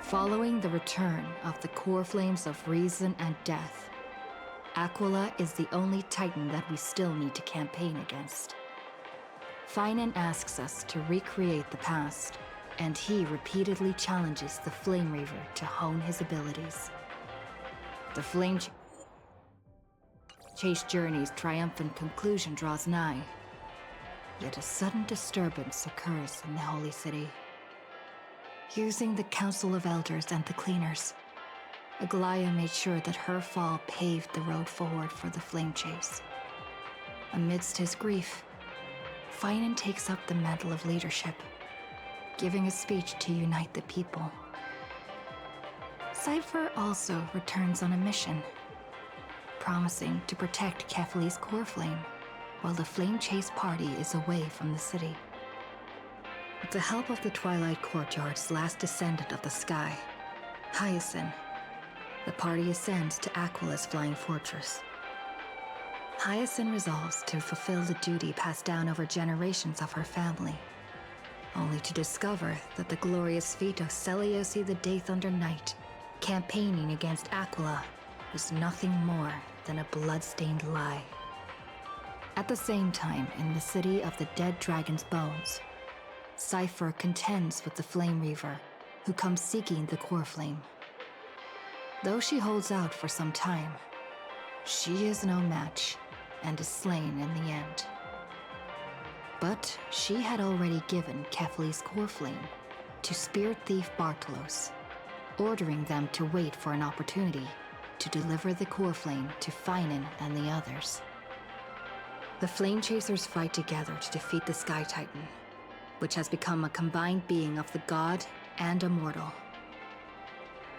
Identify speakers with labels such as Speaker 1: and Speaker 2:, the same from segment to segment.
Speaker 1: Following the return of the core flames of reason and death, Aquila is the only titan that we still need to campaign against. Finan asks us to recreate the past, and he repeatedly challenges the Flame Reaver to hone his abilities. The Flame Chase journey's triumphant conclusion draws nigh, yet a sudden disturbance occurs in the Holy City. Using the Council of Elders and the Cleaners, Aglaia made sure that her fall paved the road forward for the Flame Chase. Amidst his grief, Finan takes up the mantle of leadership, giving a speech to unite the people. Cypher also returns on a mission, promising to protect Kefali's core flame while the Flame Chase party is away from the city. With the help of the Twilight Courtyard's last descendant of the sky, Hyacinth, the party ascends to Aquila's flying fortress. Hyacinth resolves to fulfill the duty passed down over generations of her family, only to discover that the glorious feat of Seleucus the Day Thunder Knight campaigning against Aquila was nothing more than a blood-stained lie. At the same time, in the city of the dead dragon's bones, Cypher contends with the Flame Reaver, who comes seeking the core flame. Though she holds out for some time, she is no match and is slain in the end. But she had already given Kefali's core flame to spear thief Bartolos, ordering them to wait for an opportunity to deliver the core flame to Finan and the others. The Flame Chasers fight together to defeat the Sky Titan, which has become a combined being of the god and a mortal.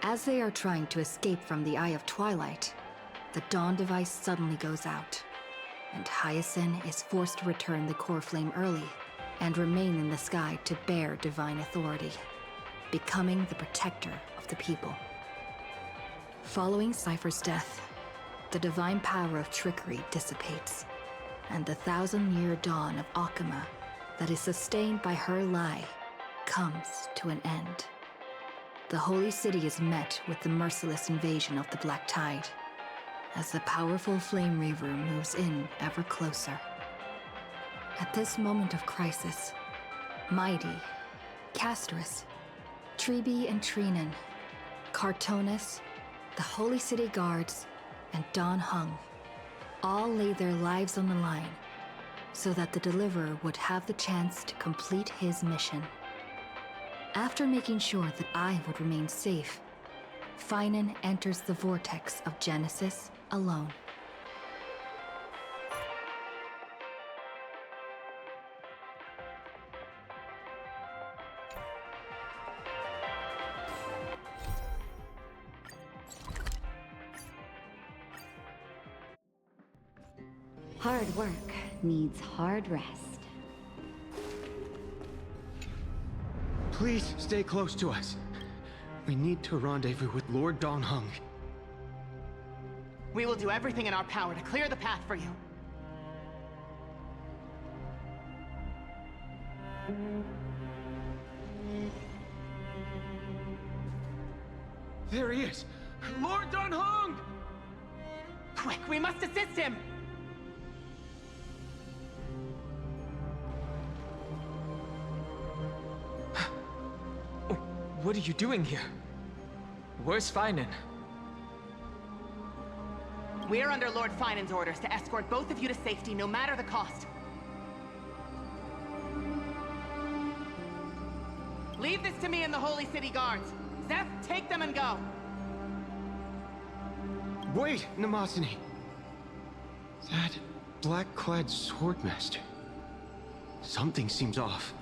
Speaker 1: As they are trying to escape from the Eye of Twilight, the Dawn device suddenly goes out, and Hyacinth is forced to return the core flame early and remain in the sky to bear divine authority, becoming the protector of the people. Following Cypher's death, the divine power of trickery dissipates, and the 1,000-year dawn of Akama that is sustained by her lie comes to an end. The Holy City is met with the merciless invasion of the Black Tide, as the powerful Flame Reaver moves in ever closer. At this moment of crisis, Mighty, Castorus, Trebi and Trinen, Cartonus, the Holy City Guards, and Don Hung all lay their lives on the line so that the Deliverer would have the chance to complete his mission. After making sure that I would remain safe, Finan enters the vortex of Genesis alone.
Speaker 2: Hard work needs hard rest.
Speaker 3: Please stay close to us. We need to rendezvous with Lord Don Hung.
Speaker 4: We will do everything in our power to clear the path for you.
Speaker 3: There he is! Lord Don Hung!
Speaker 4: Quick, we must assist him!
Speaker 5: What are you doing here? Where's Finan?
Speaker 4: We are under Lord Finan's orders to escort both of you to safety, no matter the cost. Leave this to me and the Holy City Guards. Zeph, take them and go.
Speaker 3: Wait, Namasani. That black-clad swordmaster. Something seems off.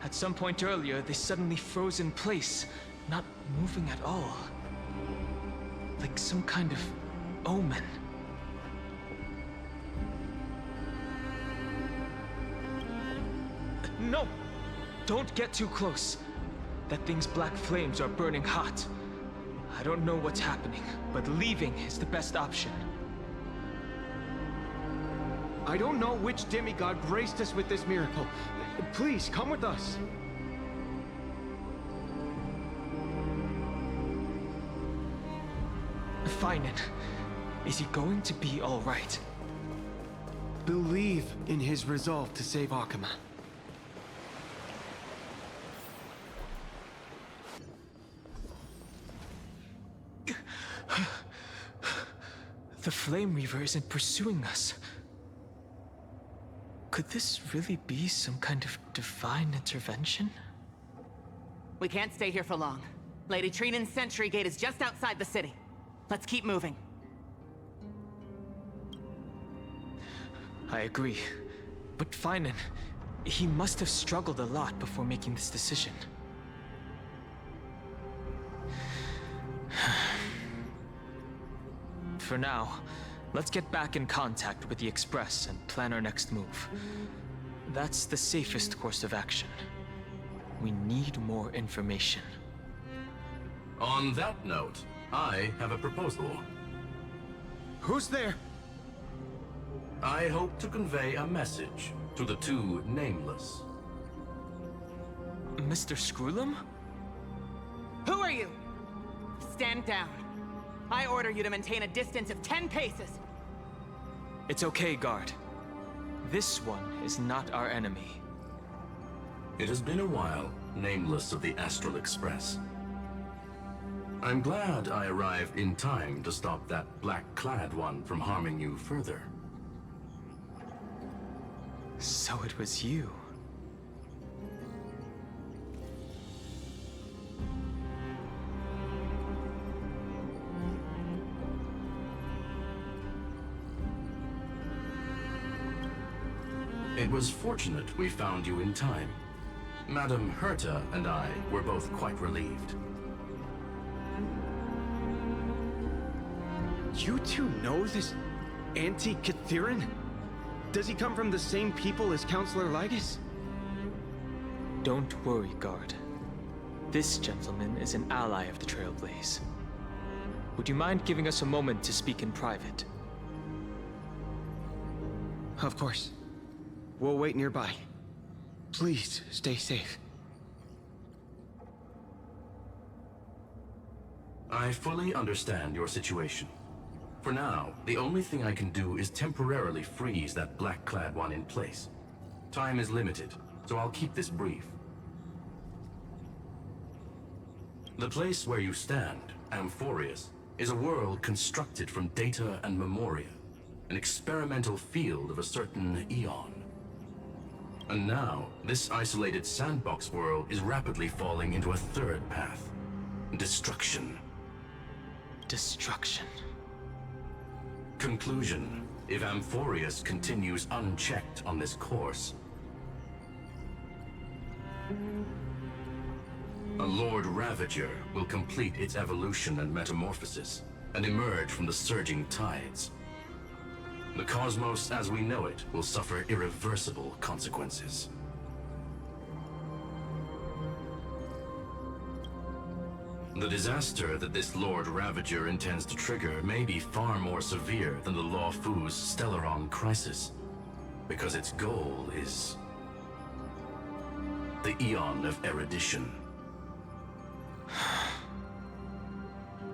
Speaker 5: At some point earlier, they suddenly froze in place, not moving at all. Like some kind of omen. No! Don't get too close. That thing's black flames are burning hot. I don't know what's happening, but leaving is the best option.
Speaker 3: I don't know which demigod graced us with this miracle. Please, come with us.
Speaker 5: Finan, is he going to be all right?
Speaker 3: Believe in his resolve to save Akama.
Speaker 5: The Flame Reaver isn't pursuing us. Could this really be some kind of divine intervention?
Speaker 4: We can't stay here for long. Lady Trinan's sentry gate is just outside the city. Let's keep moving.
Speaker 5: I agree. But Finan, he must have struggled a lot before making this decision. For now, let's get back in contact with the Express and plan our next move. That's the safest course of action. We need more information.
Speaker 6: On that note, I have a proposal.
Speaker 3: Who's there?
Speaker 6: I hope to convey a message to the two nameless.
Speaker 5: Mr. Screwlum?
Speaker 4: Who are you? Stand down. I order you to maintain a distance of 10 paces.
Speaker 5: It's okay, guard. This one is not our enemy.
Speaker 6: It has been a while, nameless of the Astral Express. I'm glad I arrived in time to stop that black-clad one from harming you further.
Speaker 5: So it was you.
Speaker 6: It was fortunate we found you in time. Madame Herta and I were both quite relieved.
Speaker 3: You two know this anti-Cyrene? Does he come from the same people as Counselor Lygus?
Speaker 5: Don't worry, guard. This gentleman is an ally of the Trailblaze. Would you mind giving us a moment to speak in private?
Speaker 3: Of course. We'll wait nearby. Please, stay safe.
Speaker 6: I fully understand your situation. For now, the only thing I can do is temporarily freeze that black-clad one in place. Time is limited, so I'll keep this brief. The place where you stand, Amphorius, is a world constructed from data and memoria, an experimental field of a certain eon. And now, this isolated sandbox world is rapidly falling into a third path. Destruction.
Speaker 5: Destruction.
Speaker 6: Conclusion. If Amphorius continues unchecked on this course, a Lord Ravager will complete its evolution and metamorphosis, and emerge from the surging tides. The cosmos as we know it will suffer irreversible consequences. The disaster that this Lord Ravager intends to trigger may be far more severe than the Law Fu's Stellaron crisis, because its goal is the Eon of Erudition.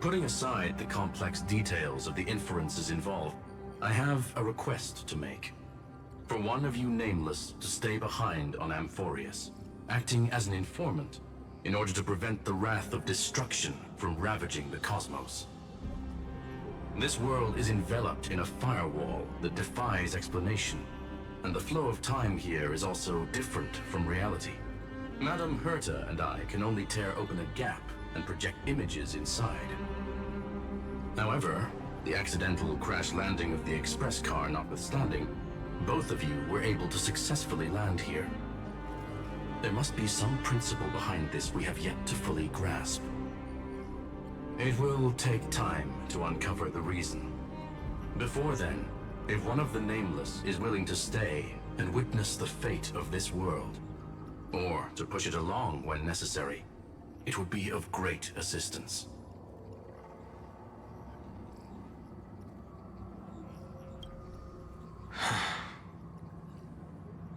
Speaker 6: Putting aside the complex details of the inferences involved, I have a request to make. For one of you nameless to stay behind on Amphorius, acting as an informant, in order to prevent the wrath of destruction from ravaging the cosmos. This world is enveloped in a firewall that defies explanation, and the flow of time here is also different from reality. Madame Herta and I can only tear open a gap and project images inside. However, the accidental crash landing of the express car notwithstanding, both of you were able to successfully land here. There must be some principle behind this we have yet to fully grasp. It will take time to uncover the reason. Before then, if one of the Nameless is willing to stay and witness the fate of this world, or to push it along when necessary, it would be of great assistance.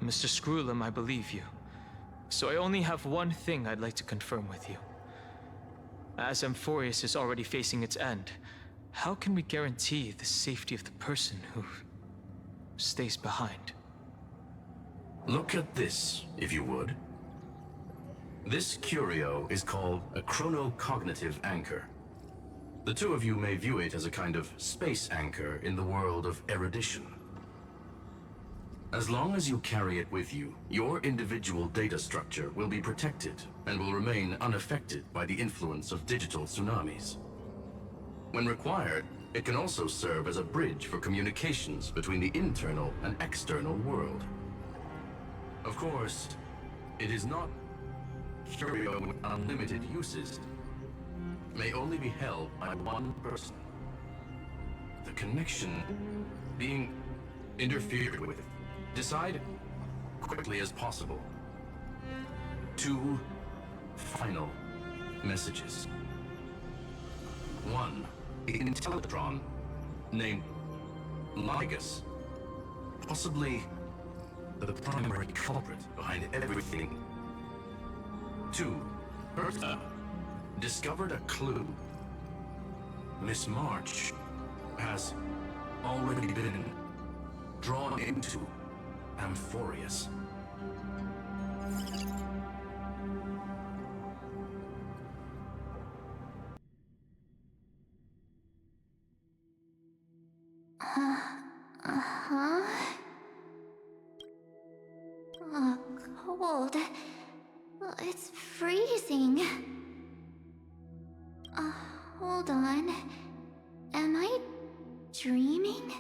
Speaker 5: Mr. Screwlum, I believe you. So I only have one thing I'd like to confirm with you. As Amphorius is already facing its end, How can we guarantee the safety of the person who stays behind?
Speaker 6: Look at this, if you would. This curio is called a chronocognitive anchor. The two of you may view it as a kind of space anchor in the world of erudition. As long as you carry it with you, your individual data structure will be protected and will remain unaffected by the influence of digital tsunamis. When required, it can also serve as a bridge for communications between the internal and external world. Of course, it is not curio with unlimited uses. May only be held by one person. The connection being interfered with. Decide quickly as possible. 2 final messages. 1. Intellectron named Ligus, possibly the primary culprit behind everything. 2. Bertha discovered a clue. Miss March has already been drawn into Amphorius.
Speaker 2: Cold. It's freezing. Hold on. Am I dreaming?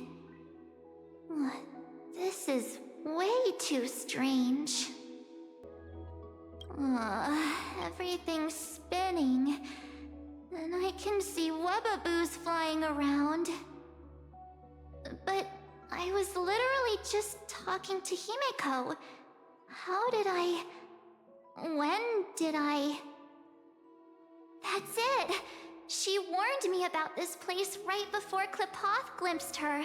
Speaker 2: This is way too strange. Everything's spinning. And I can see webaboos flying around. But I was literally just talking to Himeko. How did I... When did I... That's it! She warned me about this place right before Klipoth glimpsed her.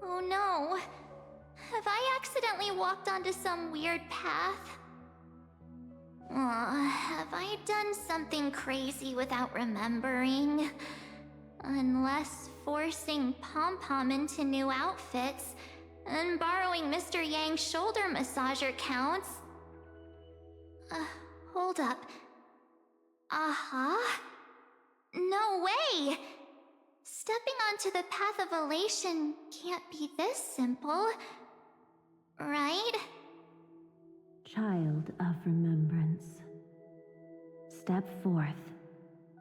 Speaker 2: Oh no. Have I accidentally walked onto some weird path? Have I done something crazy without remembering? Unless forcing Pom-Pom into new outfits and borrowing Mr. Yang's shoulder massager counts. Hold up. No way! Stepping onto the path of elation can't be this simple, right?
Speaker 7: Child of remembrance, step forth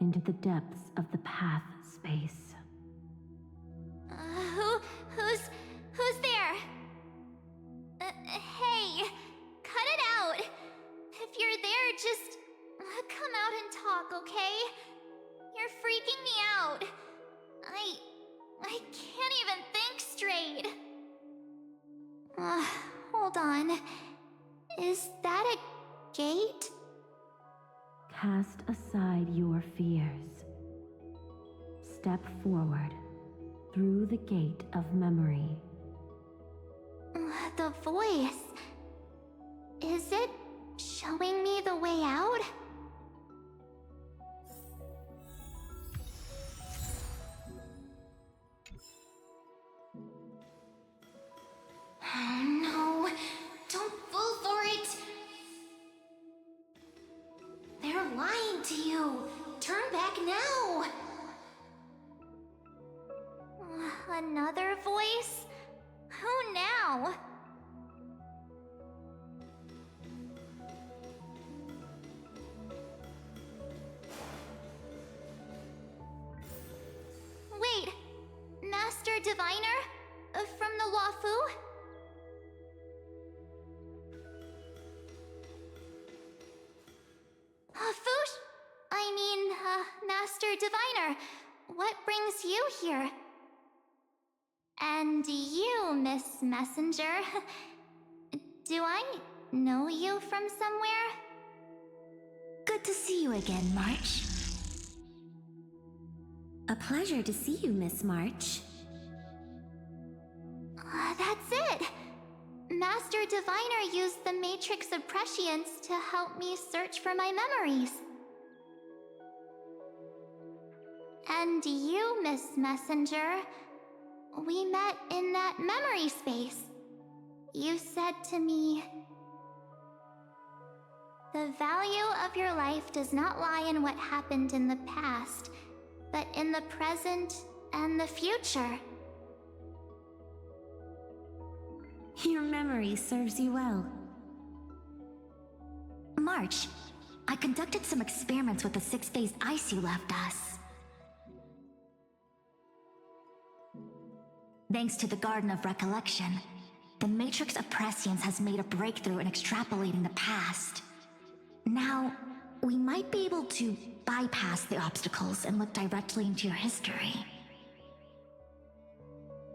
Speaker 7: into the depths of the path space.
Speaker 2: Who's there? Hey, cut it out. If you're there, just come out and talk, okay? You're freaking me out. I can't even think straight. Hold on. Is that a gate?
Speaker 7: Cast aside your fears. Step forward through the gate of memory.
Speaker 2: The voice. Is it showing me the way out? Oh no, don't fall for it! They're lying to you! Turn back now! Another voice? Who now? Wait, Master Diviner? From the Wafu? Master Diviner, what brings you here? And you, Miss Messenger, do I know you from somewhere?
Speaker 8: Good to see you again, March. A pleasure to see you, Miss March.
Speaker 2: That's it! Master Diviner used the Matrix of Prescience to help me search for my memories. And you, Miss Messenger, we met in that memory space. You said to me, "The value of your life does not lie in what happened in the past, but in the present and the future."
Speaker 7: Your memory serves you well.
Speaker 8: March, I conducted some experiments with the 6 phase ice you left us. Thanks to the Garden of Recollection, the Matrix of Prescience has made a breakthrough in extrapolating the past. Now, we might be able to bypass the obstacles and look directly into your history.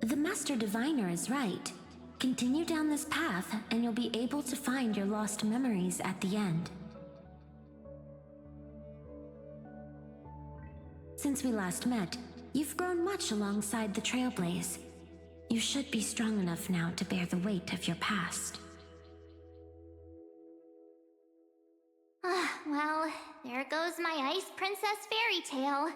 Speaker 7: The Master Diviner is right. Continue down this path, and you'll be able to find your lost memories at the end. Since we last met, you've grown much alongside the Trailblaze. You should be strong enough now to bear the weight of your past.
Speaker 2: Well, there goes my Ice Princess fairy tale.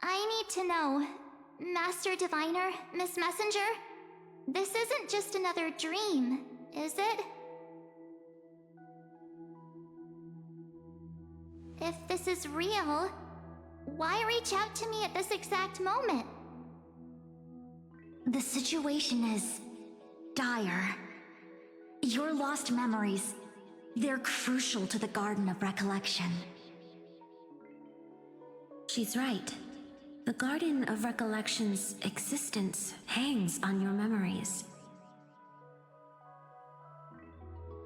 Speaker 2: I need to know, Master Diviner, Miss Messenger, this isn't just another dream, is it? If this is real, why reach out to me at this exact moment?
Speaker 8: The situation is dire. Your lost memories, they're crucial to the Garden of Recollection.
Speaker 7: She's right. The Garden of Recollection's existence hangs on your memories.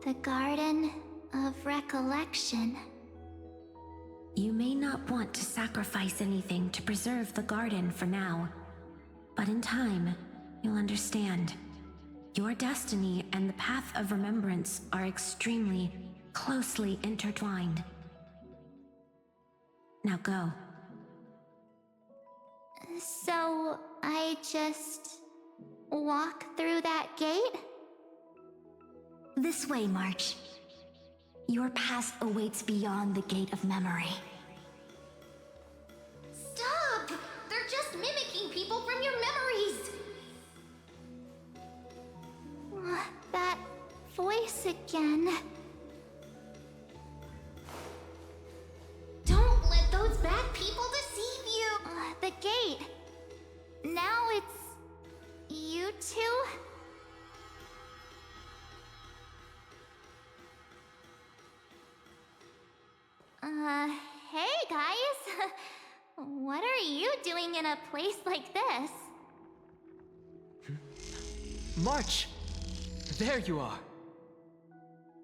Speaker 2: The Garden of Recollection.
Speaker 7: You may not want to sacrifice anything to preserve the garden for now, but in time, you'll understand. Your destiny and the path of remembrance are extremely, closely intertwined. Now go.
Speaker 2: So, I just walk through that gate?
Speaker 8: This way, March. Your past awaits beyond the Gate of Memory.
Speaker 2: Stop! They're just mimicking people from your memories! That voice again. Don't let those bad people deceive you! The gate. Now it's you two? Hey guys! What are you doing in a place like this?
Speaker 5: March! There you are!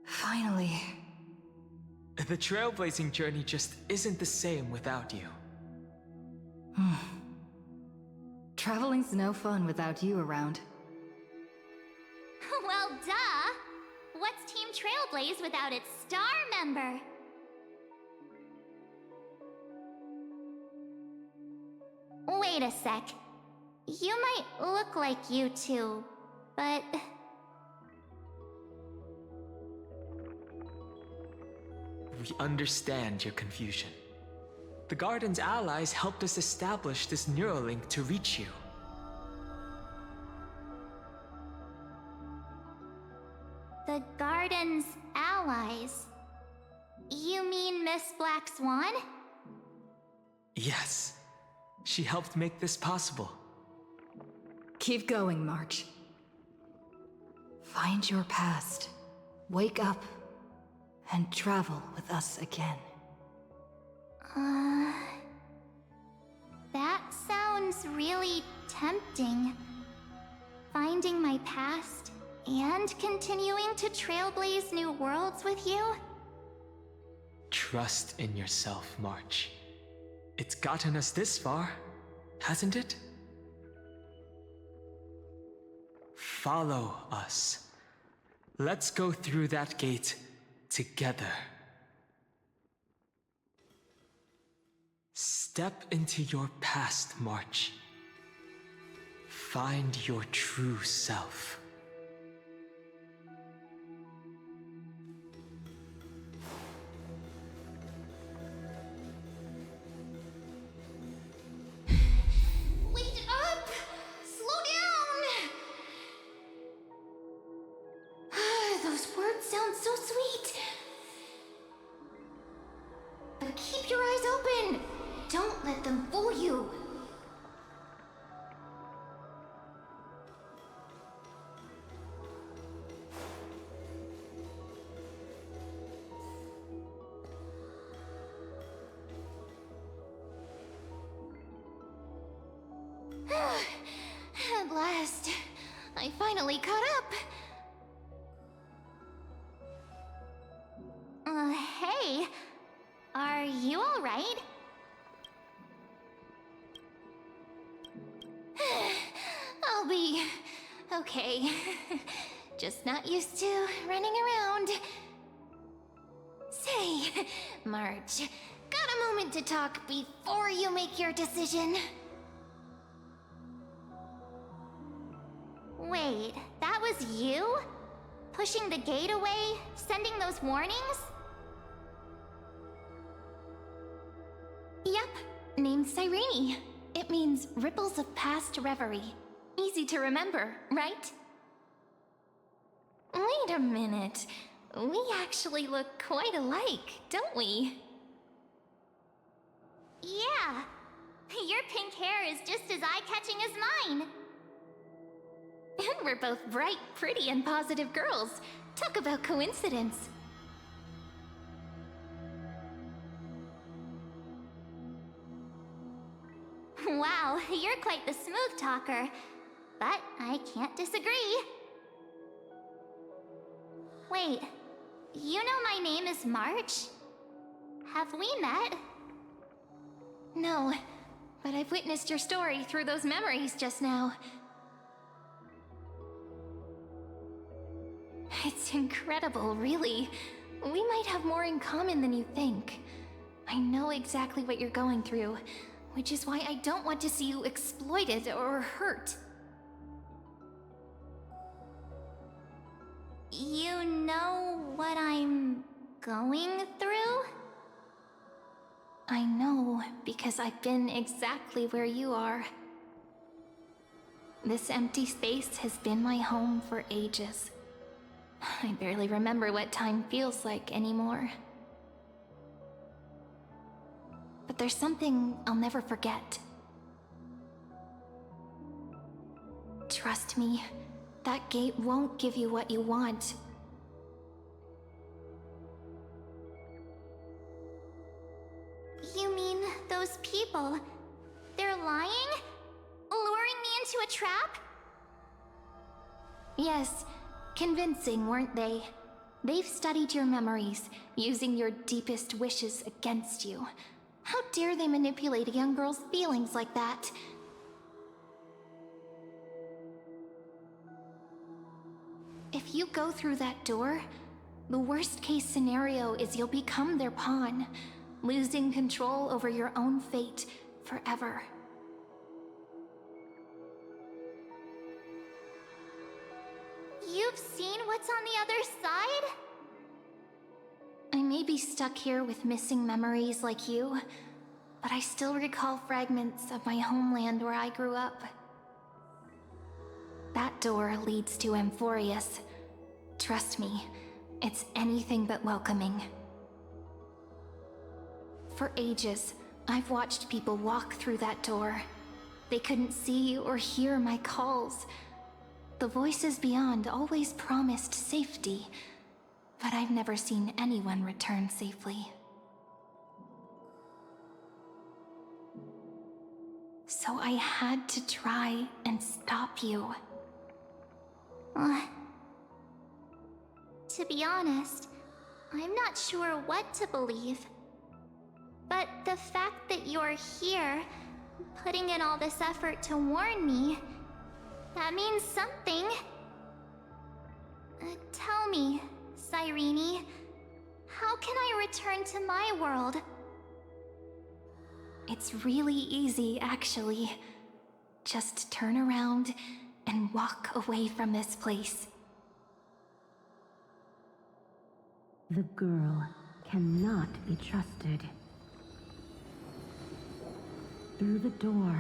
Speaker 1: Finally.
Speaker 5: The trailblazing journey just isn't the same without you.
Speaker 1: Traveling's no fun without you around.
Speaker 2: Well, duh! What's Team Trailblaze without its star member? Wait a sec. You might look like you two, but...
Speaker 5: We understand your confusion. The Garden's allies helped us establish this Neuralink to reach you.
Speaker 2: The Garden's allies? You mean Miss Black Swan?
Speaker 5: Yes. She helped make this possible.
Speaker 1: Keep going, March. Find your past. Wake up. And travel with us again.
Speaker 2: That sounds really tempting. Finding my past and continuing to trailblaze new worlds with you?
Speaker 5: Trust in yourself, March. It's gotten us this far, hasn't it? Follow us. Let's go through that gate together. Step into your past, March. Find your true self.
Speaker 2: let them fool you. At last, I finally caught up. Hey, are you all right? I'll be okay. Just not used to running around. Say, Marge, got a moment to talk before you make your decision? Wait, that was you? Pushing the gate away? Sending those warnings?
Speaker 7: Yep, named Cyrene. It means ripples of past reverie. Easy to remember, right?
Speaker 2: Wait a minute. We actually look quite alike, don't we? Yeah. Your pink hair is just as eye-catching as mine.
Speaker 7: And we're both bright, pretty, and positive girls. Talk about coincidence.
Speaker 2: Wow, you're quite the smooth talker. But I can't disagree. Wait, you know my name is March? Have we met?
Speaker 7: No, but I've witnessed your story through those memories just now. It's incredible, really. We might have more in common than you think. I know exactly what you're going through, which is why I don't want to see you exploited or hurt.
Speaker 2: You know what I'm going through?
Speaker 7: I know, because I've been exactly where you are. This empty space has been my home for ages. I barely remember what time feels like anymore. But there's something I'll never forget. Trust me, that gate won't give you what you want.
Speaker 2: You mean those people? They're lying? Luring me into a trap?
Speaker 7: Yes, convincing, weren't they? They've studied your memories, using your deepest wishes against you. How dare they manipulate a young girl's feelings like that? If you go through that door, the worst-case scenario is you'll become their pawn, losing control over your own fate forever.
Speaker 2: You've seen what's on the other side?
Speaker 7: I may be stuck here with missing memories like you, but I still recall fragments of my homeland where I grew up. That door leads to Amphorius. Trust me, it's anything but welcoming. For ages, I've watched people walk through that door. They couldn't see or hear my calls. The voices beyond always promised safety, but I've never seen anyone return safely. So I had to try and stop you.
Speaker 2: To be honest, I'm not sure what to believe. But the fact that you're here, putting in all this effort to warn me, that means something. Tell me, Cyrene, how can I return to my world?
Speaker 7: It's really easy, actually. Just turn around and walk away from this place.
Speaker 9: The girl cannot be trusted. Through the door,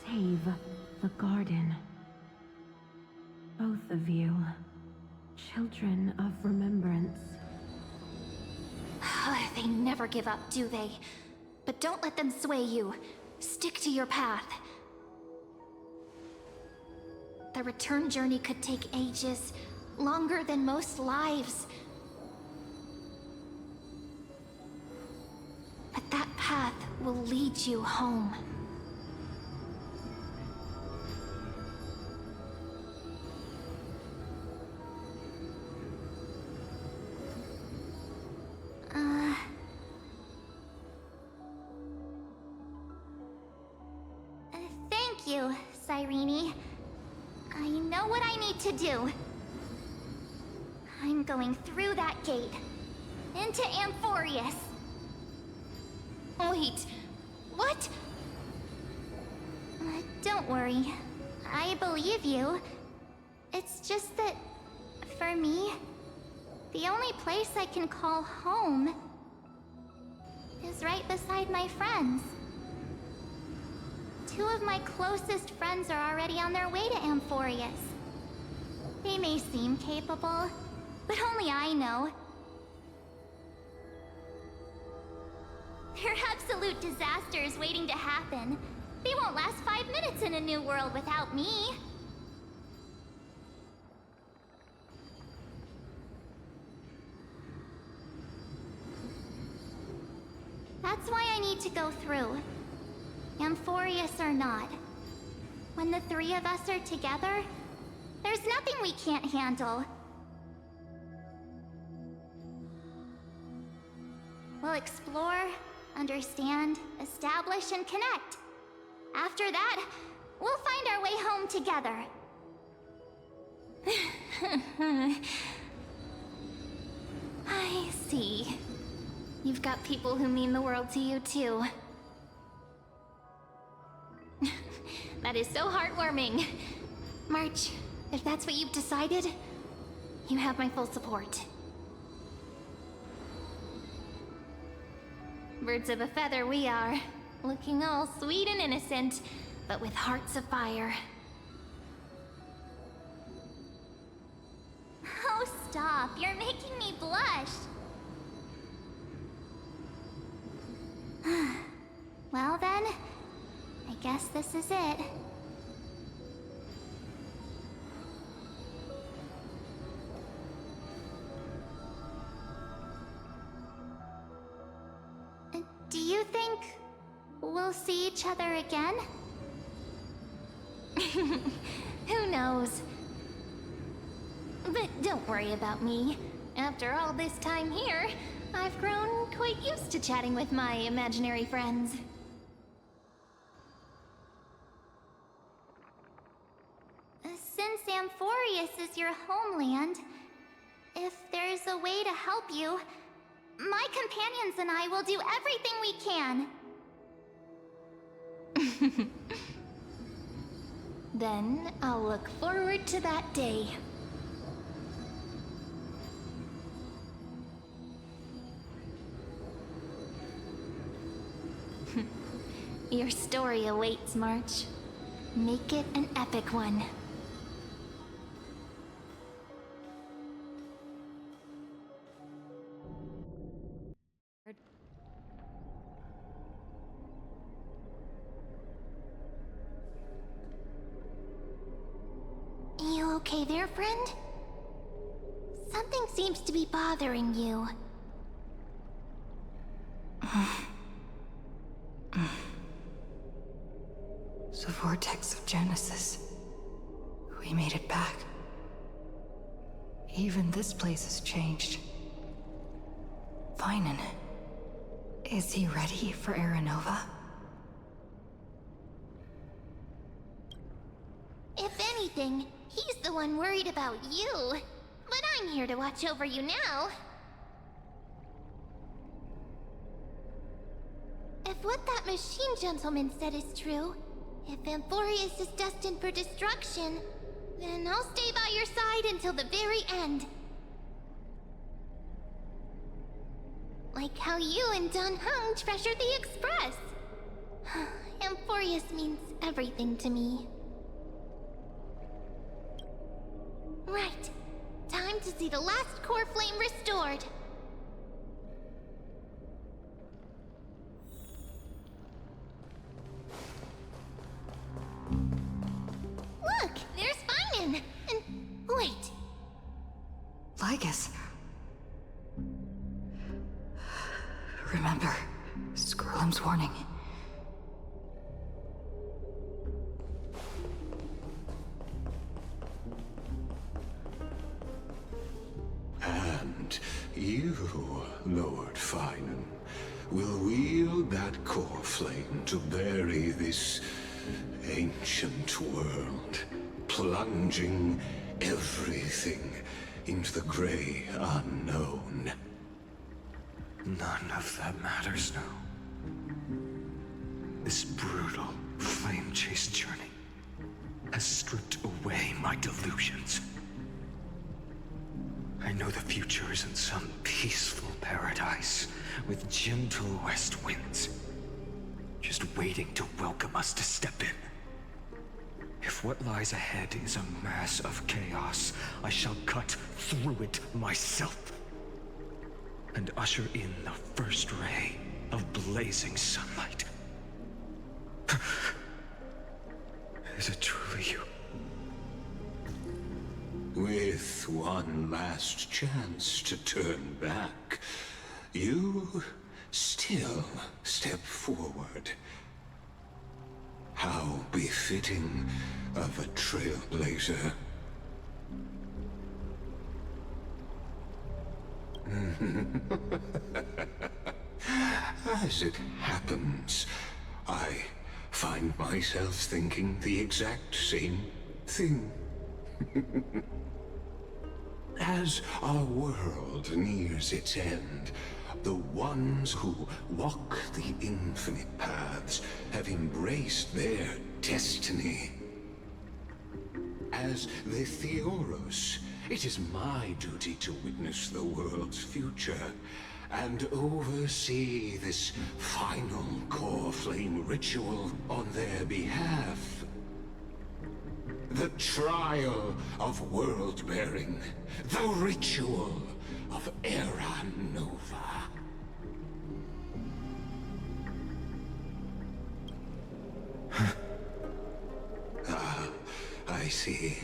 Speaker 9: save the garden. Both of you, children of remembrance.
Speaker 7: They never give up, do they?
Speaker 2: But don't let them sway you. Stick to your path. The return journey could take ages, longer than most lives. But that path will lead you home. Thank you, Cyrene. I know what I need to do. I'm going through that gate. Into Amphorius. Wait, what? Don't worry. I believe you. It's just that, for me, the only place I can call home is right beside my friends. Two of my closest friends are already on their way to Amphorius. They may seem capable, but only I know. They're absolute disasters waiting to happen. They won't last 5 minutes in a new world without me. That's why I need to go through. Amphorius or not. When the three of us are together, there's nothing we can't handle. We'll explore, understand, establish, and connect. After that, we'll find our way home together. I see. You've got people who mean the world to you, too. That is so heartwarming. March, if that's what you've decided, you have my full support. Birds of a feather we are, looking all sweet and innocent, but with hearts of fire. Oh, stop. You're making me blush. Well then, I guess this is it. Do you think we'll see each other again? Who knows? But don't worry about me. After all this time here, I've grown quite used to chatting with my imaginary friends. Since Amphorius is your homeland, if there's a way to help you, my companions and I will do everything we can. Then I'll look forward to that day. Your story awaits, March. Make it an epic one. You okay there, friend? Something seems to be bothering you.
Speaker 1: The vortex of Genesis. We made it back. Even this place has changed. Finan. Is he ready for Aranova?
Speaker 2: If anything, he's the one worried about you. But I'm here to watch over you now. If what that machine gentleman said is true, if Amphorius is destined for destruction, then I'll stay by your side until the very end. Like how you and Don Hung treasured the Express. Amphorius means everything to me. Right. Time to see the last core flame restored.
Speaker 1: mom's warning.
Speaker 10: And you, Lord Finan, will wield that core flame to bury this ancient world, plunging everything into the grey unknown.
Speaker 11: None of that matters now. This brutal, flame-chased journey has stripped away my delusions. I know the future is in some peaceful paradise with gentle west winds, just waiting to welcome us to step in. If what lies ahead is a mass of chaos, I shall cut through it myself and usher in the first ray of blazing sunlight. Is it truly you?
Speaker 10: With one last chance to turn back, you still step forward. How befitting of a trailblazer. As it happens, I find myself thinking the exact same thing. As our world nears its end, the ones who walk the infinite paths have embraced their destiny. As the Theoros, it is my duty to witness the world's future and oversee this final core flame ritual on their behalf. The trial of world-bearing, the ritual of Era Nova. Ah, I see.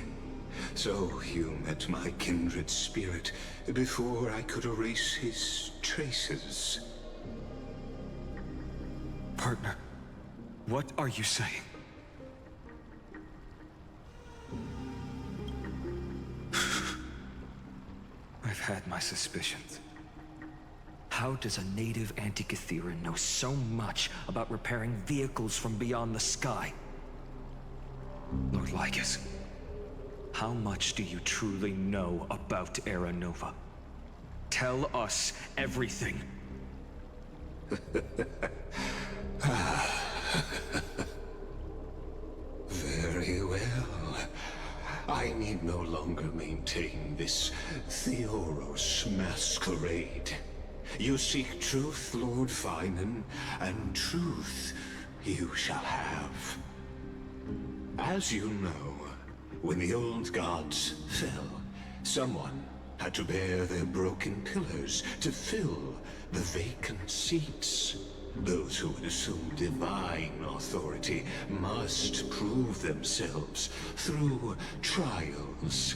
Speaker 10: So you met my kindred spirit before I could erase his traces.
Speaker 11: Partner, what are you saying? I've had my suspicions. How does a native Antikythera know so much about repairing vehicles from beyond the sky? Lord Lycus, how much do you truly know about Era Nova? Tell us everything.
Speaker 10: Very well. I need no longer maintain this Theoros masquerade. You seek truth, Lord Finan, and truth you shall have. As you know, when the old gods fell, someone had to bear their broken pillars to fill the vacant seats. Those who would assume divine authority must prove themselves through trials.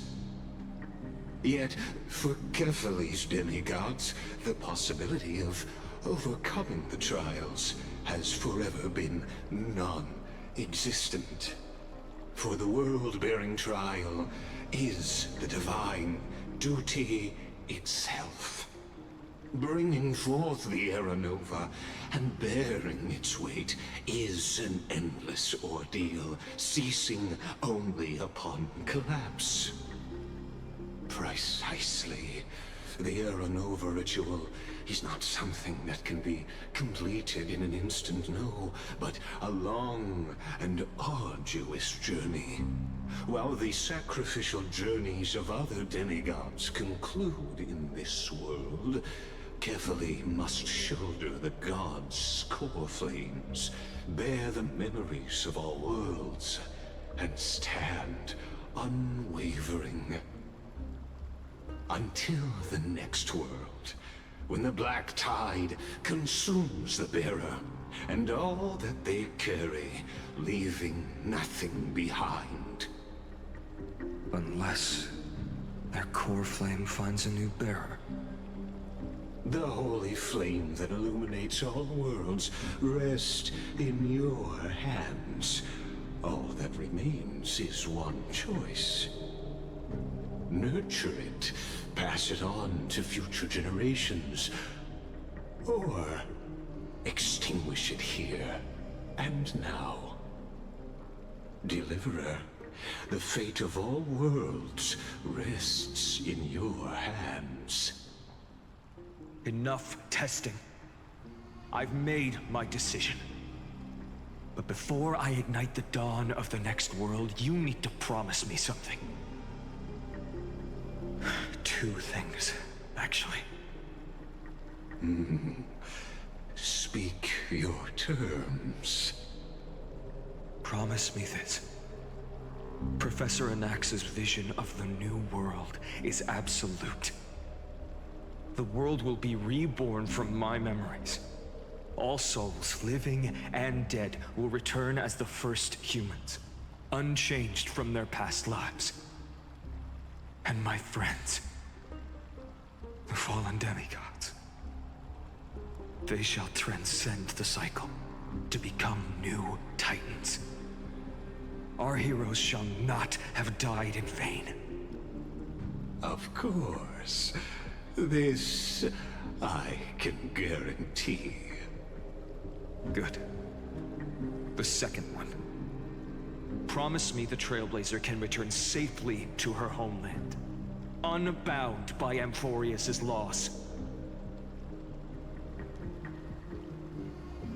Speaker 10: Yet, for Kephales's demigods, the possibility of overcoming the trials has forever been non-existent. For the world-bearing trial is the divine duty itself. Bringing forth the Era Nova and bearing its weight is an endless ordeal, ceasing only upon collapse. Precisely. The Era Nova ritual is not something that can be completed in an instant, no, but a long and arduous journey. While the sacrificial journeys of other demigods conclude in this world, Kephale must shoulder the gods' core flames, bear the memories of all worlds, and stand unwavering. Until the next world, when the black tide consumes the bearer, and all that they carry, leaving nothing behind.
Speaker 11: Unless their core flame finds a new bearer.
Speaker 10: The holy flame that illuminates all worlds rests in your hands. All that remains is one choice. Nurture it, pass it on to future generations, or extinguish it here and now. Deliverer, the fate of all worlds rests in your hands.
Speaker 11: Enough testing. I've made my decision. But before I ignite the dawn of the next world, you need to promise me something. 2 things, actually.
Speaker 10: Speak your terms.
Speaker 11: Promise me this. Professor Anax's vision of the new world is absolute. The world will be reborn from my memories. All souls, living and dead, will return as the first humans, unchanged from their past lives. And my friends, the fallen demigods, they shall transcend the cycle to become new titans. Our heroes shall not have died in vain.
Speaker 10: Of course. This I can guarantee.
Speaker 11: Good. The second one. Promise me the Trailblazer can return safely to her homeland, unbound by Amphorius's loss.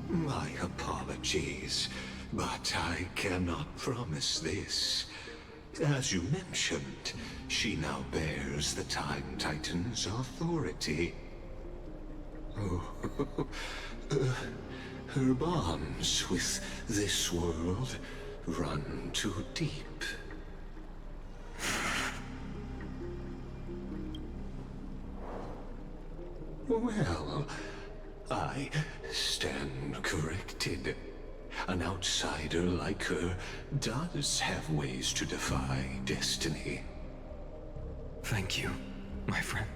Speaker 10: My apologies, but I cannot promise this. As you mentioned, she now bears the Time Titan's authority. Her bonds with this world run too deep. Well, I stand corrected. An outsider like her does have ways to defy destiny.
Speaker 11: Thank you, my friend,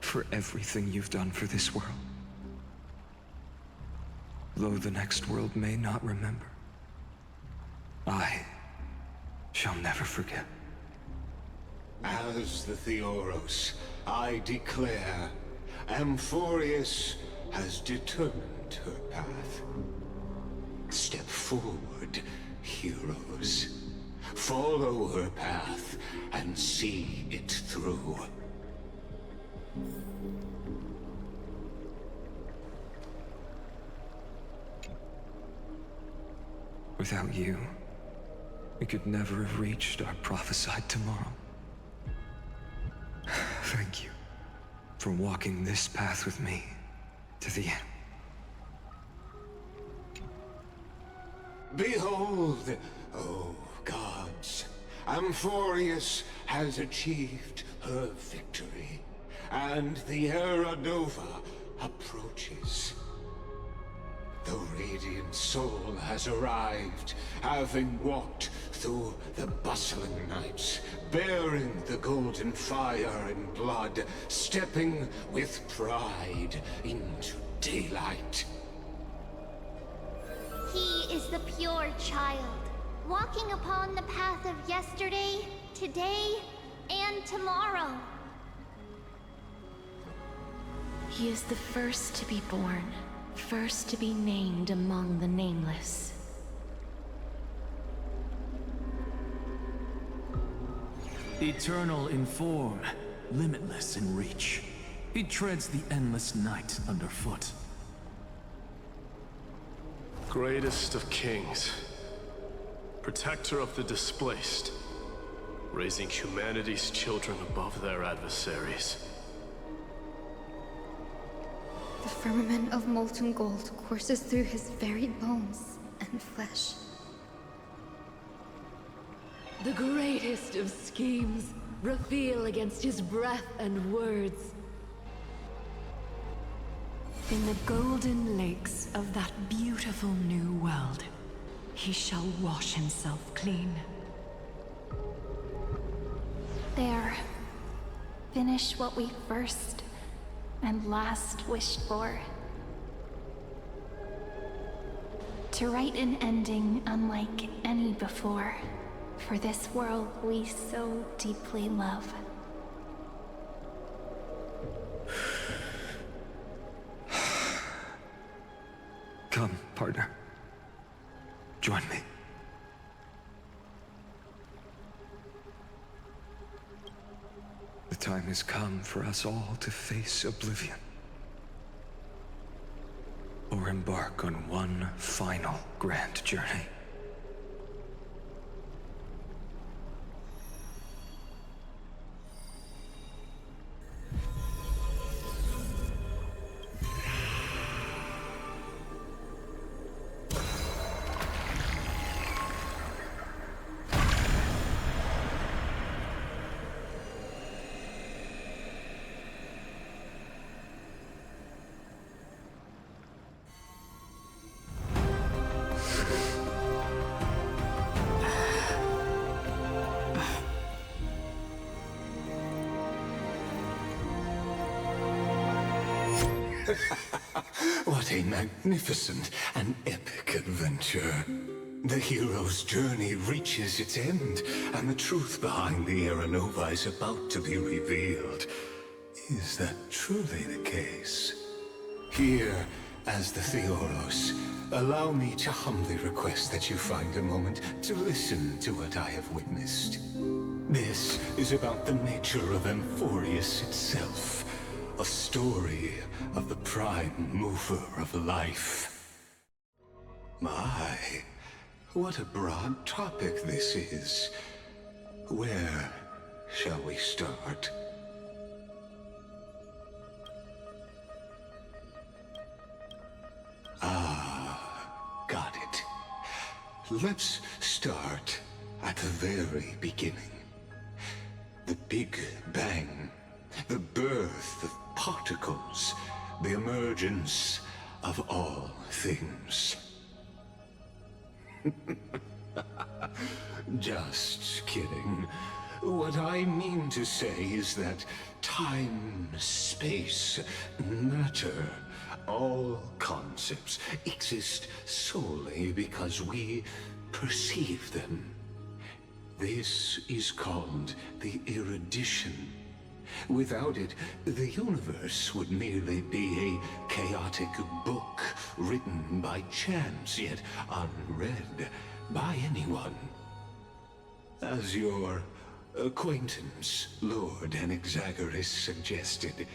Speaker 11: for everything you've done for this world. Though the next world may not remember, I shall never forget.
Speaker 10: As the Theoros, I declare, Amphorius has determined her path. Step forward, heroes. Follow her path and see it through.
Speaker 11: Without you, we could never have reached our prophesied tomorrow. Thank you for walking this path with me to the end.
Speaker 10: Behold, oh gods, Amphorius has achieved her victory, and the Era Nova approaches. The radiant soul has arrived, having walked through the bustling nights, bearing the golden fire and blood, stepping with pride into daylight.
Speaker 2: He is the pure child, walking upon the path of yesterday, today, and tomorrow.
Speaker 7: He is the first to be born, first to be named among the nameless.
Speaker 12: Eternal in form, limitless in reach. He treads the endless night underfoot.
Speaker 13: Greatest of kings, protector of the displaced, raising humanity's children above their adversaries.
Speaker 14: The firmament of molten gold courses through his very bones and flesh.
Speaker 15: The greatest of schemes reveal against his breath and words. In the golden lakes of that beautiful new world, he shall wash himself clean.
Speaker 2: There. Finish what we first and last wished for. To write an ending unlike any before, for this world we so deeply love.
Speaker 11: Come, partner. Join me. The time has come for us all to face oblivion. Or embark on one final grand journey.
Speaker 10: What a magnificent and epic adventure. The hero's journey reaches its end, and the truth behind the Aeronova is about to be revealed. Is that truly the case? Here, as the Theoros, allow me to humbly request that you find a moment to listen to what I have witnessed. This is about the nature of Amphorius itself. A story of the prime mover of life. My, what a broad topic this is. Where shall we start? Got it. Let's start at the very beginning. The Big Bang. The birth of particles, the emergence of all things. Just kidding. What I mean to say is that time, space, matter, all concepts exist solely because we perceive them. This is called the erudition. Without it, the universe would merely be a chaotic book written by chance, yet unread by anyone. As your acquaintance, Lord Anaxagoras, suggested,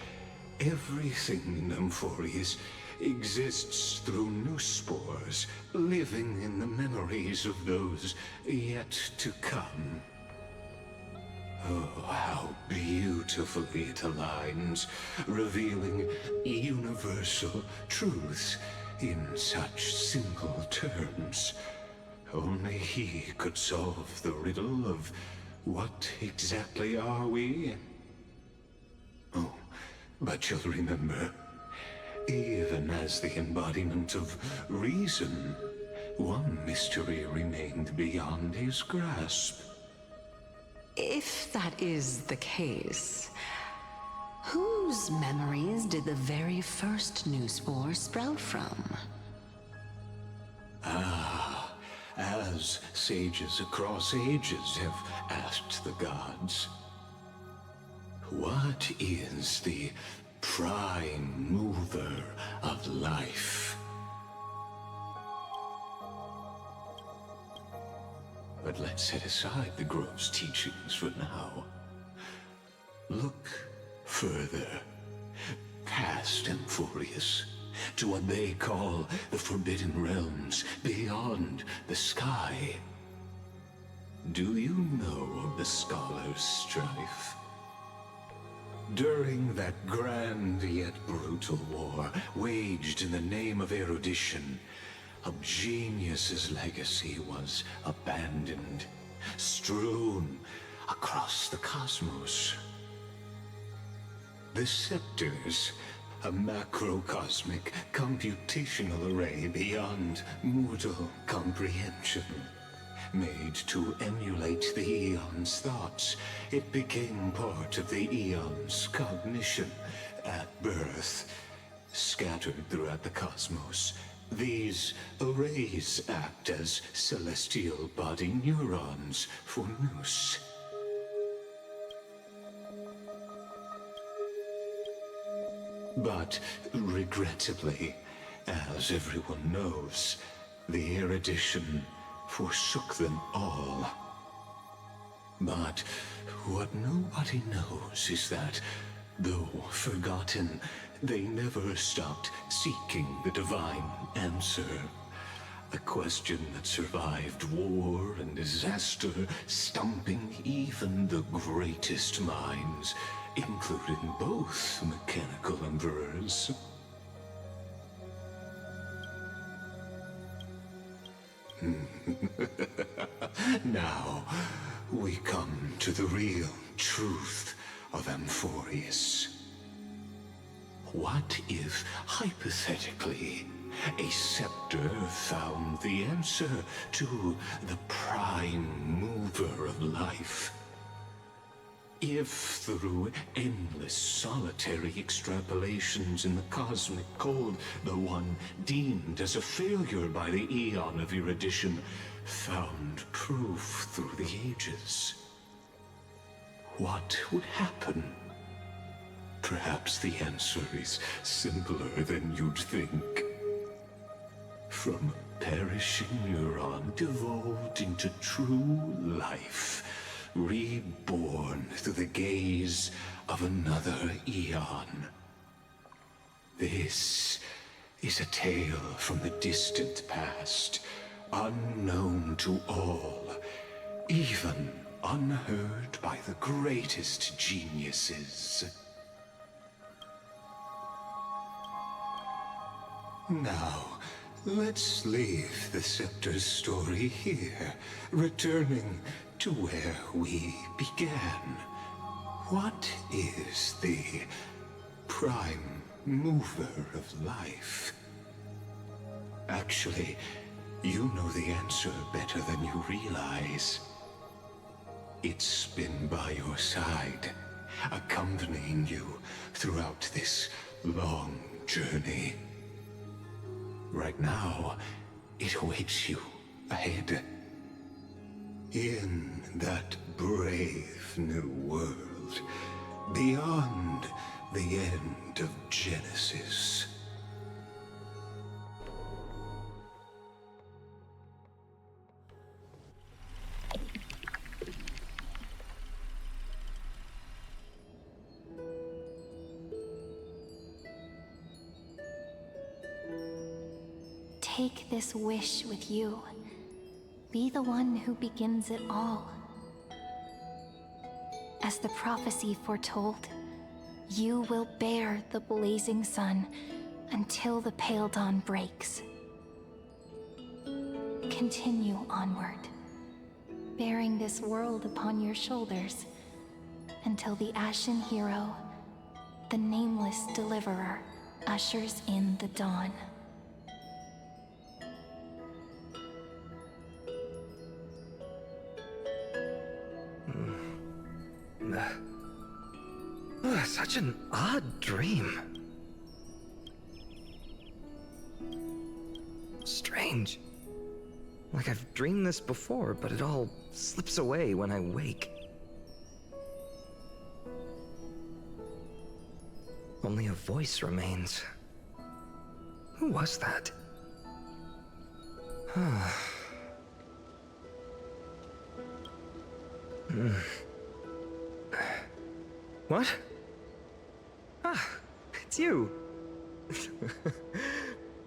Speaker 10: everything in Amphorius exists through new spores, living in the memories of those yet to come. Oh, how beautifully it aligns, revealing universal truths in such simple terms. Only he could solve the riddle of what exactly are we? Oh, but you'll remember, even as the embodiment of reason, one mystery remained beyond his grasp.
Speaker 16: If that is the case, whose memories did the very first new spore sprout from?
Speaker 10: As sages across ages have asked the gods, what is the prime mover of life? But let's set aside the grove's teachings for now. Look further, past Amphorius, to what they call the Forbidden Realms beyond the sky. Do you know of the Scholars' Strife? During that grand yet brutal war, waged in the name of erudition, a genius's legacy was abandoned, strewn across the cosmos. The Scepters, a macrocosmic computational array beyond mortal comprehension. Made to emulate the Eon's thoughts, it became part of the Eon's cognition, at birth, scattered throughout the cosmos. These arrays act as celestial body neurons for Nous. But regrettably, as everyone knows, the erudition forsook them all. But what nobody knows is that, though forgotten, they never stopped seeking the divine answer. A question that survived war and disaster, stumping even the greatest minds, including both mechanical emperors. Now, we come to the real truth of Amphorius. What if, hypothetically, a scepter found the answer to the prime mover of life? If through endless solitary extrapolations in the cosmic cold, the one deemed as a failure by the eon of erudition found proof through the ages, what would happen? Perhaps the answer is simpler than you'd think. From a perishing neuron devolved into true life, reborn through the gaze of another eon. This is a tale from the distant past, unknown to all, even unheard by the greatest geniuses. Now, let's leave the Scepter's story here, returning to where we began. What is the prime mover of life? Actually, you know the answer better than you realize. It's been by your side, accompanying you throughout this long journey. Right now, it awaits you ahead. In that brave new world, beyond the end of Genesis.
Speaker 1: Take this wish with you. Be the one who begins it all. As the prophecy foretold, you will bear the blazing sun until the pale dawn breaks. Continue onward, bearing this world upon your shoulders until the ashen hero, the nameless deliverer, ushers in the dawn.
Speaker 11: Such an odd dream. Strange. Like I've dreamed this before, but it all slips away when I wake. Only a voice remains. Who was that? What? Ah, it's you.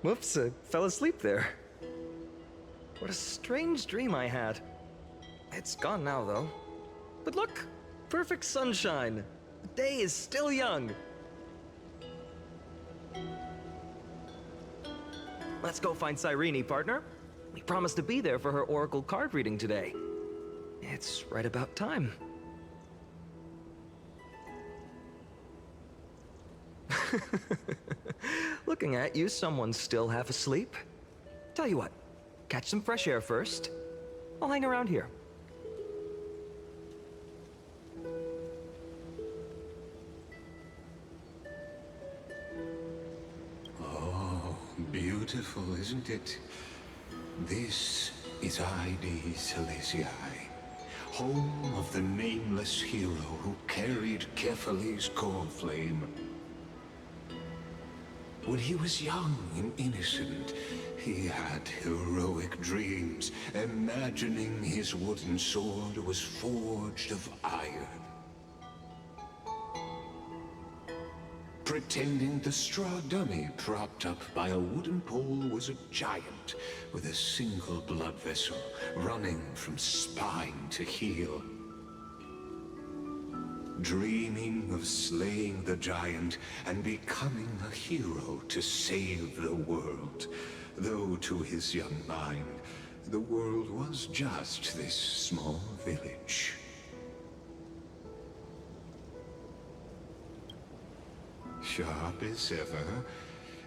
Speaker 11: Whoops, I fell asleep there. What a strange dream I had. It's gone now, though. But look, perfect sunshine. The day is still young. Let's go find Cyrene, partner. We promised to be there for her oracle card reading today. It's right about time. Looking at you, someone's still half asleep. Tell you what, catch some fresh air first. I'll hang around here.
Speaker 10: beautiful, isn't it? This is ID Silesia, home of the nameless hero who carried Kefali's core flame. When he was young and innocent, he had heroic dreams, imagining his wooden sword was forged of iron. Pretending the straw dummy propped up by a wooden pole was a giant with a single blood vessel running from spine to heel. Dreaming of slaying the giant and becoming a hero to save the world, though to his young mind, the world was just this small village. Sharp as ever.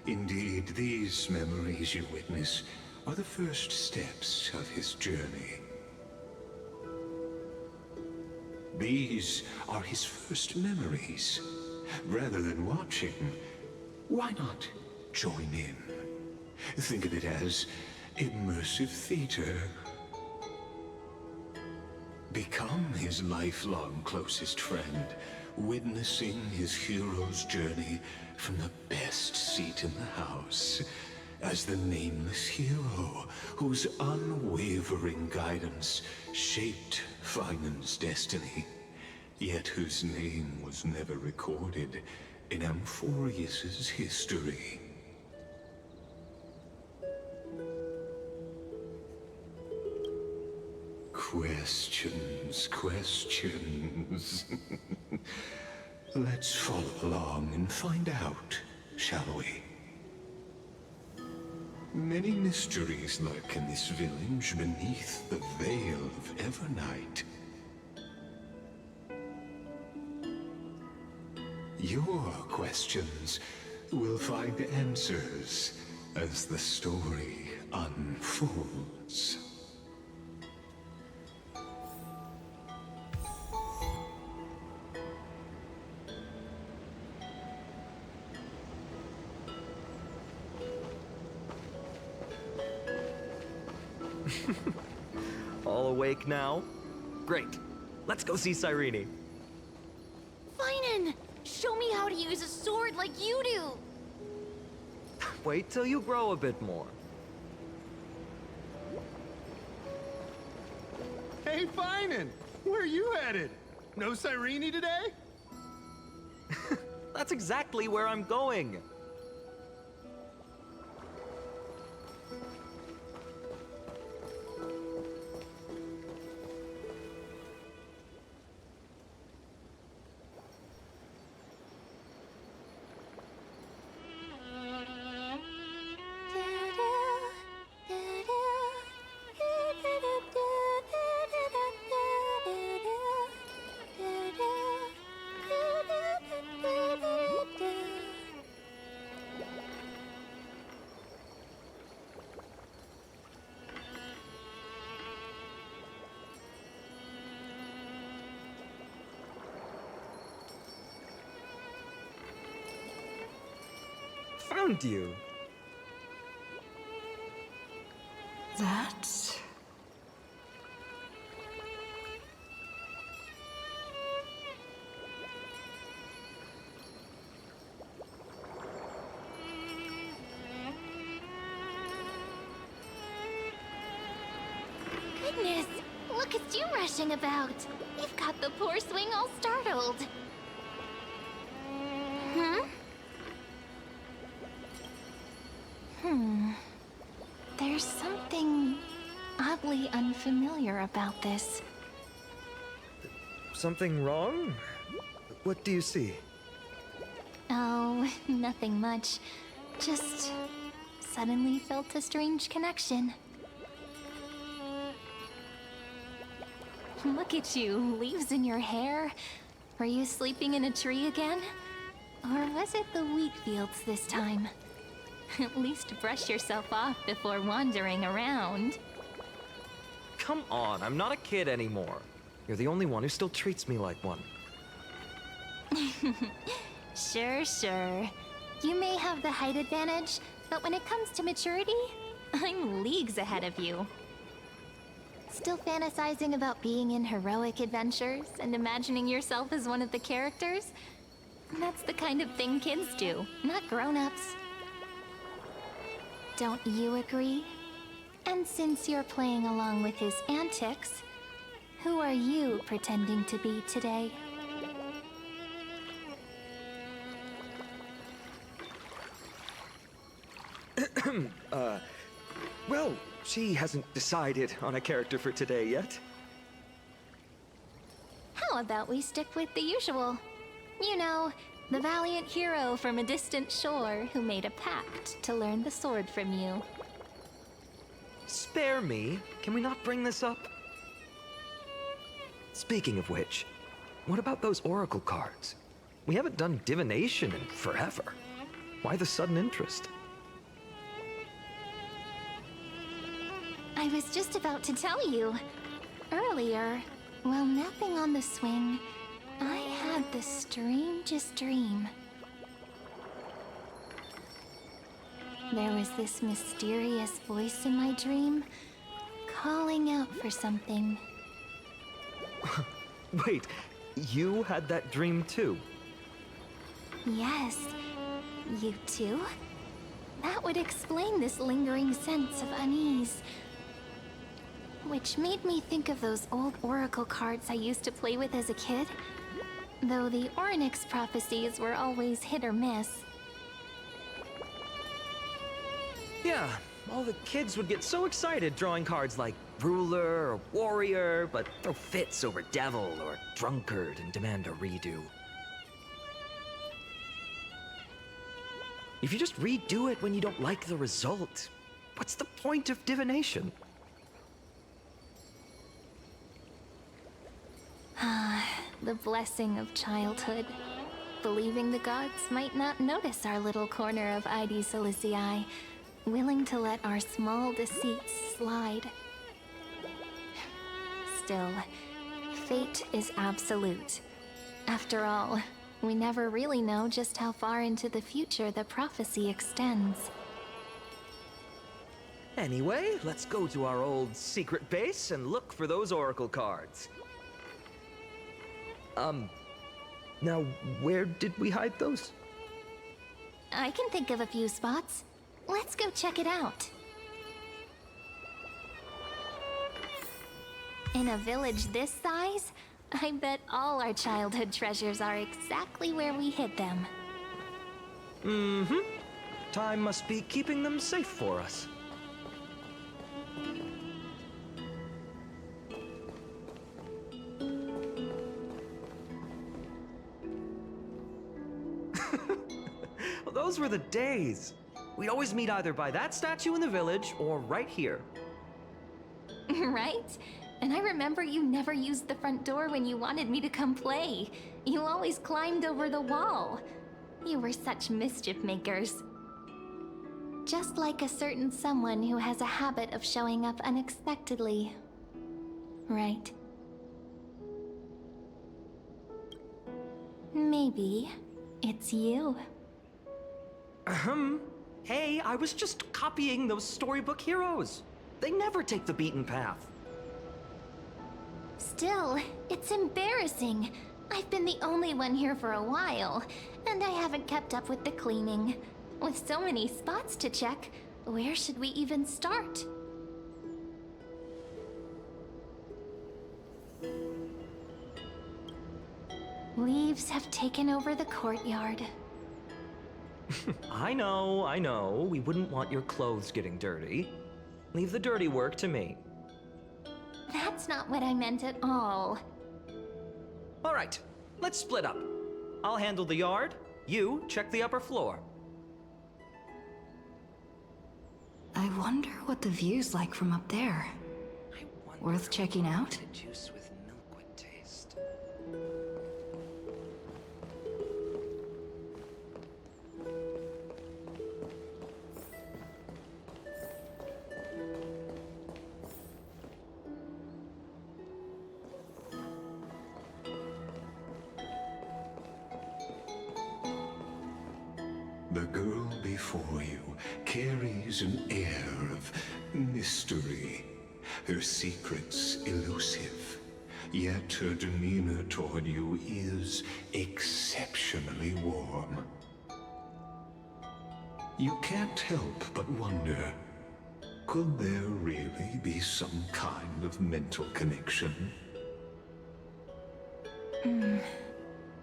Speaker 10: Indeed, these memories you witness are the first steps of his journey. These are his first memories. Rather than watching, why not join in? Think of it as immersive theater. Become his lifelong closest friend, witnessing his hero's journey from the best seat in the house, as the nameless hero whose unwavering guidance shaped Finan's destiny, yet whose name was never recorded in Amphorius's history. Questions, questions. Let's follow along and find out, shall we? Many mysteries lurk in this village beneath the veil of Evernight. Your questions will find answers as the story unfolds.
Speaker 17: All awake now? Great. Let's go see Cyrene.
Speaker 2: Finan! Show me how to use a sword like you do!
Speaker 17: Wait till you grow a bit more.
Speaker 3: Hey, Finan! Where are you headed? No Cyrene today?
Speaker 17: That's exactly where I'm going. Found you.
Speaker 9: That...
Speaker 2: Goodness, look at you rushing about. You've got the poor swing all startled. There's something oddly unfamiliar about this.
Speaker 17: Something wrong? What do you see?
Speaker 2: Oh, nothing much. Just suddenly felt a strange connection. Look at you, leaves in your hair. Were you sleeping in a tree again? Or was it the wheat fields this time? At least brush yourself off before wandering around.
Speaker 17: Come on, I'm not a kid anymore. You're the only one who still treats me like one.
Speaker 2: Sure. You may have the height advantage, But when it comes to maturity, I'm leagues ahead of you. Still fantasizing about being in heroic adventures and imagining yourself as one of the characters? That's the kind of thing kids do, not grown-ups. Don't you agree? And since you're playing along with his antics, who are you pretending to be today?
Speaker 17: Well, she hasn't decided on a character for today yet.
Speaker 2: How about we stick with the usual? You know, the valiant hero from a distant shore who made a pact to learn the sword from you.
Speaker 17: Spare me. Can we not bring this up? Speaking of which, what about those oracle cards? We haven't done divination in forever. Why the sudden interest?
Speaker 2: I was just about to tell you. Earlier, while napping on the swing, I had the strangest dream. There was this mysterious voice in my dream, calling out for something.
Speaker 17: Wait, you had that dream too?
Speaker 2: Yes, you too? That would explain this lingering sense of unease. Which made me think of those old oracle cards I used to play with as a kid. Though the Ornyx prophecies were always hit or miss.
Speaker 17: Yeah, all the kids would get so excited drawing cards like ruler or warrior, but throw fits over devil or drunkard and demand a redo. If you just redo it when you don't like the result, what's the point of divination?
Speaker 2: The blessing of childhood. Believing the gods might not notice our little corner of ID Silicii, willing to let our small deceits slide. Still, fate is absolute. After all, we never really know just how far into the future the prophecy extends.
Speaker 17: Anyway, let's go to our old secret base and look for those oracle cards. Now, where did we hide those?
Speaker 2: I can think of a few spots. Let's go check it out. In a village this size, I bet all our childhood treasures are exactly where we hid them.
Speaker 17: Mm-hmm. Time must be keeping them safe for us. Well, those were the days. We'd always meet either by that statue in the village or right here.
Speaker 2: Right? And I remember you never used the front door when you wanted me to come play. You always climbed over the wall. You were such mischief makers. Just like a certain someone who has a habit of showing up unexpectedly. Right? Maybe it's you.
Speaker 17: Hey, I was just copying those storybook heroes. They never take the beaten path.
Speaker 2: Still, it's embarrassing. I've been the only one here for a while, and I haven't kept up with the cleaning. With so many spots to check, where should we even start? Leaves have taken over the courtyard.
Speaker 17: I know. We wouldn't want your clothes getting dirty. Leave the dirty work to me.
Speaker 2: That's not what I meant at all.
Speaker 17: All right, let's split up. I'll handle the yard. You check the upper floor.
Speaker 1: I wonder what the view's like from up there. Worth checking out?
Speaker 11: Juice with milk would taste.
Speaker 10: The girl before you carries an air of mystery. Her secret's elusive, yet her demeanor toward you is exceptionally warm. You can't help but wonder, could there really be some kind of mental connection?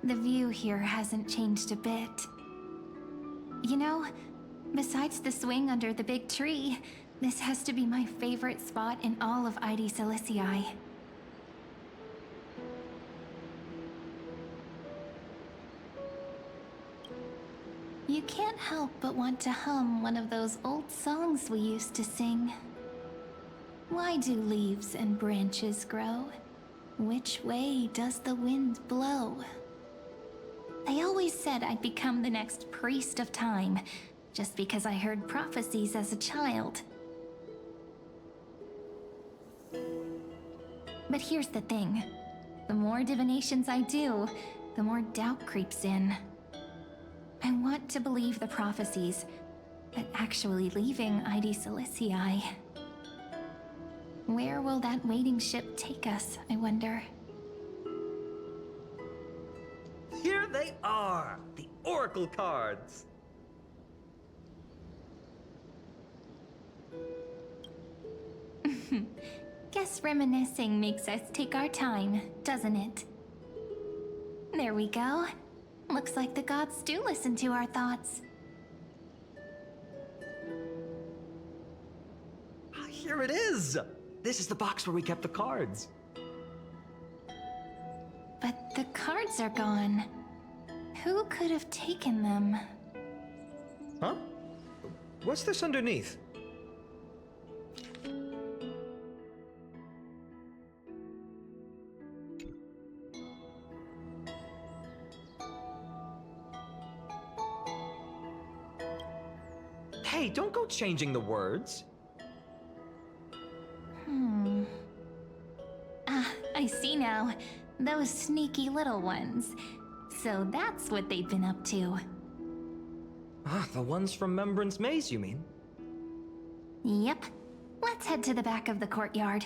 Speaker 1: The view here hasn't changed a bit. You know, besides the swing under the big tree, this has to be my favorite spot in all of ID Silicii. You can't help but want to hum one of those old songs we used to sing. Why do leaves and branches grow? Which way does the wind blow? They always said I'd become the next priest of time, just because I heard prophecies as a child. But here's the thing. The more divinations I do, the more doubt creeps in. I want to believe the prophecies, but actually leaving ID Silicii. Where will that waiting ship take us, I wonder?
Speaker 17: Here they are! The Oracle cards!
Speaker 1: Guess reminiscing makes us take our time, doesn't it? There we go. Looks like the gods do listen to our thoughts.
Speaker 17: Here it is! This is the box where we kept the cards.
Speaker 1: But the cards are gone. Who could have taken them?
Speaker 17: Huh? What's this underneath? Hey, don't go changing the words.
Speaker 1: I see now. Those sneaky little ones. So that's what they've been up to.
Speaker 17: The ones from Remembrance Maze, you mean?
Speaker 1: Yep. Let's head to the back of the courtyard.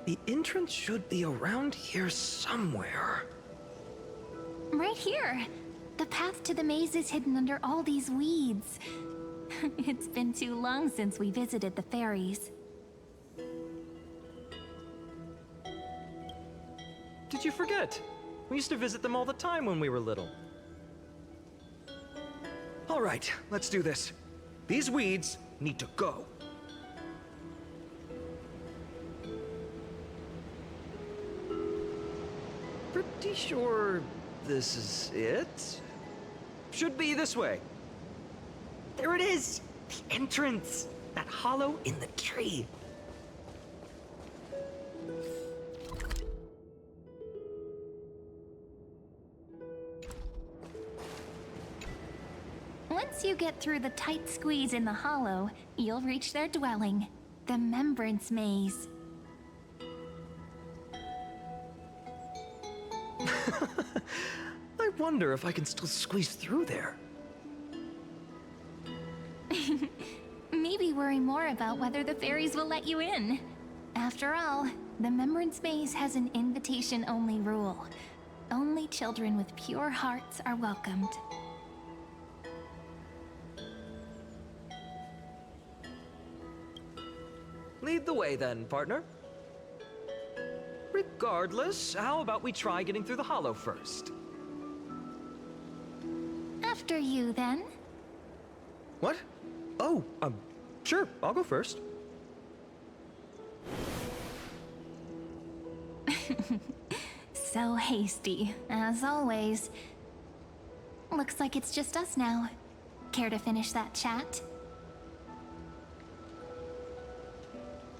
Speaker 17: The entrance should be around here somewhere.
Speaker 1: Right here. The path to the maze is hidden under all these weeds. It's been too long since we visited the fairies.
Speaker 17: Did you forget? We used to visit them all the time when we were little. All right, let's do this. These weeds need to go. Pretty sure this is it? Should be this way. There it is! The entrance! That hollow in the tree.
Speaker 1: Once you get through the tight squeeze in the hollow, you'll reach their dwelling, the Remembrance Maze.
Speaker 17: I wonder if I can still squeeze through there.
Speaker 1: Maybe worry more about whether the fairies will let you in. After all, the Remembrance Maze has an invitation-only rule. Only children with pure hearts are welcomed.
Speaker 17: Lead the way then, partner. Regardless, how about we try getting through the hollow first?
Speaker 1: After you, then.
Speaker 17: What? Oh, sure, I'll go first.
Speaker 1: So hasty, as always. Looks like it's just us now. Care to finish that chat?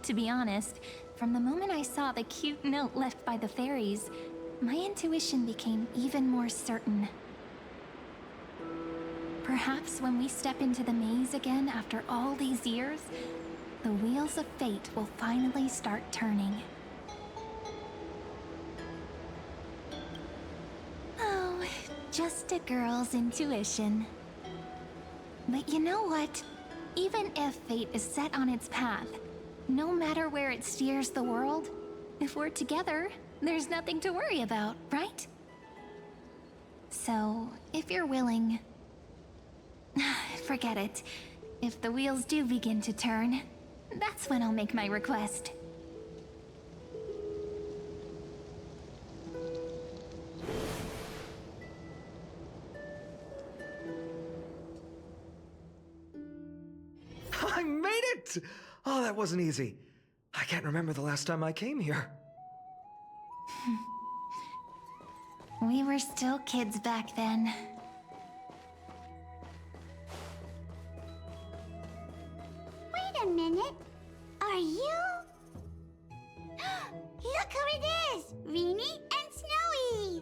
Speaker 1: To be honest, from the moment I saw the cute note left by the fairies, my intuition became even more certain.
Speaker 2: Perhaps when we step into the maze again after all these years, the wheels of fate will finally start turning. Oh, just a girl's intuition. But you know what? Even if fate is set on its path, no matter where it steers the world, if we're together, there's nothing to worry about, right? So, if you're willing... Forget it. If the wheels do begin to turn, that's when I'll make my request.
Speaker 17: I made it! Oh, that wasn't easy. I can't remember the last time I came here.
Speaker 2: We were still kids back then.
Speaker 18: Wait a minute. Are you... Look who it is! Rini and Snowy!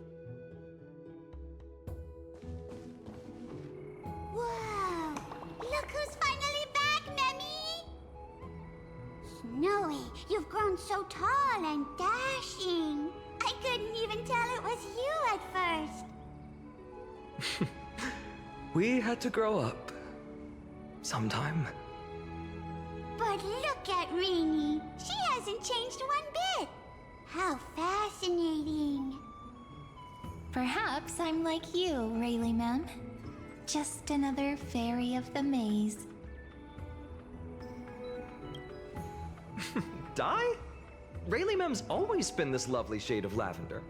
Speaker 18: Whoa! Look who's finally back, Memmy! Snowy, you've grown so tall and dashing. I couldn't even tell it was you at first.
Speaker 17: We had to grow up. Sometime.
Speaker 18: But look at Rini. She hasn't changed one bit. How fascinating.
Speaker 2: Perhaps I'm like you, Rayleigh Mem. Just another fairy of the maze.
Speaker 17: Die? Rayleigh Mem's always been this lovely shade of lavender.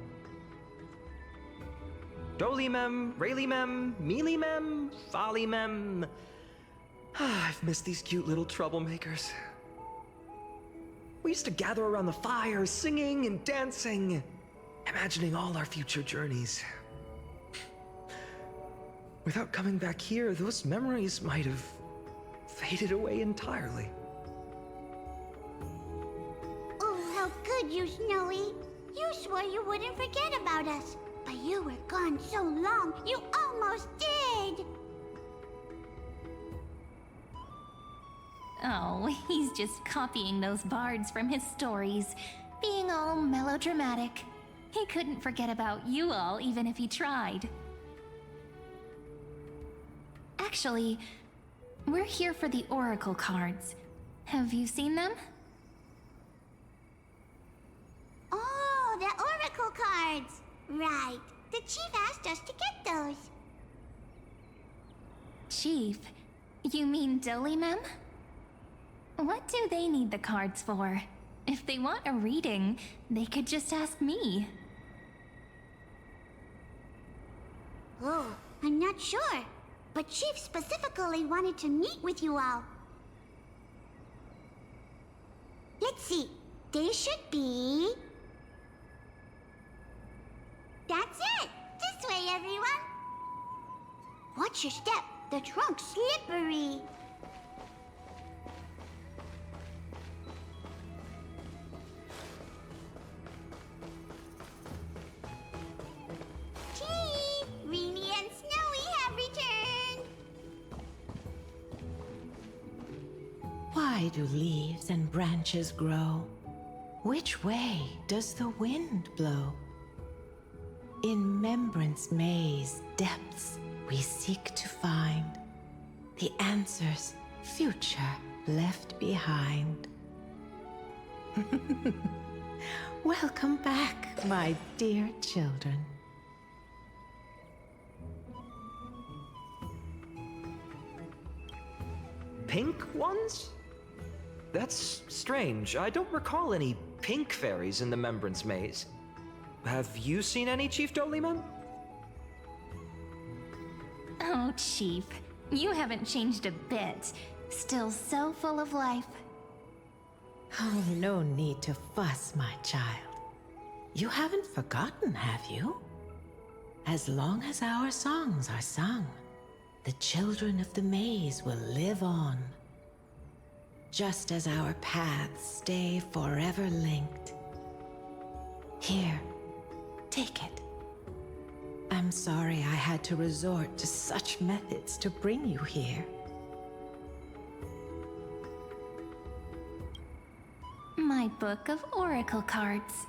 Speaker 17: Doly Mem, Rayleigh Mem, Mealy Mem, Folly Mem. I've missed these cute little troublemakers. We used to gather around the fire, singing and dancing, imagining all our future journeys. Without coming back here, those memories might have faded away entirely.
Speaker 18: Oh, how good you, Snowy. You swore you wouldn't forget about us, but you were gone so long, you almost did.
Speaker 2: Oh, he's just copying those bards from his stories, being all melodramatic. He couldn't forget about you all, even if he tried. Actually, we're here for the Oracle cards. Have you seen them?
Speaker 18: Oh, the Oracle cards. Right. The chief asked us to get those.
Speaker 2: Chief? You mean Doly Mem? What do they need the cards for? If they want a reading, they could just ask me.
Speaker 18: Oh, I'm not sure. But Chief specifically wanted to meet with you all. Let's see. They should be... That's it! This way, everyone! Watch your step. The trunk's slippery. Chief! Rini and Snowy have returned!
Speaker 19: Why do leaves and branches grow? Which way does the wind blow? In Remembrance Maze depths we seek to find the answers future left behind. Welcome back, my dear children.
Speaker 17: Pink ones? That's strange. I don't recall any pink fairies in the Remembrance Maze. Have you seen any, Chief Doly Mem?
Speaker 2: Oh, Chief, you haven't changed a bit. Still so full of life.
Speaker 19: Oh, no need to fuss, my child. You haven't forgotten, have you? As long as our songs are sung, the children of the maze will live on. Just as our paths stay forever linked. Here, take it. I'm sorry I had to resort to such methods to bring you here.
Speaker 2: My book of oracle cards.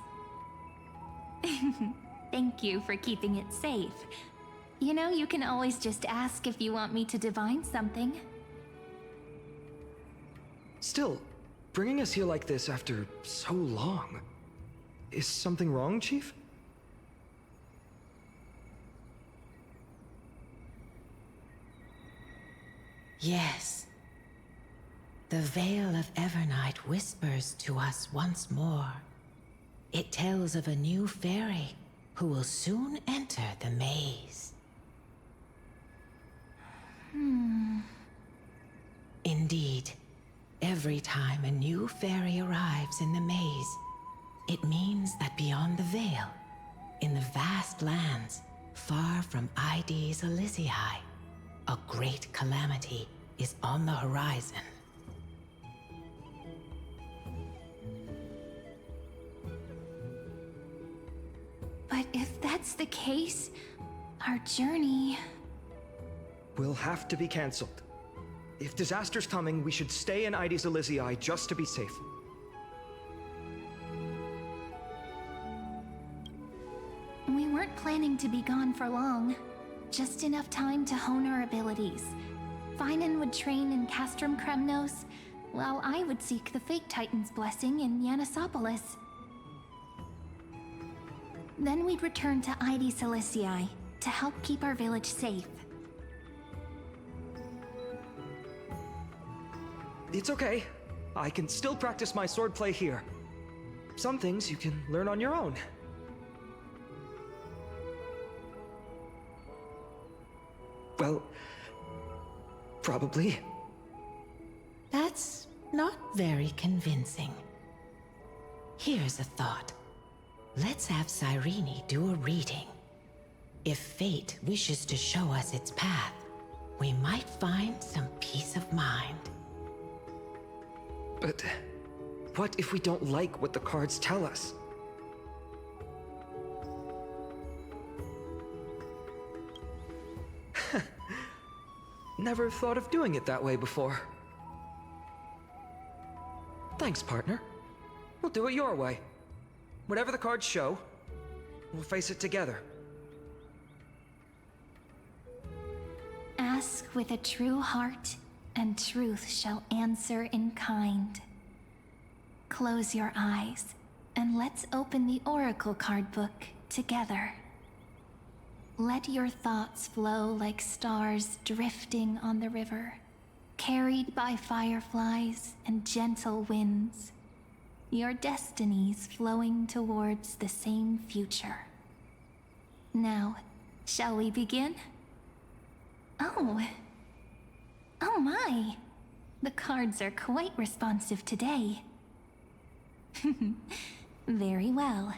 Speaker 2: Thank you for keeping it safe. You know, you can always just ask if you want me to divine something.
Speaker 17: Still, bringing us here like this after so long. Is something wrong, Chief?
Speaker 19: Yes. The veil of Evernight whispers to us once more. It tells of a new fairy who will soon enter the maze. Indeed, every time a new fairy arrives in the maze, it means that beyond the veil, in the vast lands far from ID's Elysiae, a great calamity is on the horizon.
Speaker 2: But if that's the case, our journey...
Speaker 17: Will have to be cancelled. If disaster's coming, we should stay in ID's Elysiae just to be safe.
Speaker 2: We weren't planning to be gone for long. Just enough time to hone our abilities. Finan would train in Castrum Kremnos, while I would seek the Fake Titan's blessing in Yanisopolis. Then we'd return to ID Elysiae to help keep our village safe.
Speaker 17: It's okay. I can still practice my swordplay here. Some things you can learn on your own. Well, probably.
Speaker 19: That's not very convincing. Here's a thought. Let's have Cyrene do a reading. If fate wishes to show us its path, we might find some peace of mind.
Speaker 17: But what if we don't like what the cards tell us? Never thought of doing it that way before. Thanks, partner. We'll do it your way. Whatever the cards show, we'll face it together.
Speaker 2: Ask with a true heart, and truth shall answer in kind. Close your eyes, and let's open the oracle card book together. Let your thoughts flow like stars drifting on the river, carried by fireflies and gentle winds. Your destinies flowing towards the same future. Now, shall we begin? Oh my! The cards are quite responsive today. Very well.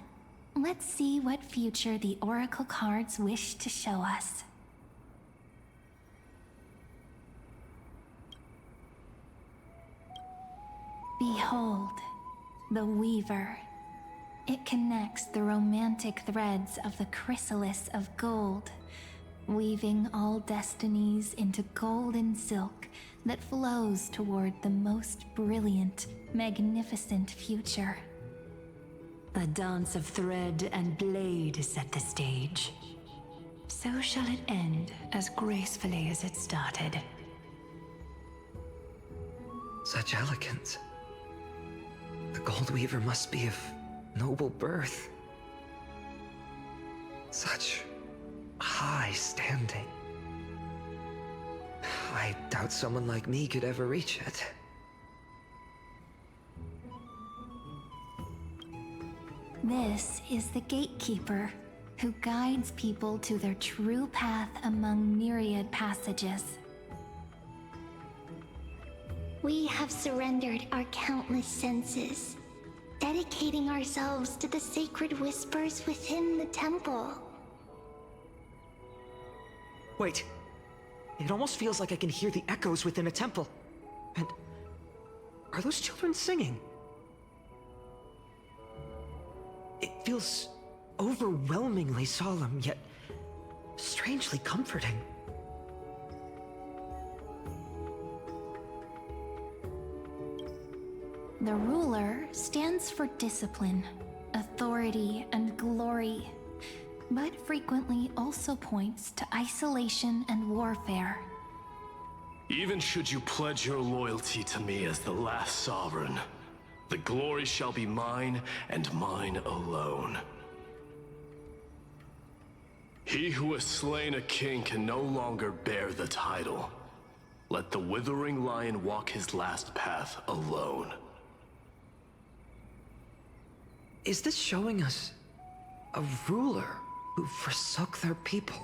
Speaker 2: Let's see what future the oracle cards wish to show us. Behold, the Weaver. It connects the romantic threads of the chrysalis of gold, weaving all destinies into golden silk that flows toward the most brilliant, magnificent future.
Speaker 15: A dance of thread and blade set the stage. So shall it end as gracefully as it started.
Speaker 17: Such elegance. The Gold Weaver must be of noble birth. Such high standing. I doubt someone like me could ever reach it.
Speaker 2: This is the gatekeeper, who guides people to their true path among myriad passages.
Speaker 8: We have surrendered our countless senses, dedicating ourselves to the sacred whispers within the temple.
Speaker 17: Wait. It almost feels like I can hear the echoes within a temple. And are those children singing? It feels overwhelmingly solemn, yet strangely comforting.
Speaker 2: The ruler stands for discipline, authority, and glory, but frequently also points to isolation and warfare.
Speaker 13: Even should you pledge your loyalty to me as the last sovereign, the glory shall be mine and mine alone. He who has slain a king can no longer bear the title. Let the withering lion walk his last path alone.
Speaker 17: Is this showing us a ruler who forsook their people?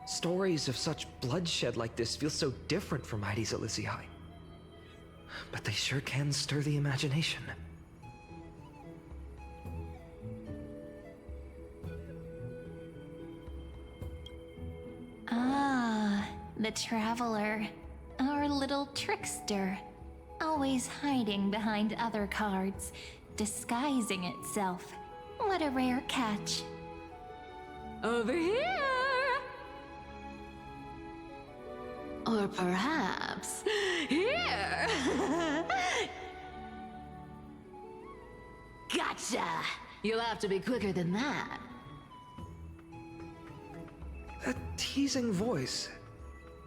Speaker 17: Stories of such bloodshed like this feel so different from Heidi's Elysiae. But they sure can stir the imagination.
Speaker 2: Ah, the traveler. Our little trickster. Always hiding behind other cards, disguising itself. What a rare catch.
Speaker 15: Over here! Or perhaps here! Gotcha! You'll have to be quicker than that.
Speaker 17: That teasing voice.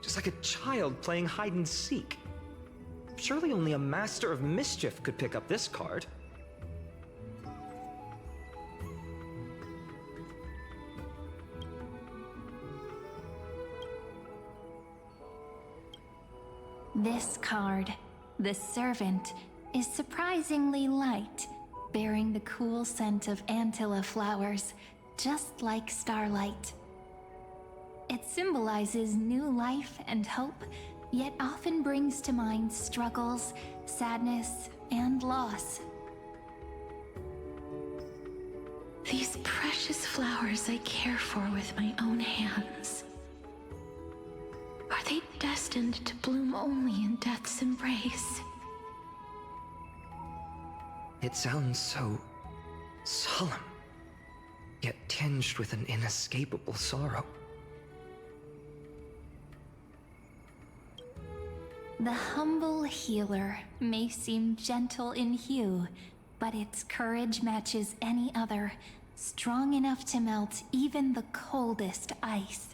Speaker 17: Just like a child playing hide and seek. Surely only a master of mischief could pick up this card.
Speaker 2: This card, the Servant, is surprisingly light, bearing the cool scent of Antilla flowers, just like starlight. It symbolizes new life and hope, yet often brings to mind struggles, sadness, and loss.
Speaker 7: These precious flowers I care for with my own hands. Are they destined to bloom only in death's embrace?
Speaker 17: It sounds so solemn, yet tinged with an inescapable sorrow.
Speaker 2: The humble healer may seem gentle in hue, but its courage matches any other, strong enough to melt even the coldest ice.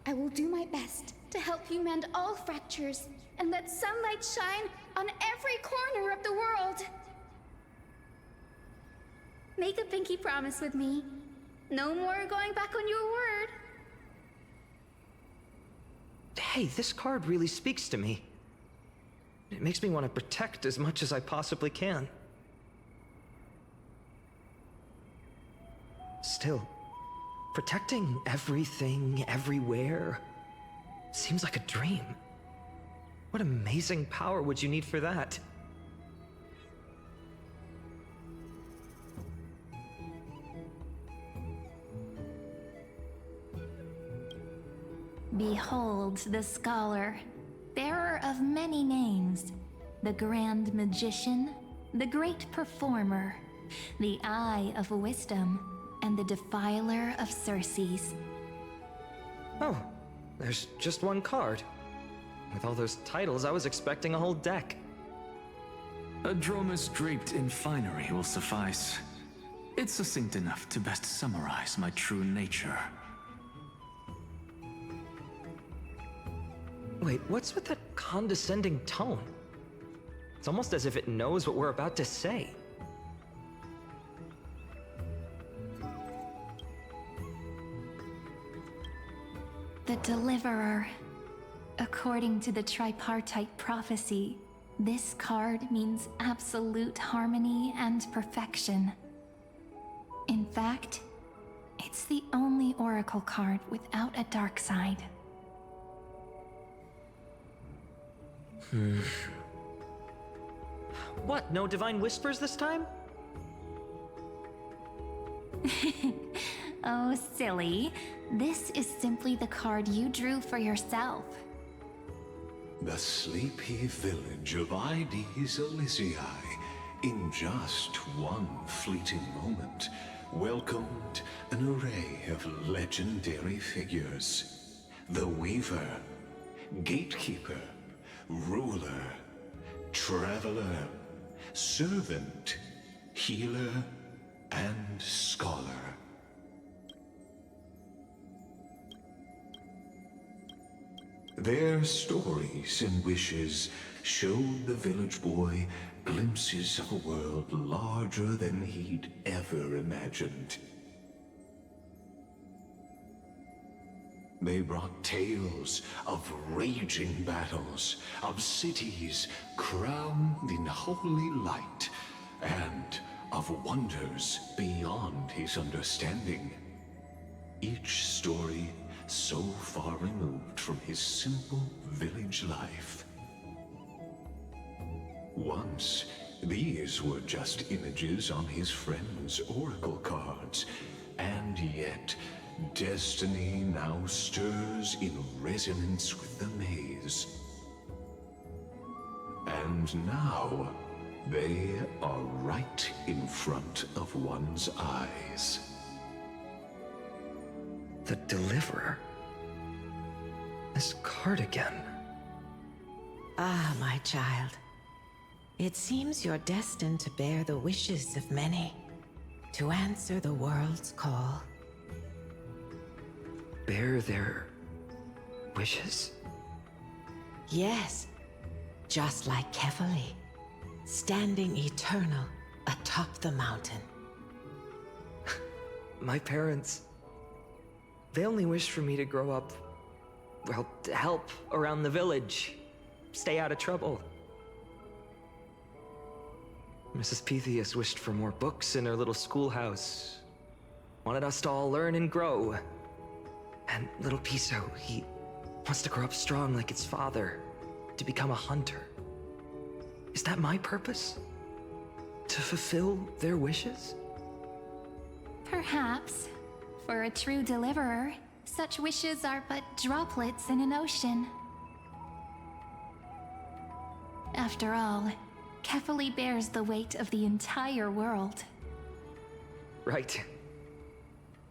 Speaker 14: I will do my best to help you mend all fractures and let sunlight shine on every corner of the world. Make a pinky promise with me. No more going back on your word.
Speaker 17: Hey, this card really speaks to me. It makes me want to protect as much as I possibly can. Still, protecting everything, everywhere, seems like a dream. What amazing power would you need for that?
Speaker 2: Behold the scholar, bearer of many names, the grand magician, the great performer, the eye of wisdom, and the defiler of Circes.
Speaker 17: Oh, there's just one card. With all those titles, I was expecting a whole deck.
Speaker 12: A dromus draped in finery will suffice. It's succinct enough to best summarize my true nature.
Speaker 17: Wait, what's with that condescending tone? It's almost as if it knows what we're about to say.
Speaker 2: The Deliverer. According to the tripartite prophecy, this card means absolute harmony and perfection. In fact, it's the only oracle card without a dark side.
Speaker 17: What, no divine whispers this time?
Speaker 2: Oh, silly. This is simply the card you drew for yourself.
Speaker 10: The sleepy village of Heidi's Elysiae. In just one fleeting moment, welcomed an array of legendary figures. The Weaver, Gatekeeper, Ruler, Traveler, Servant, Healer, and Scholar. Their stories and wishes showed the village boy glimpses of a world larger than he'd ever imagined. They brought tales of raging battles, of cities crowned in holy light, and of wonders beyond his understanding. Each story so far removed from his simple village life. Once, these were just images on his friend's oracle cards, and yet destiny now stirs in resonance with the maze. And now, they are right in front of one's eyes.
Speaker 11: The Deliverer? This card again.
Speaker 19: Ah, my child. It seems you're destined to bear the wishes of many, to answer the world's call.
Speaker 11: Bear their wishes?
Speaker 19: Yes, just like Kefali, standing eternal atop the mountain.
Speaker 11: My parents, they only wished for me to grow up, well, to help around the village, stay out of trouble. Mrs. Pythias wished for more books in her little schoolhouse, wanted us to all learn and grow. And little Piso, he wants to grow up strong like its father, to become a hunter. Is that my purpose? To fulfill their wishes?
Speaker 2: Perhaps. For a true deliverer, such wishes are but droplets in an ocean. After all, Kefali bears the weight of the entire world.
Speaker 11: Right.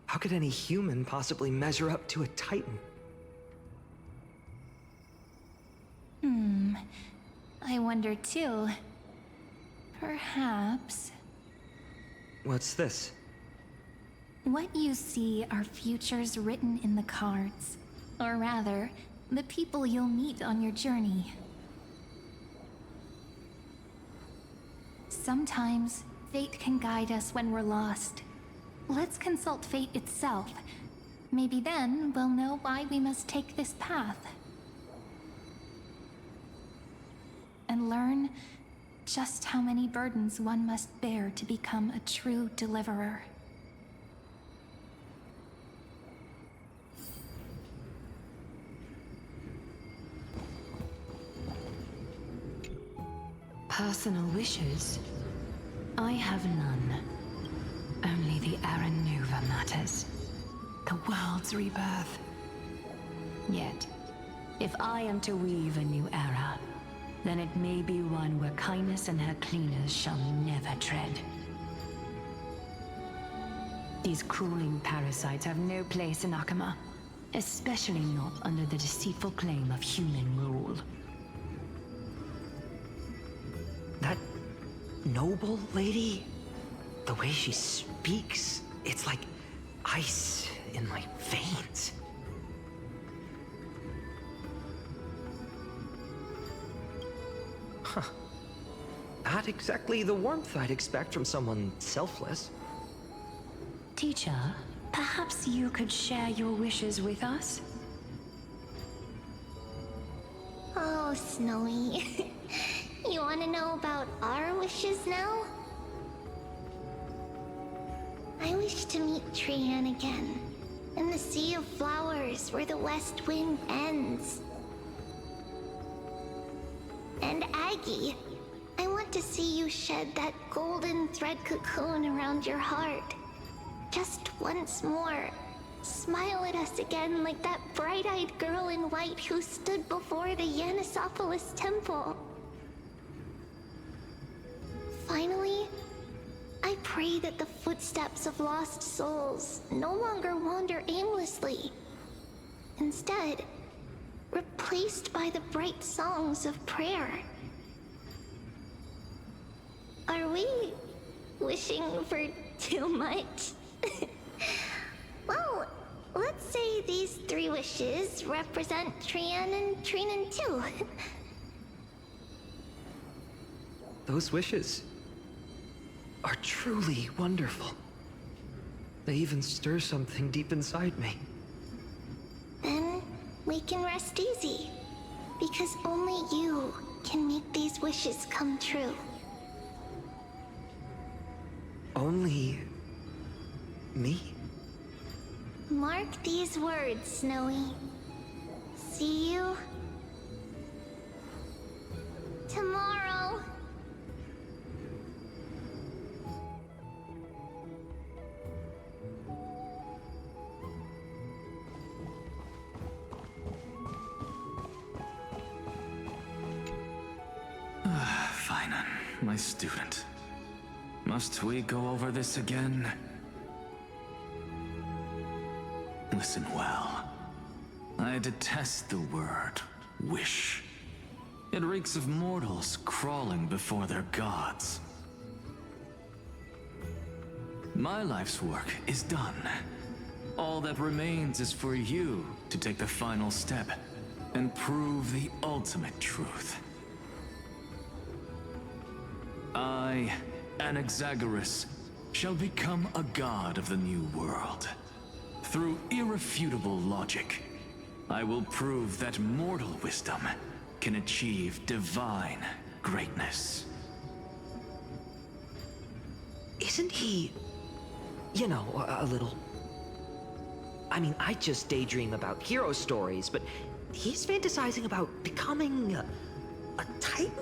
Speaker 11: How could any human possibly measure up to a Titan?
Speaker 2: I wonder too. Perhaps...
Speaker 11: What's this?
Speaker 2: What you see are futures written in the cards. Or rather, the people you'll meet on your journey. Sometimes, fate can guide us when we're lost. Let's consult fate itself. Maybe then we'll know why we must take this path. And learn just how many burdens one must bear to become a true deliverer.
Speaker 15: Personal wishes? I have none. Only the Aranuva matters. The world's rebirth. Yet, if I am to weave a new era, then it may be one where kindness and her cleaners shall never tread. These crawling parasites have no place in Akama, especially not under the deceitful claim of human rule.
Speaker 11: That noble lady? The way she speaks, it's like ice in my veins. Huh. Not exactly the warmth I'd expect from someone selfless.
Speaker 15: Teacher, perhaps you could share your wishes with us?
Speaker 2: Oh,
Speaker 18: Snowy. You want to know about our wishes now? I wish to meet Tryan again, in the sea of flowers where the west wind ends. And Aggie, I want to see you shed that golden thread cocoon around your heart. Just once more. Smile at us again like that bright-eyed girl in white who stood before the Yanisopolis temple. Finally, I promise pray that the footsteps of lost souls no longer wander aimlessly. Instead, replaced by the bright songs of prayer. Are we wishing for too much? Well, let's say these 3 wishes represent Trien and Trinen too.
Speaker 17: Those wishes are truly wonderful. They even stir something deep inside me.
Speaker 18: Then we can rest easy, because only you can make these wishes come true.
Speaker 17: Only me?
Speaker 18: Mark these words, Snowy. See you tomorrow.
Speaker 12: Finan, my student. Must we go over this again? Listen well. I detest the word wish. It reeks of mortals crawling before their gods. My life's work is done. All that remains is for you to take the final step and prove the ultimate truth. I, Anaxagoras, shall become a god of the new world. Through irrefutable logic, I will prove that mortal wisdom can achieve divine greatness.
Speaker 17: Isn't he, you know, a little... I mean, I just daydream about hero stories, but he's fantasizing about becoming a titan?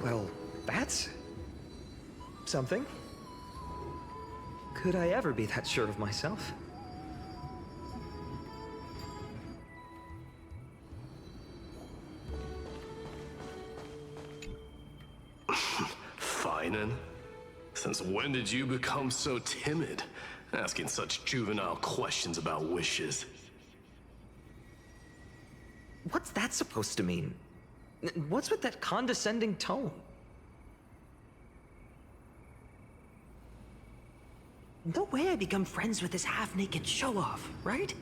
Speaker 17: Well, that's something. Could I ever be that sure of myself?
Speaker 13: Finan, since when did you become so timid, asking such juvenile questions about wishes?
Speaker 17: What's that supposed to mean? What's with that condescending tone? No way I become friends with this half-naked show-off, right?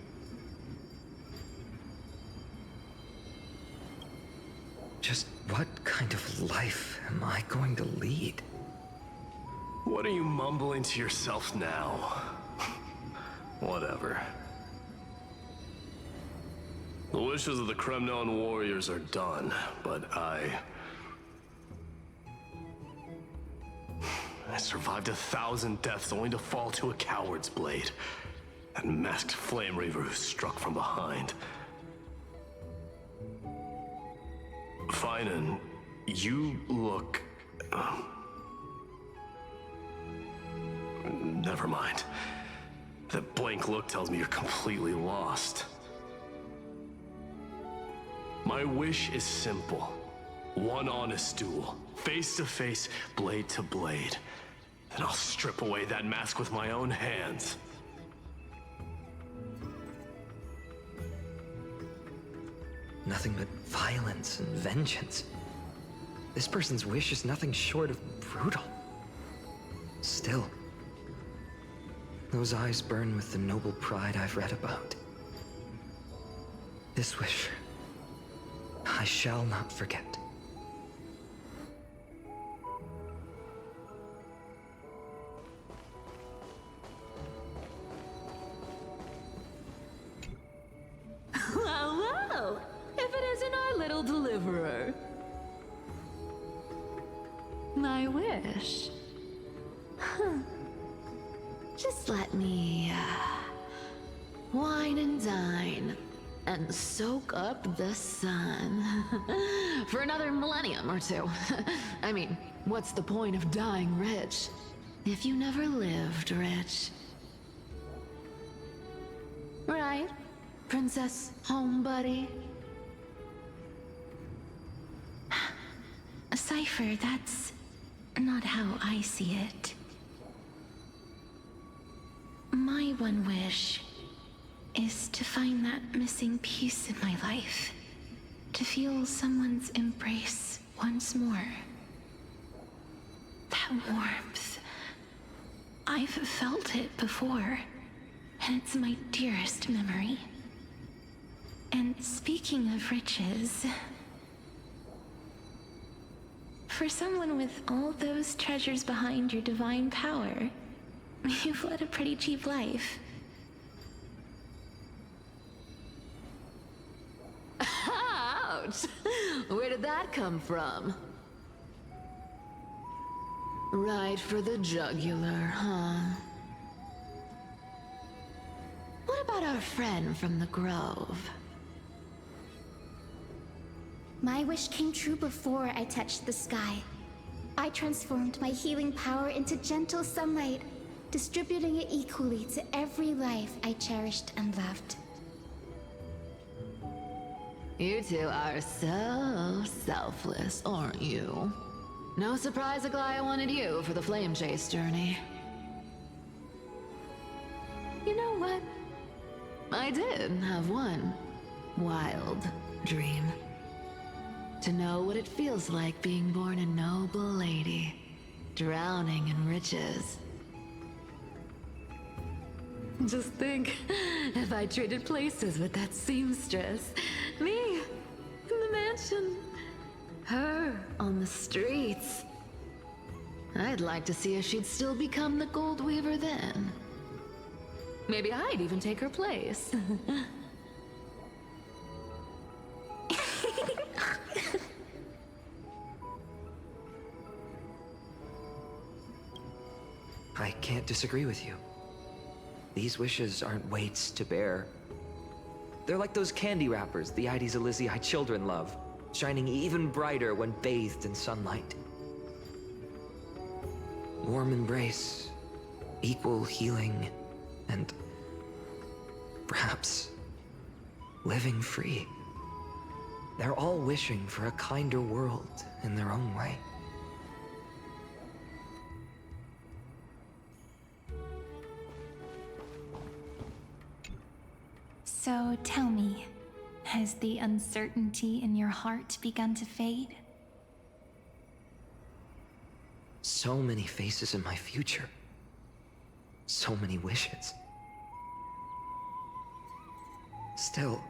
Speaker 17: Just what kind of life am I going to lead?
Speaker 13: What are you mumbling to yourself now? Whatever. The wishes of the Kremnon warriors are done, but I survived 1,000 deaths only to fall to a coward's blade. That masked flame reaver who struck from behind. Finan, you look... Never mind. That blank look tells me you're completely lost. My wish is simple. One honest duel, face to face, blade to blade. Then I'll strip away that mask with my own hands.
Speaker 17: Nothing but violence and vengeance. This person's wish is nothing short of brutal. Still, those eyes burn with the noble pride I've read about. This wish, I shall not forget.
Speaker 15: Well, well, if it isn't our little deliverer. My wish. Huh. Just let me, wine and dine and soak up the sun for another millennium or two. I mean, what's the point of dying rich if you never lived rich? Right, Princess Homebuddy?
Speaker 7: A cipher, that's not how I see it. My one wish is to find that missing piece in my life. To feel someone's embrace once more. That warmth. I've felt it before, and it's my dearest memory. And speaking of riches, for someone with all those treasures behind your divine power, you've led a pretty cheap life.
Speaker 20: Ouch! Where did that come from? Right for the jugular, huh? What about our friend from the Grove?
Speaker 14: My wish came true before I touched the sky. I transformed my healing power into gentle sunlight, distributing it equally to every life I cherished and loved.
Speaker 20: You two are so selfless, aren't you? No surprise Aglaya wanted you for the flame chase journey. You know what? I did have one wild dream. To know what it feels like being born a noble lady, drowning in riches. Just think, if I traded places with that seamstress, me in the mansion, her on the streets. I'd like to see if she'd still become the gold weaver then. Maybe I'd even take her place.
Speaker 17: I can't disagree with you. These wishes aren't weights to bear. They're like those candy wrappers the Ides Elysiae children love, shining even brighter when bathed in sunlight. Warm embrace, equal healing, and perhaps living free. They're all wishing for a kinder world in their own way.
Speaker 1: So tell me, has the uncertainty in your heart begun to fade?
Speaker 17: So many faces in my future. So many wishes. Still,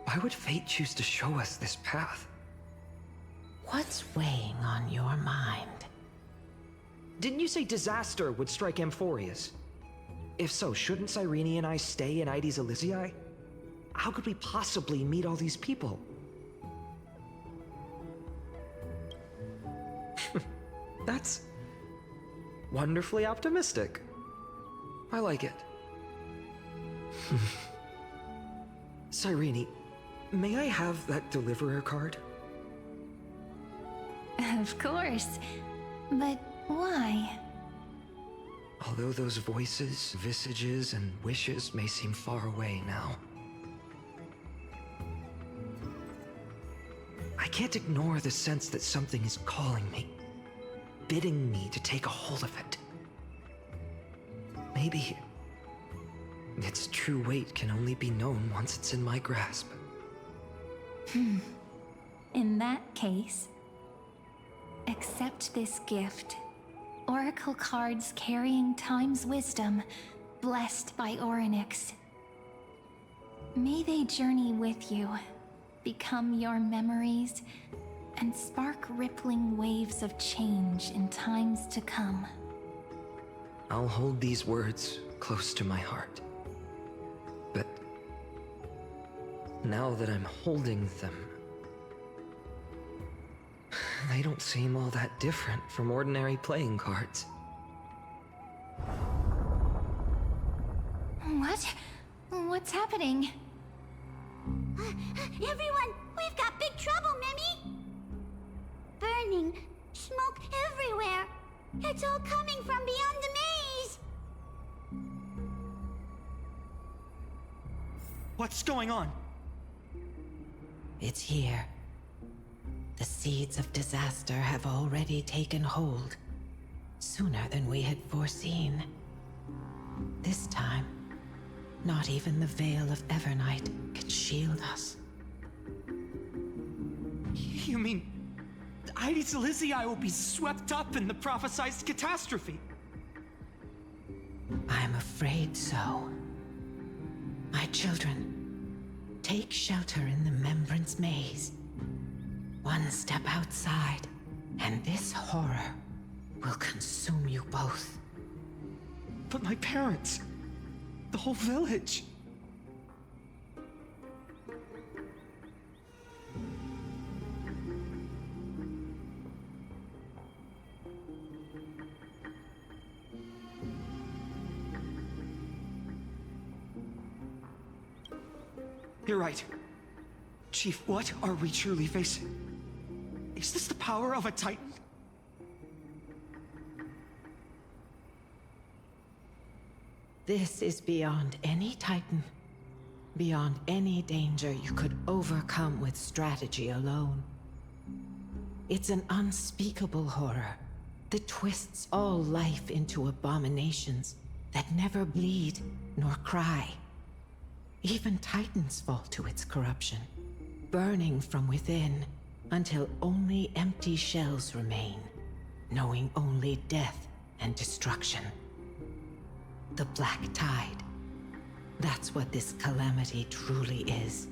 Speaker 17: why would fate choose to show us this path?
Speaker 19: What's weighing on your mind?
Speaker 17: Didn't you say disaster would strike Amphorius? If so, shouldn't Cyrene and I stay in Ides Elysiae? How could we possibly meet all these people? That's wonderfully optimistic. I like it. Cyrene, may I have that deliverer card?
Speaker 1: Of course. But why?
Speaker 17: Although those voices, visages, and wishes may seem far away now, I can't ignore the sense that something is calling me, bidding me to take a hold of it. Maybe its true weight can only be known once it's in my grasp.
Speaker 1: In that case, accept this gift. Oracle cards carrying time's wisdom, blessed by Orynyx. May they journey with you, become your memories, and spark rippling waves of change in times to come.
Speaker 17: I'll hold these words close to my heart. But now that I'm holding them, they don't seem all that different from ordinary playing cards.
Speaker 1: What? What's happening?
Speaker 18: Everyone, we've got big trouble, Mimi! Burning, smoke everywhere. It's all coming from beyond the maze.
Speaker 17: What's going on?
Speaker 19: It's here. The The seeds of disaster have already taken hold, sooner than we had foreseen. This time, not even the veil of Evernight can shield us.
Speaker 21: You mean Aides Elysiae will be swept up in the prophesied catastrophe?
Speaker 19: I'm afraid so. My children, take shelter in the Membrance Maze. One step outside, and this horror will consume you both.
Speaker 21: But my parents, the whole village. You're right. Chief, what are we truly facing? Is this the power of a Titan?
Speaker 19: This is beyond any Titan. Beyond any danger you could overcome with strategy alone. It's an unspeakable horror that twists all life into abominations that never bleed nor cry. Even Titans fall to its corruption, burning from within until only empty shells remain, knowing only death and destruction. The Black Tide. That's what this calamity truly is.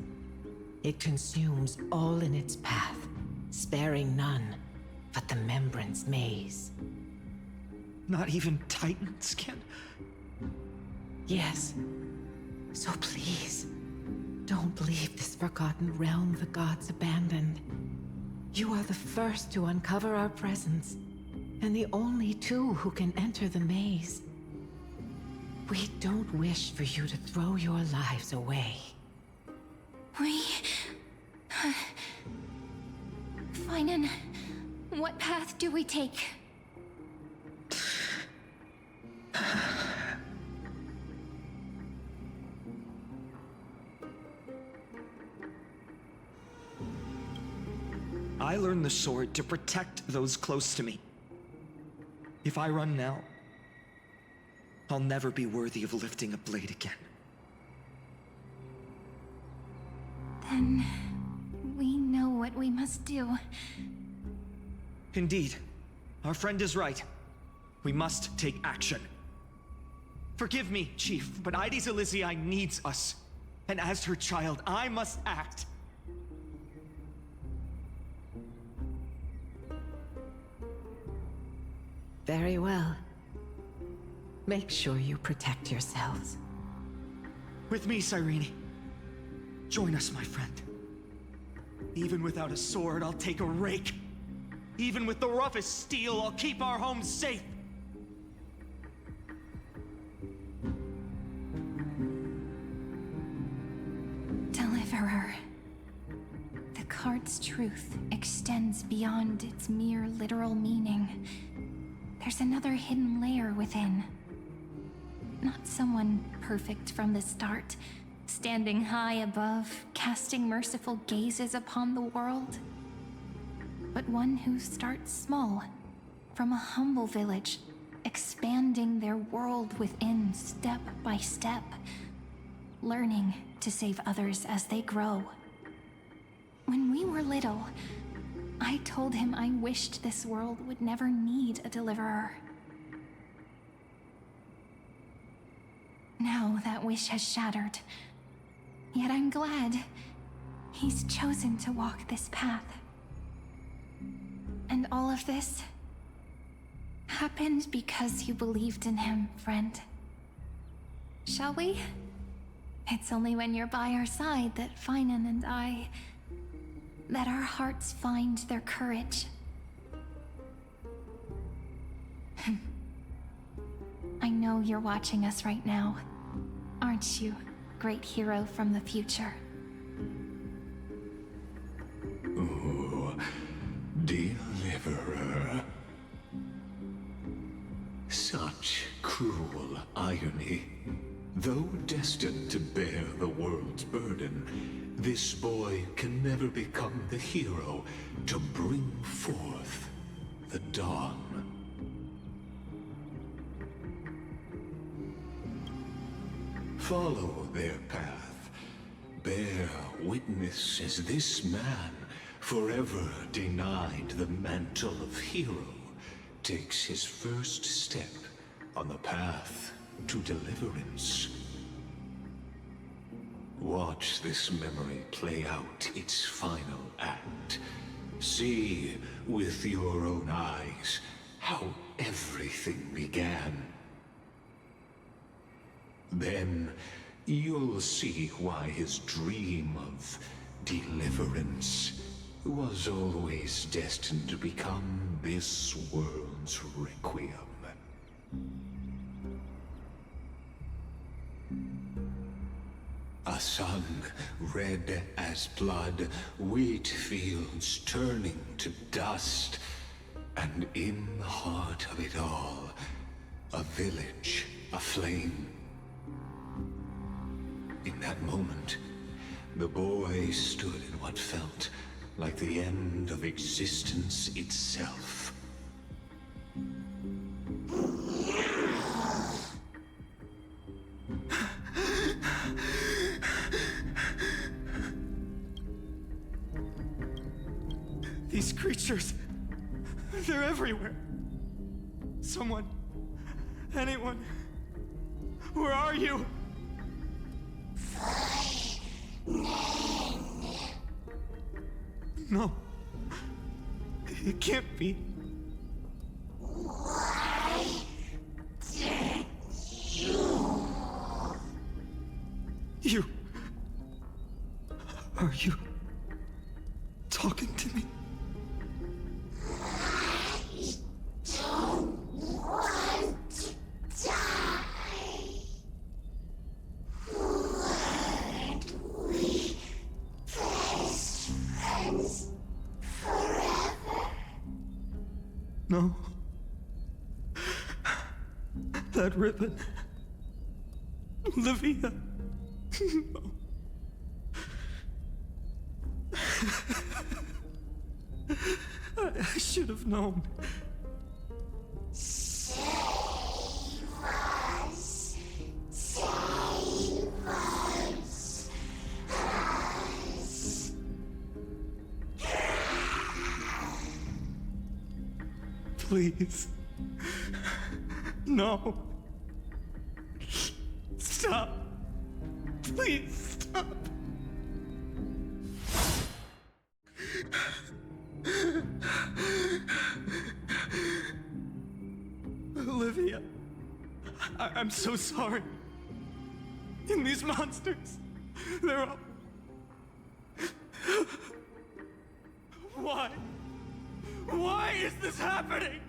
Speaker 19: It consumes all in its path, sparing none but the Membrance Maze.
Speaker 21: Not even Titans can...
Speaker 19: Yes. So please, don't leave this forgotten realm the gods abandoned. You are the first to uncover our presence, and the only two who can enter the maze. We don't wish for you to throw your lives away.
Speaker 2: Finan, what path do we take?
Speaker 21: I learned the sword to protect those close to me. If I run now, I'll never be worthy of lifting a blade again.
Speaker 2: Then we know what we must do.
Speaker 21: Indeed, our friend is right. We must take action. Forgive me, Chief, but Aides Elysiae needs us. And as her child, I must act.
Speaker 19: Very well. Make sure you protect yourselves.
Speaker 21: With me, Cyrene. Join us, my friend. Even without a sword, I'll take a rake. Even with the roughest steel, I'll keep our home safe.
Speaker 2: Deliverer. The card's truth extends beyond its mere literal meaning. There's another hidden layer within. Not someone perfect from the start, standing high above, casting merciful gazes upon the world. But one who starts small, from a humble village, expanding their world within step by step, learning to save others as they grow. When we were little, I told him I wished this world would never need a deliverer. Now that wish has shattered. Yet I'm glad he's chosen to walk this path. And all of this happened because you believed in him, friend. Shall we? It's only when you're by our side that Finan and I... that our hearts find their courage. I know you're watching us right now, aren't you, great hero from the future?
Speaker 10: Oh, deliverer. Such cruel irony. Though destined to bear the world's burden, this boy can never become the hero to bring forth the dawn. Follow their path. Bear witness as this man, forever denied the mantle of hero, takes his first step on the path to deliverance. Watch this memory play out its final act. See with your own eyes how everything began. Then you'll see why his dream of deliverance was always destined to become this world's requiem. A sun red as blood, wheat fields turning to dust, and in the heart of it all, a village aflame. In that moment, the boy stood in what felt like the end of existence itself.
Speaker 21: These creatures, they're everywhere. Someone, anyone, where are you? No, it can't be.
Speaker 10: Why did
Speaker 21: you? Are you talking to me?
Speaker 10: I don't want to die. Weren't we best friends forever?
Speaker 21: No. That ribbon. Olivia. No. I should have known.
Speaker 10: Save us. Save us.
Speaker 21: Please. No. Stop. Please stop. Olivia, I'm so sorry. And these monsters, they're all... Why? Why is this happening?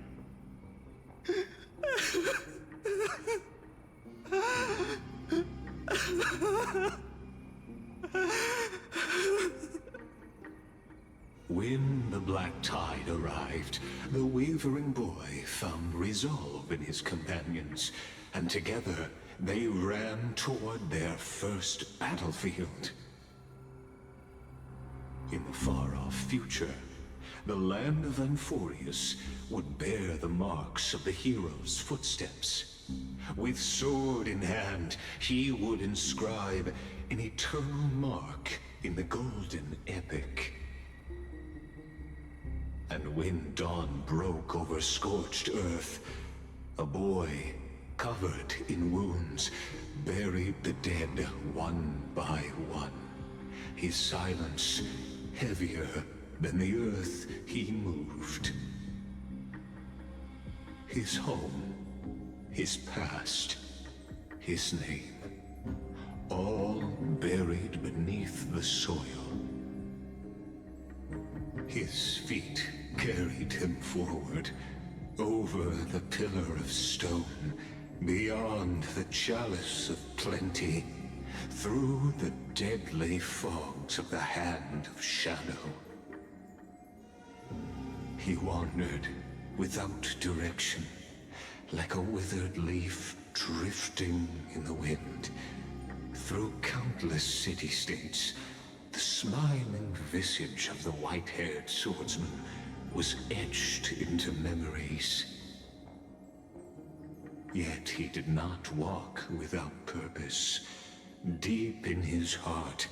Speaker 10: When the black tide arrived, the wavering boy found resolve in his companions, and together they ran toward their first battlefield. In the far-off future, the land of Amphorius would bear the marks of the hero's footsteps. With sword in hand, he would inscribe an eternal mark in the golden epic. And when dawn broke over scorched earth, a boy, covered in wounds, buried the dead one by one. His silence heavier than the earth he moved. His home, his past, his name, all buried beneath the soil. His feet carried him forward, over the pillar of stone, beyond the chalice of plenty, through the deadly fogs of the hand of shadow. He wandered without direction, like a withered leaf drifting in the wind. Through countless city-states, the smiling visage of the white-haired swordsman was etched into memories. Yet he did not walk without purpose. Deep in his heart,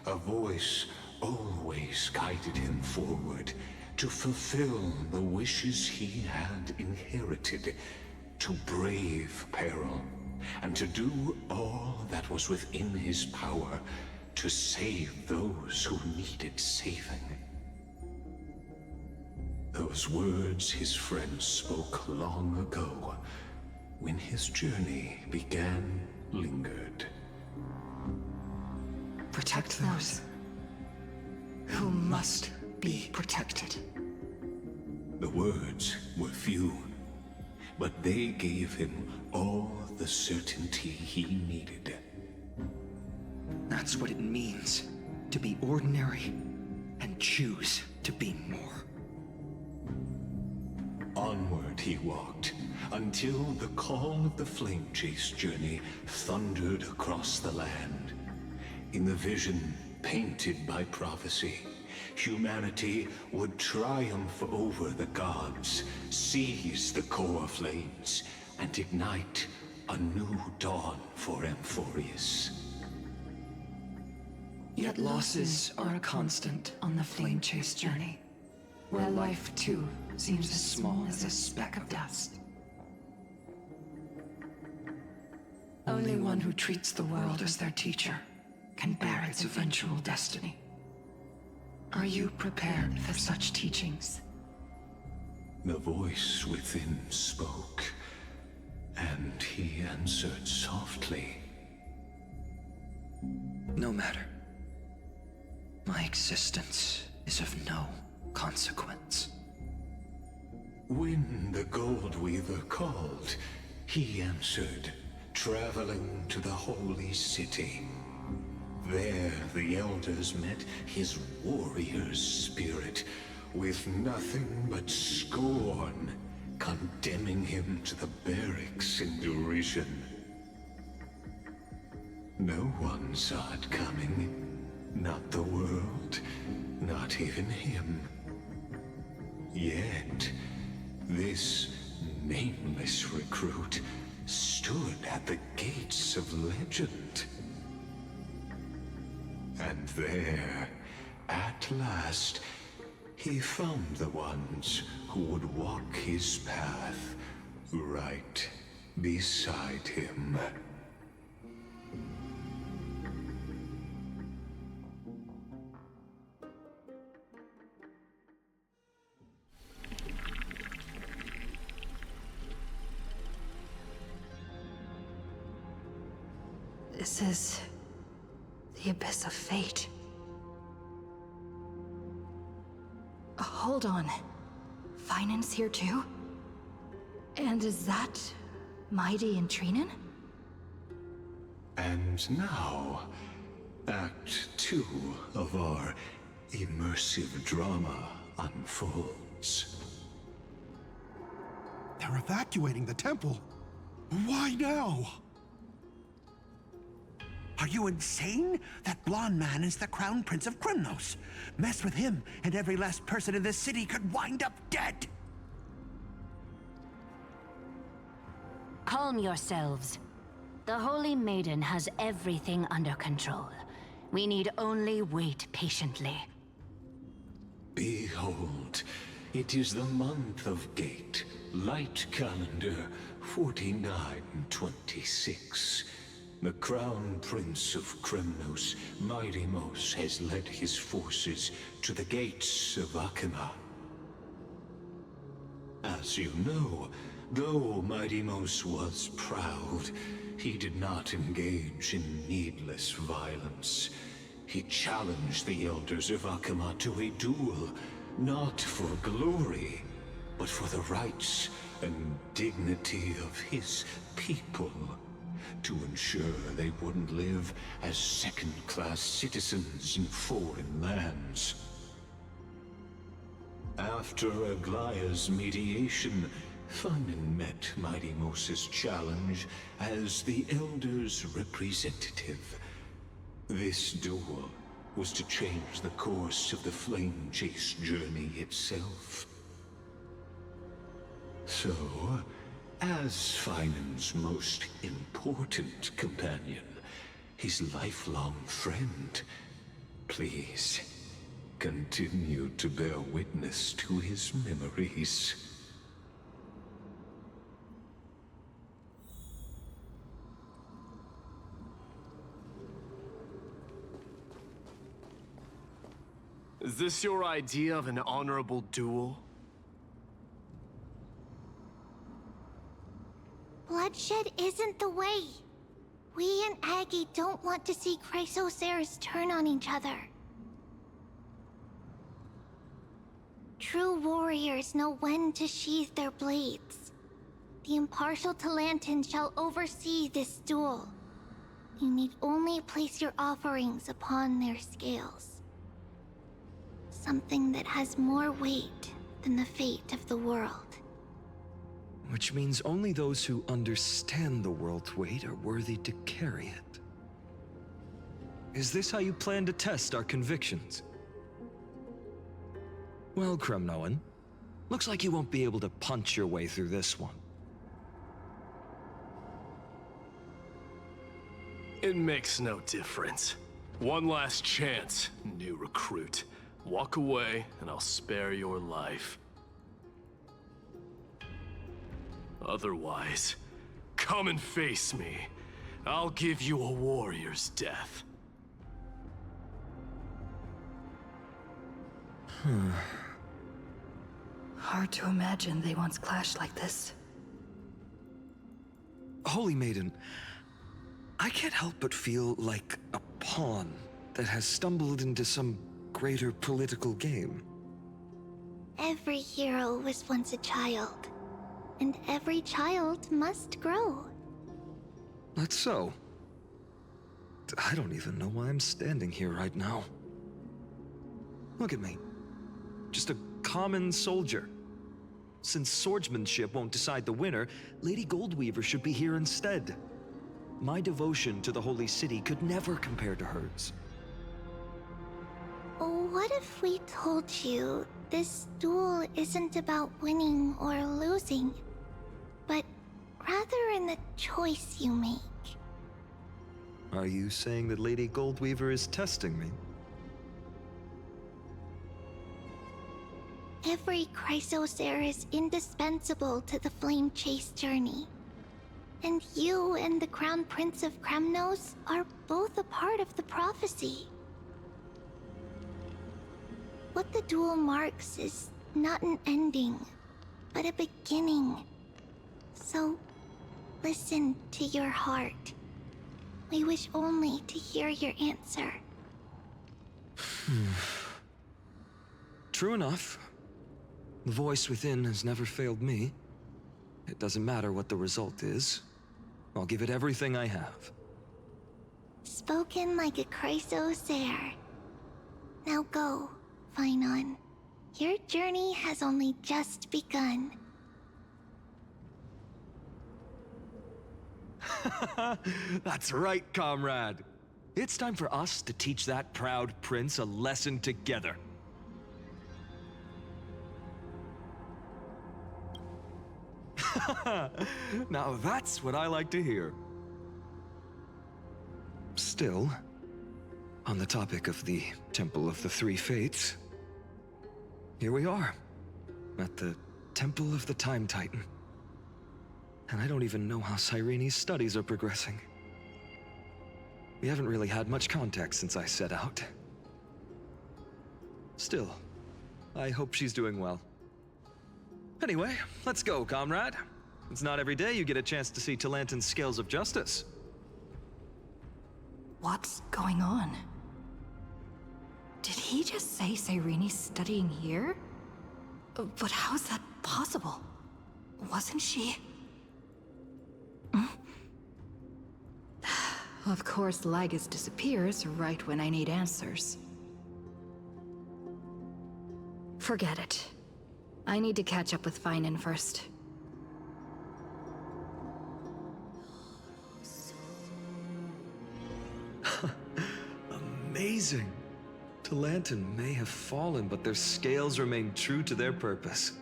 Speaker 10: a voice always guided him forward to fulfill the wishes he had inherited, to brave peril, and to do all that was within his power to save those who needed saving. Those words his friend spoke long ago, when his journey began, lingered.
Speaker 9: Protect those who must be protected.
Speaker 10: The words were few, but they gave him all the certainty he needed.
Speaker 11: That's what it means to be ordinary and choose to be more.
Speaker 10: Onward he walked, until the call of the flame chase journey thundered across the land. In the vision painted by prophecy, humanity would triumph over the gods, seize the core flames, and ignite a new dawn for Amphorius.
Speaker 9: Yet losses are a constant on the flame chase journey, where life too seems as small as a speck of dust. Only one who treats the world as their teacher can bear its eventual destiny. Are you prepared for such teachings?
Speaker 10: The voice within spoke, and he answered softly.
Speaker 11: No matter. My existence is of no consequence.
Speaker 10: When the Gold Weaver called, he answered, traveling to the holy city. There the elders met his warrior's spirit, with nothing but scorn, condemning him to the barracks in derision. No one saw it coming. Not the world, not even him. Yet, this nameless recruit stood at the gates of legend. And there, at last, he found the ones who would walk his path right beside him.
Speaker 1: This is the abyss of fate. Hold on. Finance here too? And is that Mighty and Trinen?
Speaker 10: And now, Act 2 of our immersive drama unfolds.
Speaker 4: They're evacuating the temple. Why now? Are you insane? That blonde man is the Crown Prince of Krymnos. Mess with him, and every last person in this city could wind up dead.
Speaker 22: Calm yourselves. The Holy Maiden has everything under control. We need only wait patiently.
Speaker 10: Behold, it is the month of Gate, light calendar 4926. The Crown Prince of Krymnos, Midimos, has led his forces to the gates of Akima. As you know, though Midimos was proud, he did not engage in needless violence. He challenged the elders of Akima to a duel, not for glory, but for the rights and dignity of his people, to ensure they wouldn't live as second-class citizens in foreign lands. After Aglaya's mediation, Finan met Mighty Moses' challenge as the Elder's representative. This duel was to change the course of the Flame Chase journey itself. So, as Finan's most important companion, his lifelong friend, please continue to bear witness to his memories.
Speaker 13: Is this your idea of an honorable duel?
Speaker 18: Bloodshed isn't the way. We and Aggie don't want to see Chrysoceres turn on each other. True warriors know when to sheathe their blades. The impartial Talantan shall oversee this duel. You need only place your offerings upon their scales. Something that has more weight than the fate of the world.
Speaker 11: Which means only those who understand the world's weight are worthy to carry it. Is this how you plan to test our convictions? Well, Kremnoan, looks like you won't be able to punch your way through this one.
Speaker 13: It makes no difference. One last chance, new recruit. Walk away, and I'll spare your life. Otherwise, come and face me. I'll give you a warrior's death.
Speaker 1: Hard to imagine they once clashed like this.
Speaker 11: Holy Maiden, I can't help but feel like a pawn that has stumbled into some greater political game.
Speaker 18: Every hero was once a child, and every child must grow.
Speaker 11: That's so. I don't even know why I'm standing here right now. Look at me. Just a common soldier. Since swordsmanship won't decide the winner, Lady Goldweaver should be here instead. My devotion to the Holy City could never compare to hers.
Speaker 18: What if we told you this duel isn't about winning or losing, but rather in the choice you make?
Speaker 11: Are you saying that Lady Goldweaver is testing me?
Speaker 18: Every Chrysocere is indispensable to the Flame Chase journey. And you and the Crown Prince of Kremnos are both a part of the prophecy. What the duel marks is not an ending, but a beginning. So, listen to your heart. We wish only to hear your answer.
Speaker 11: True enough. The voice within has never failed me. It doesn't matter what the result is. I'll give it everything I have.
Speaker 18: Spoken like a Chrysocere. Now go, Finon. Your journey has only just begun.
Speaker 11: That's right, comrade. It's time for us to teach that proud prince a lesson together. Now that's what I like to hear. Still, on the topic of the Temple of the Three Fates, here we are, at the Temple of the Time Titan. And I don't even know how Cyrene's studies are progressing. We haven't really had much contact since I set out. Still, I hope she's doing well. Anyway, let's go, comrade. It's not every day you get a chance to see Talantan's scales of justice.
Speaker 1: What's going on? Did he just say Cyrene's studying here? But how's that possible? Wasn't she? Of course, Lygus disappears right when I need answers. Forget it. I need to catch up with Finan first.
Speaker 11: amazing. Talanton may have fallen, but their scales remain true to their purpose.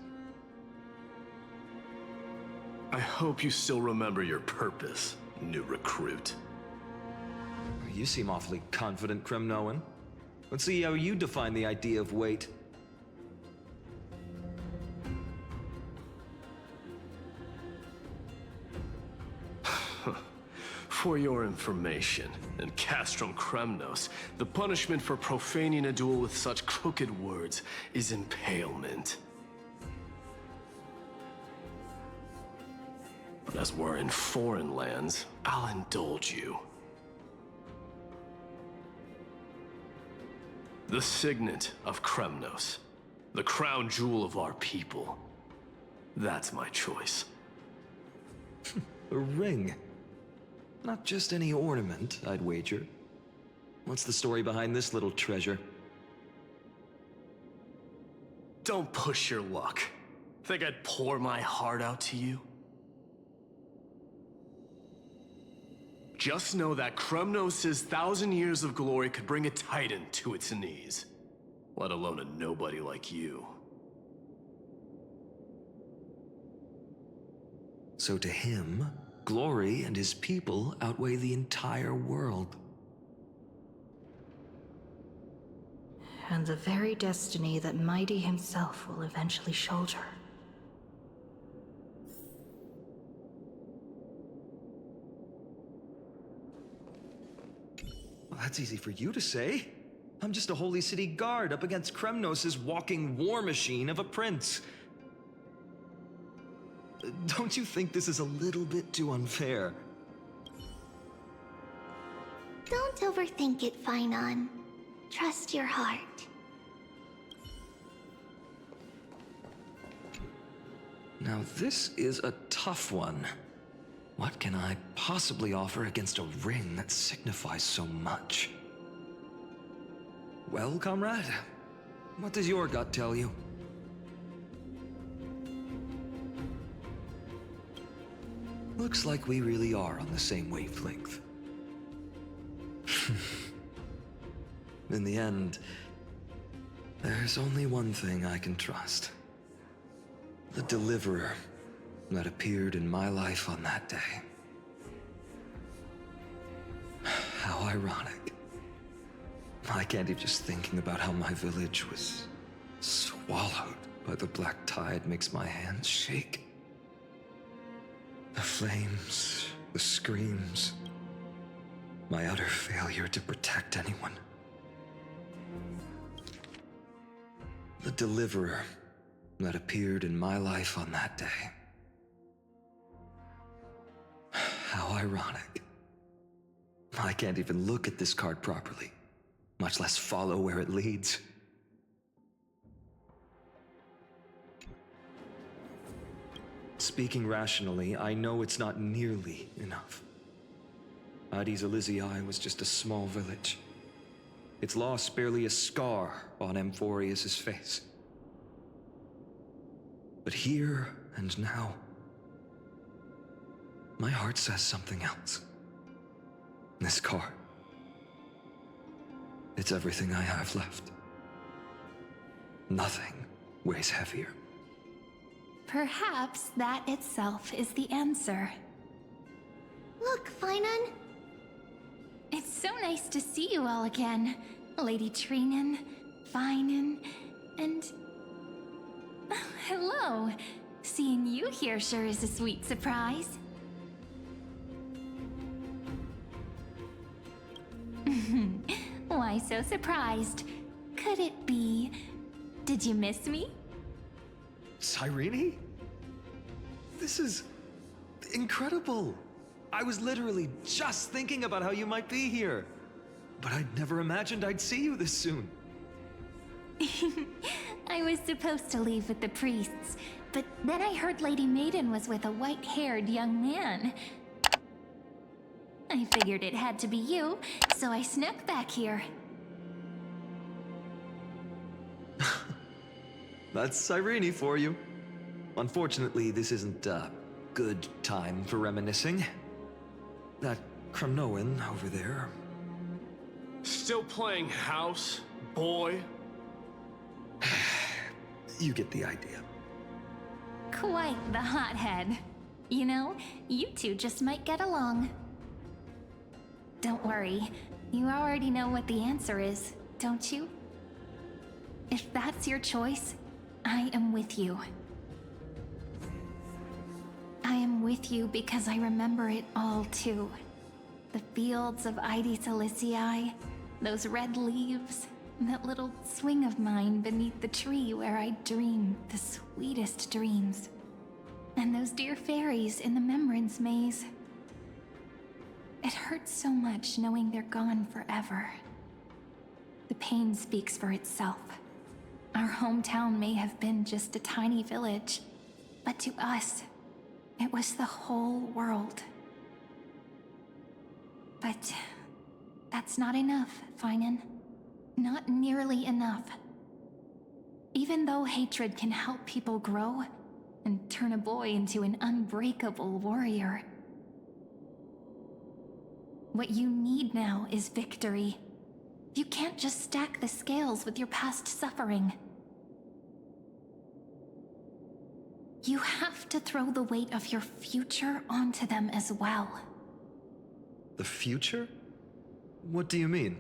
Speaker 13: I hope you still remember your purpose, new recruit.
Speaker 11: You seem awfully confident, Kremnoan. Let's see how you define the idea of weight.
Speaker 13: For your information, in Castrum Kremnos, the punishment for profaning a duel with such crooked words is impalement. But as we're in foreign lands, I'll indulge you. The signet of Kremnos, the crown jewel of our people. That's my choice.
Speaker 11: A ring. Not just any ornament, I'd wager. What's the story behind this little treasure?
Speaker 13: Don't push your luck. Think I'd pour my heart out to you? Just know that Kremnos' 1,000 years of glory could bring a titan to its knees. Let alone a nobody like you.
Speaker 11: So to him, glory and his people outweigh the entire world.
Speaker 1: And the very destiny that Mighty himself will eventually shoulder.
Speaker 11: Well, that's easy for you to say. I'm just a holy city guard up against Kremnos' walking war machine of a prince. Don't you think this is a little bit too unfair?
Speaker 18: Don't overthink it, Finon. Trust your heart.
Speaker 11: Now this is a tough one. What can I possibly offer against a ring that signifies so much? Well, comrade, what does your gut tell you? Looks like we really are on the same wavelength. In the end, there's only one thing I can trust. The deliverer that appeared in my life on that day. How ironic. I can't even just thinking about how my village was swallowed by the black tide makes my hands shake. The flames, the screams, my utter failure to protect anyone. The deliverer that appeared in my life on that day. How ironic. I can't even look at this card properly, much less follow where it leads. Speaking rationally, I know it's not nearly enough. Addis Elysiae was just a small village. Its loss barely a scar on Amphorius' face. But here and now, my heart says something else. This card, it's everything I have left. Nothing weighs heavier.
Speaker 14: Perhaps that itself is the answer.
Speaker 18: Look, Finon.
Speaker 14: It's so nice to see you all again. Lady Trinen, Finon, and... hello. Seeing you here sure is a sweet surprise. Why so surprised? Could it be... did you miss me?
Speaker 11: Cyrene? This is incredible. I was literally just thinking about how you might be here. But I'd never imagined I'd see you this soon.
Speaker 14: I was supposed to leave with the priests, but then I heard Lady Maiden was with a white-haired young man. I figured it had to be you, so I snuck back here.
Speaker 11: That's Cyrene for you. Unfortunately, this isn't a good time for reminiscing. That Kremnoan over there,
Speaker 13: Still playing house, boy?
Speaker 17: You get the idea.
Speaker 2: Quite the hothead. You know, you two just might get along. Don't worry, you already know what the answer is, don't you? If that's your choice, I am with you. I am with you because I remember it all too. The fields of Ide Silicii, those red leaves, that little swing of mine beneath the tree where I dreamed the sweetest dreams. And those dear fairies in the Memorance Maze. It hurts so much knowing they're gone forever. The pain speaks for itself. Our hometown may have been just a tiny village, but to us, it was the whole world. But that's not enough, Finan. Not nearly enough. Even though hatred can help people grow and turn a boy into an unbreakable warrior, what you need now is victory. You can't just stack the scales with your past suffering. You have to throw the weight of your future onto them as well.
Speaker 17: The future? What do you mean?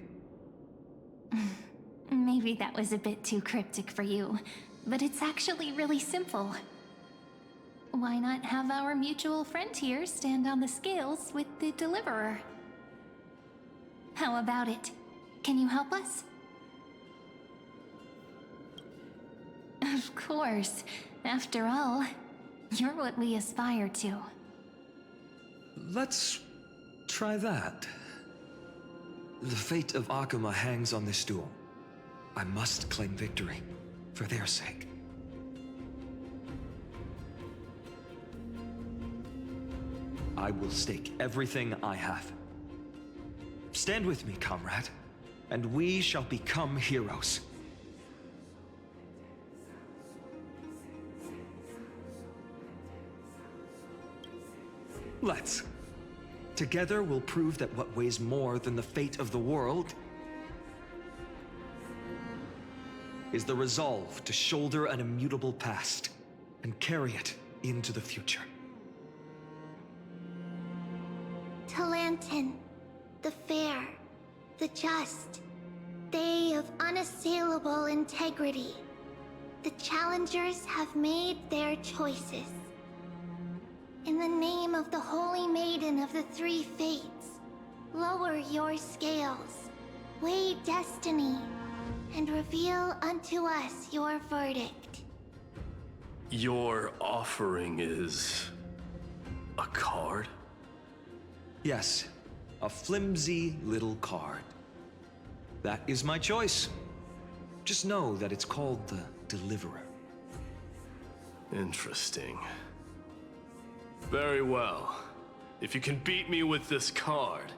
Speaker 2: Maybe that was a bit too cryptic for you, but it's actually really simple. Why not have our mutual friend here stand on the scales with the deliverer? How about it? Can you help us? Of course. After all, you're what we aspire to.
Speaker 17: Let's try that. The fate of Akuma hangs on this duel. I must claim victory, for their sake. I will stake everything I have. Stand with me, comrade, and we shall become heroes. Let's. Together we'll prove that what weighs more than the fate of the world is the resolve to shoulder an immutable past and carry it into the future.
Speaker 18: Talantin, the fair, the just, they of unassailable integrity. The challengers have made their choices. In the name of the Holy Maiden of the Three Fates, lower your scales, weigh destiny, and reveal unto us your verdict.
Speaker 13: Your offering is a card?
Speaker 17: Yes, a flimsy little card. That is my choice. Just know that it's called the Deliverer.
Speaker 13: Interesting. Very well. If you can beat me with this card,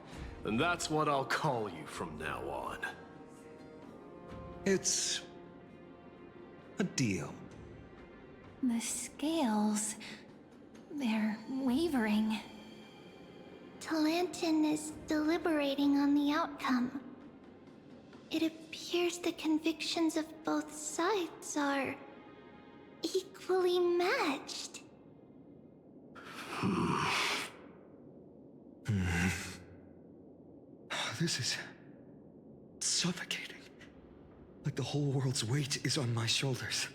Speaker 13: then that's what I'll call you from now on.
Speaker 17: It's a deal.
Speaker 2: The scales, they're wavering.
Speaker 18: Talantin is deliberating on the outcome. It appears the convictions of both sides are equally matched.
Speaker 17: This is suffocating. Like the whole world's weight is on my shoulders.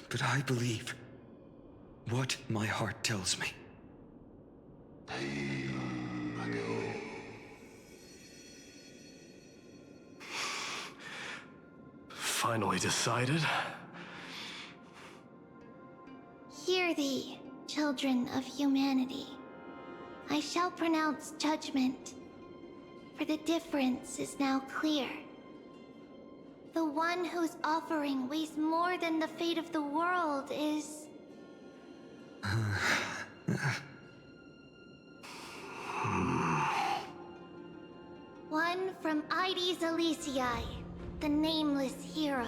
Speaker 17: But I believe what my heart tells me.
Speaker 13: Finally decided?
Speaker 18: Hear thee, children of humanity. I shall pronounce judgment, for the difference is now clear. The one whose offering weighs more than the fate of the world is... one from Ide Silicii, the nameless hero.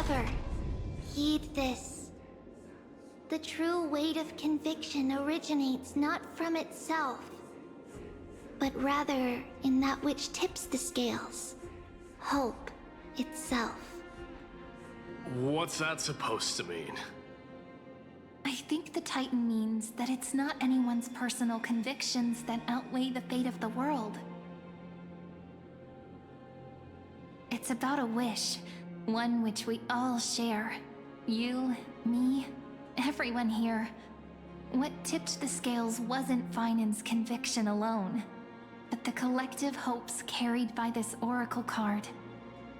Speaker 18: However, heed this. The true weight of conviction originates not from itself, but rather in that which tips the scales, hope itself.
Speaker 13: What's that supposed to mean?
Speaker 1: I think the Titan means that it's not anyone's personal convictions that outweigh the fate of the world. It's about a wish, one which we all share. You, me, everyone here. What tipped the scales wasn't Finan's conviction alone, but the collective hopes carried by this oracle card.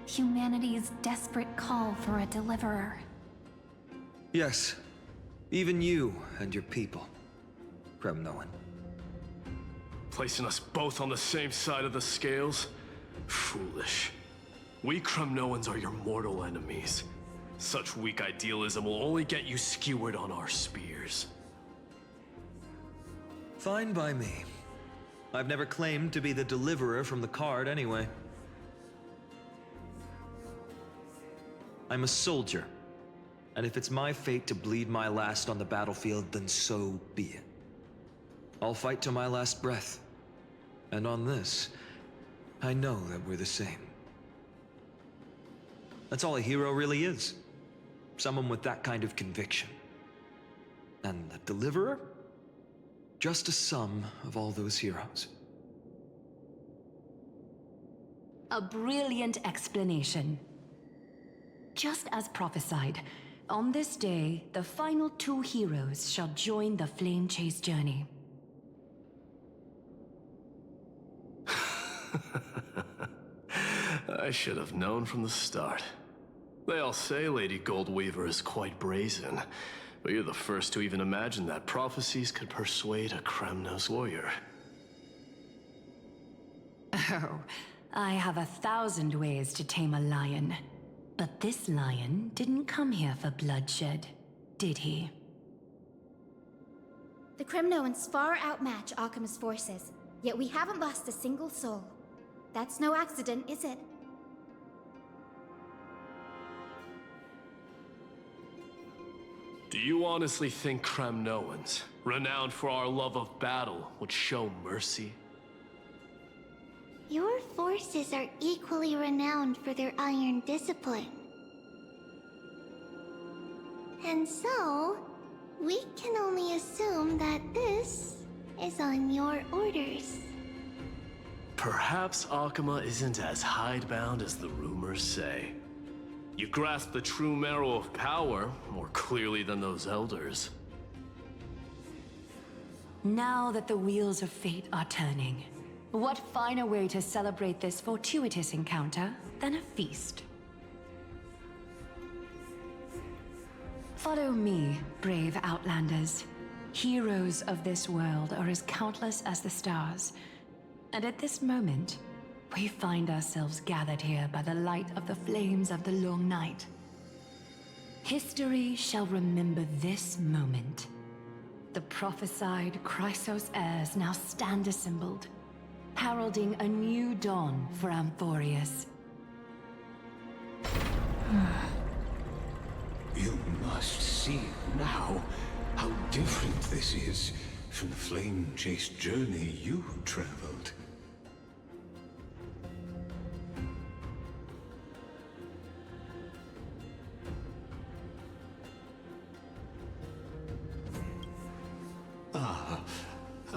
Speaker 1: Humanity's desperate call for a deliverer.
Speaker 11: Yes. Even you and your people, Kremnoan.
Speaker 13: Placing us both on the same side of the scales? Foolish. We Kremnoans are your mortal enemies. Such weak idealism will only get you skewered on our spears.
Speaker 11: Fine by me. I've never claimed to be the deliverer from the card anyway. I'm a soldier. And if it's my fate to bleed my last on the battlefield, then so be it. I'll fight to my last breath. And on this, I know that we're the same. That's all a hero really is. Someone with that kind of conviction. And the deliverer? Just a sum of all those heroes.
Speaker 22: A brilliant explanation. Just as prophesied, on this day, the final two heroes shall join the flame chase journey.
Speaker 13: I should have known from the start. They all say Lady Goldweaver is quite brazen, but you're the first to even imagine that prophecies could persuade a Kremnos warrior.
Speaker 22: Oh, I have 1,000 ways to tame a lion. But this lion didn't come here for bloodshed, did he?
Speaker 14: The Kremnoans far outmatch Occam's forces, yet we haven't lost a single soul. That's no accident, is it?
Speaker 13: Do you honestly think Kremnoans, renowned for our love of battle, would show mercy?
Speaker 18: Your forces are equally renowned for their iron discipline. And so, we can only assume that this is on your orders.
Speaker 13: Perhaps Akama isn't as hidebound as the rumors say. You grasp the true marrow of power more clearly than those elders.
Speaker 22: Now that the wheels of fate are turning, what finer way to celebrate this fortuitous encounter than a feast? Follow me, brave Outlanders. Heroes of this world are as countless as the stars. And at this moment, we find ourselves gathered here by the light of the flames of the long night. History shall remember this moment. The prophesied Chrysos heirs now stand assembled, heralding a new dawn for Amphorius.
Speaker 10: You must see now how different this is from the flame-chased journey you traveled.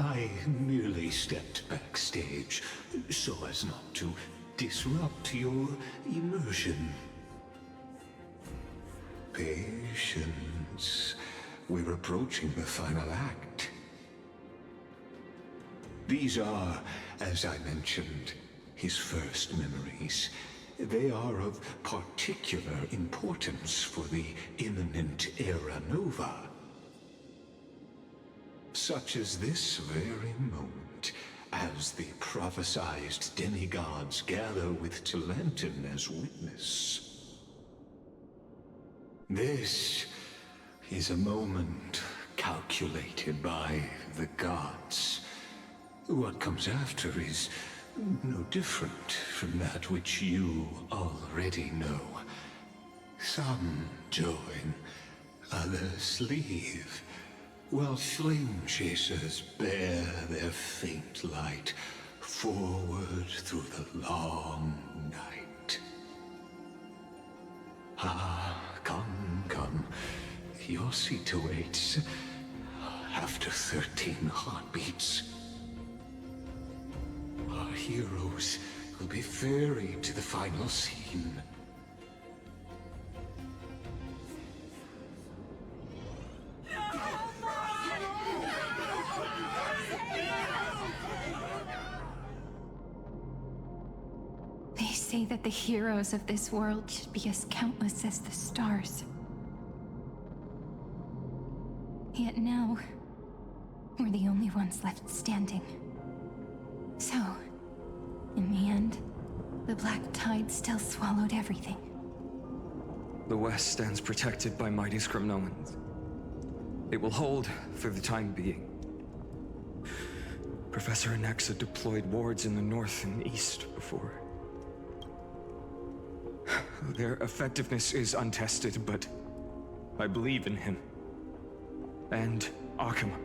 Speaker 10: I merely stepped backstage so as not to disrupt your immersion. Patience. We're approaching the final act. These are, as I mentioned, his first memories. They are of particular importance for the imminent Era Nova. Such as this very moment, as the prophesized demigods gather with Talentum as witness. This is a moment calculated by the gods. What comes after is no different from that which you already know. Some join, others leave, while flame chasers bear their faint light forward through the long night. Ah, come, come, your seat awaits. After 13 heartbeats, our heroes will be ferried to the final scene.
Speaker 1: They say that the heroes of this world should be as countless as the stars. Yet now, we're the only ones left standing. So, in the end, the black tide still swallowed everything.
Speaker 11: The West stands protected by mighty Scrimnoans. It will hold for the time being. Professor Anexa deployed wards in the north and east before. Their effectiveness is untested, but I believe in him. And Akama.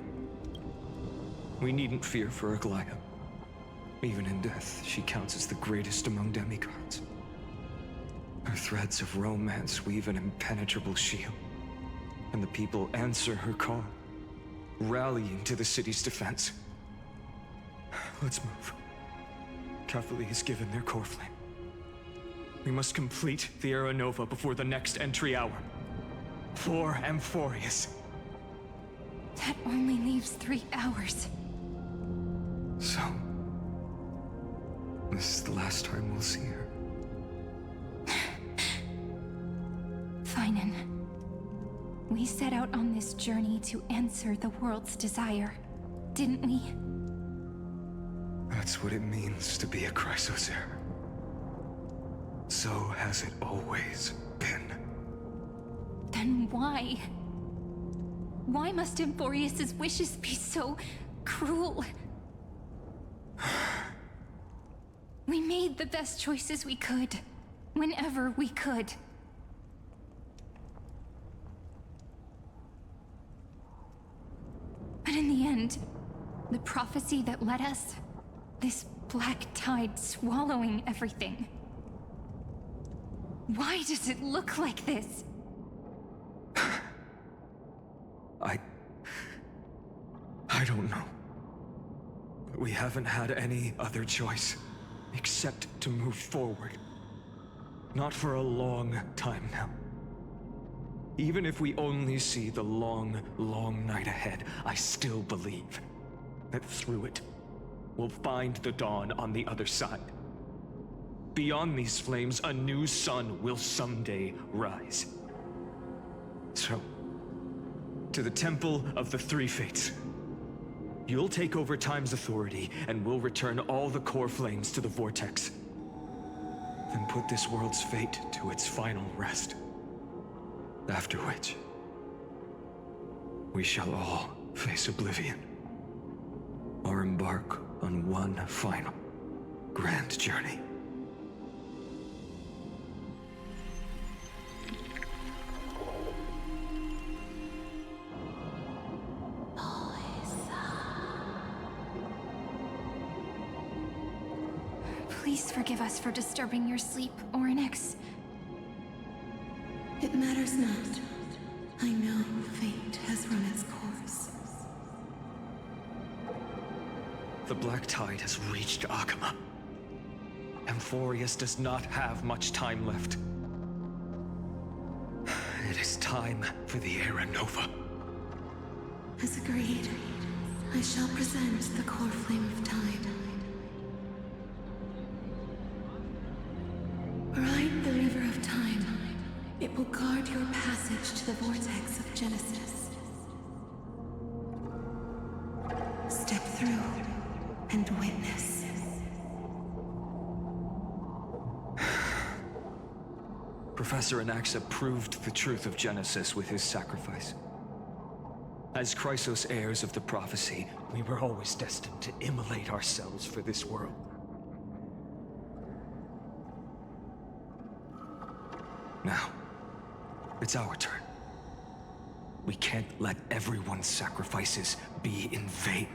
Speaker 11: We needn't fear for Aglaya. Even in death, she counts as the greatest among demigods. Her threads of romance weave an impenetrable shield, and the people answer her call, rallying to the city's defense. Let's move. Catholic has given their core flame. We must complete the Era Nova before the next entry hour. For Amphorius.
Speaker 1: That only leaves 3 hours.
Speaker 11: So, this is the last time we'll see her.
Speaker 1: Finan, we set out on this journey to answer the world's desire, didn't we?
Speaker 11: That's what it means to be a Chrysosaur. So has it always been.
Speaker 1: Then why? Why must Amphorius's wishes be so cruel? We made the best choices we could, whenever we could. But in the end, the prophecy that led us, this black tide swallowing everything. Why does it look like this?
Speaker 11: I don't know. But we haven't had any other choice, except to move forward. Not for a long time now. Even if we only see the long, long night ahead, I still believe that through it, we'll find the dawn on the other side. Beyond these flames, a new sun will someday rise. So, to the Temple of the Three Fates. You'll take over Time's authority, and we'll return all the core flames to the Vortex. Then put this world's fate to its final rest. After which, we shall all face oblivion. Or embark on one final, grand journey.
Speaker 1: Please forgive us for disturbing your sleep, Oryx.
Speaker 15: It matters not. I know fate has run its course.
Speaker 11: The black tide has reached Akama. Amphorius does not have much time left. It is time for the Era Nova.
Speaker 15: As agreed, I shall present the core flame of time. Ride the river of time. It will guard your passage to the vortex of Genesis. Step through and witness.
Speaker 11: Professor Anaxa proved the truth of Genesis with his sacrifice. As Chrysos heirs of the prophecy, we were always destined to immolate ourselves for this world. Now, It's our turn. We can't let everyone's sacrifices be in vain.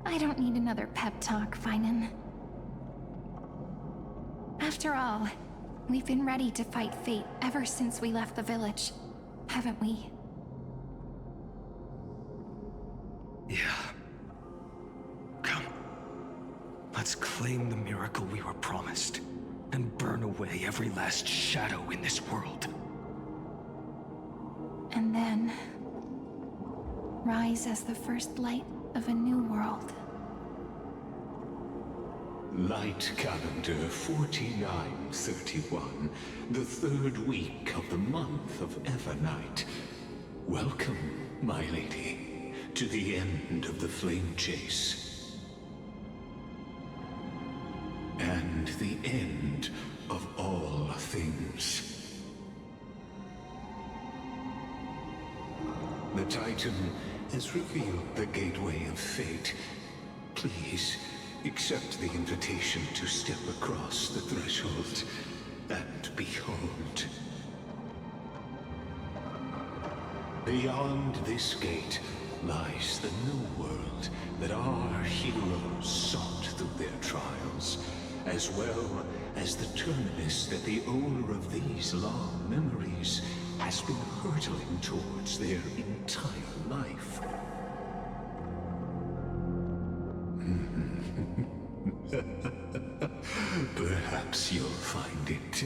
Speaker 14: I don't need another pep talk, Finan. After all, we've been ready to fight fate ever since we left the village, haven't we?
Speaker 11: Yeah. Come. Let's claim the miracle we were promised, and burn away every last shadow in this world.
Speaker 14: And then rise as the first light of a new world.
Speaker 10: Light calendar 4931, the third week of the month of Evernight. Welcome, my lady, to the end of the flame chase. And the end of all things. The Titan has revealed the gateway of fate. Please, accept the invitation to step across the threshold and behold. Beyond this gate lies the new world that our heroes sought through their trials, as well as the terminus that the owner of these long memories has been hurtling towards their entire life. Perhaps you'll find it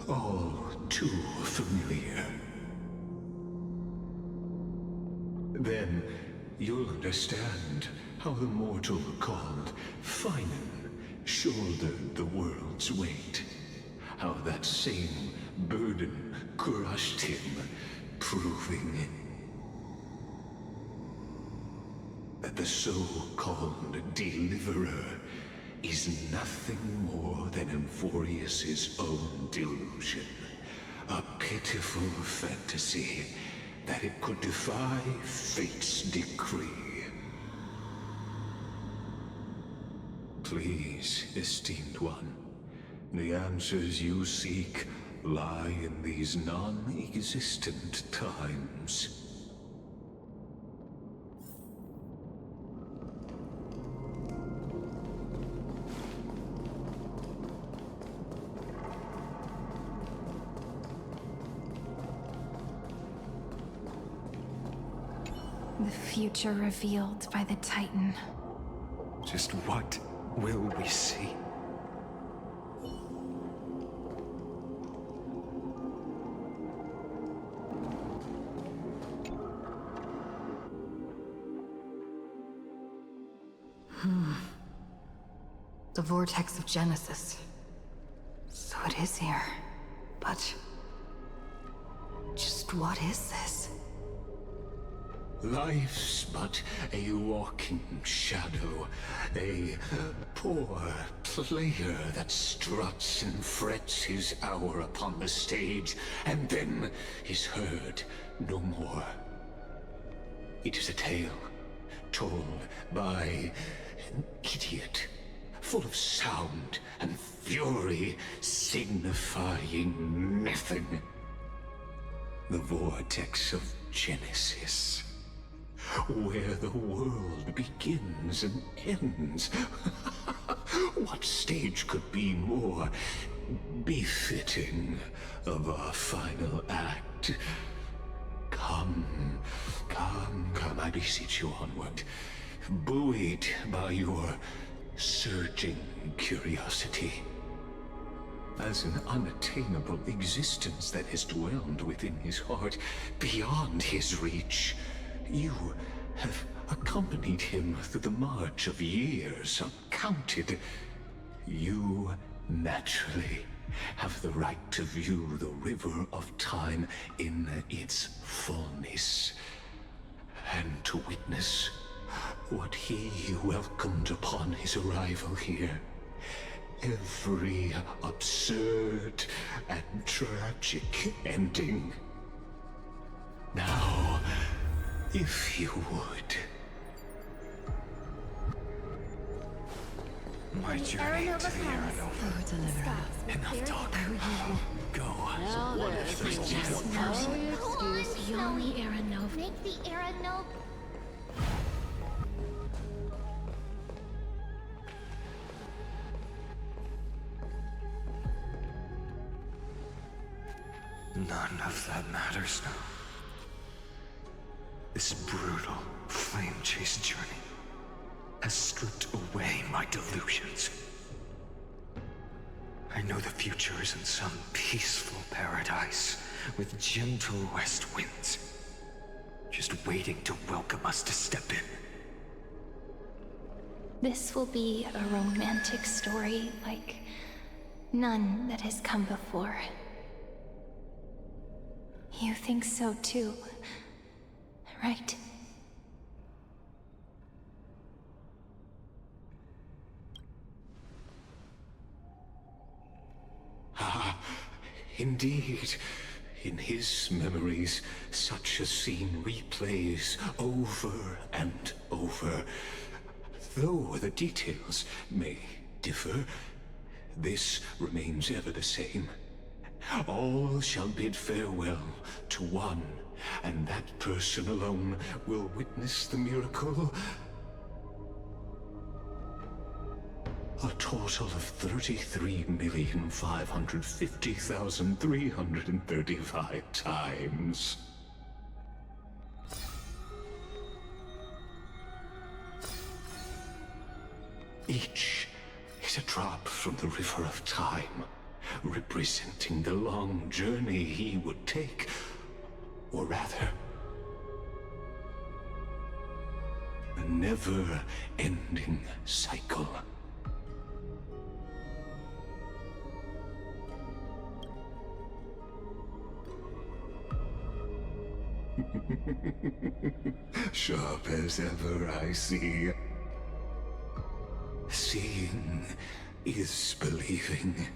Speaker 10: all too familiar. Then you'll understand how the mortal called Finan shouldered the world's weight. How that same burden crushed him, proving that the so-called deliverer is nothing more than Emphorius's own delusion. A pitiful fantasy that it could defy fate's decree. Please, esteemed one, the answers you seek lie in these non-existent times.
Speaker 14: The future revealed by the Titan.
Speaker 11: Just what will we see?
Speaker 1: The vortex of Genesis. So it is here. But just what is this?
Speaker 10: Life's but a walking shadow, a poor player that struts and frets his hour upon the stage, and then is heard no more. It is a tale told by an idiot, full of sound and fury, signifying nothing. The vortex of Genesis, where the world begins and ends. What stage could be more befitting of our final act? Come, I beseech you onward, buoyed by your surging curiosity. As an unattainable existence that has dwelled within his heart, beyond his reach, you have accompanied him through the march of years uncounted. You naturally have the right to view the river of time in its fullness, and to witness what he welcomed upon his arrival here. Every absurd and tragic ending. Now, if you would.
Speaker 11: My
Speaker 14: When the
Speaker 11: journey
Speaker 14: Aranova
Speaker 11: to the
Speaker 14: comes,
Speaker 11: Aranova.
Speaker 14: the skies will
Speaker 11: Enough
Speaker 14: clear
Speaker 11: talk.
Speaker 12: Go.
Speaker 15: Now
Speaker 12: What
Speaker 15: there's
Speaker 12: if there's
Speaker 15: just
Speaker 12: just one
Speaker 15: no
Speaker 12: person?
Speaker 15: excuse
Speaker 2: Beyond
Speaker 15: beyond the Aranova.
Speaker 2: Make the Aranova.
Speaker 11: None of that matters now. This brutal, flame-chased journey has stripped away my delusions. I know the future is in some peaceful paradise with gentle west winds, just waiting to welcome us to step in.
Speaker 1: This will be a romantic story like none that has come before. You think so too, right?
Speaker 10: Ah, indeed. In his memories, such a scene replays over and over. Though the details may differ, this remains ever the same. All shall bid farewell to one, and that person alone will witness the miracle. A total of 33,550,335 times. Each is a drop from the river of time, representing the long journey he would take, or rather, a never-ending cycle. Sharp as ever, I see. Seeing is believing.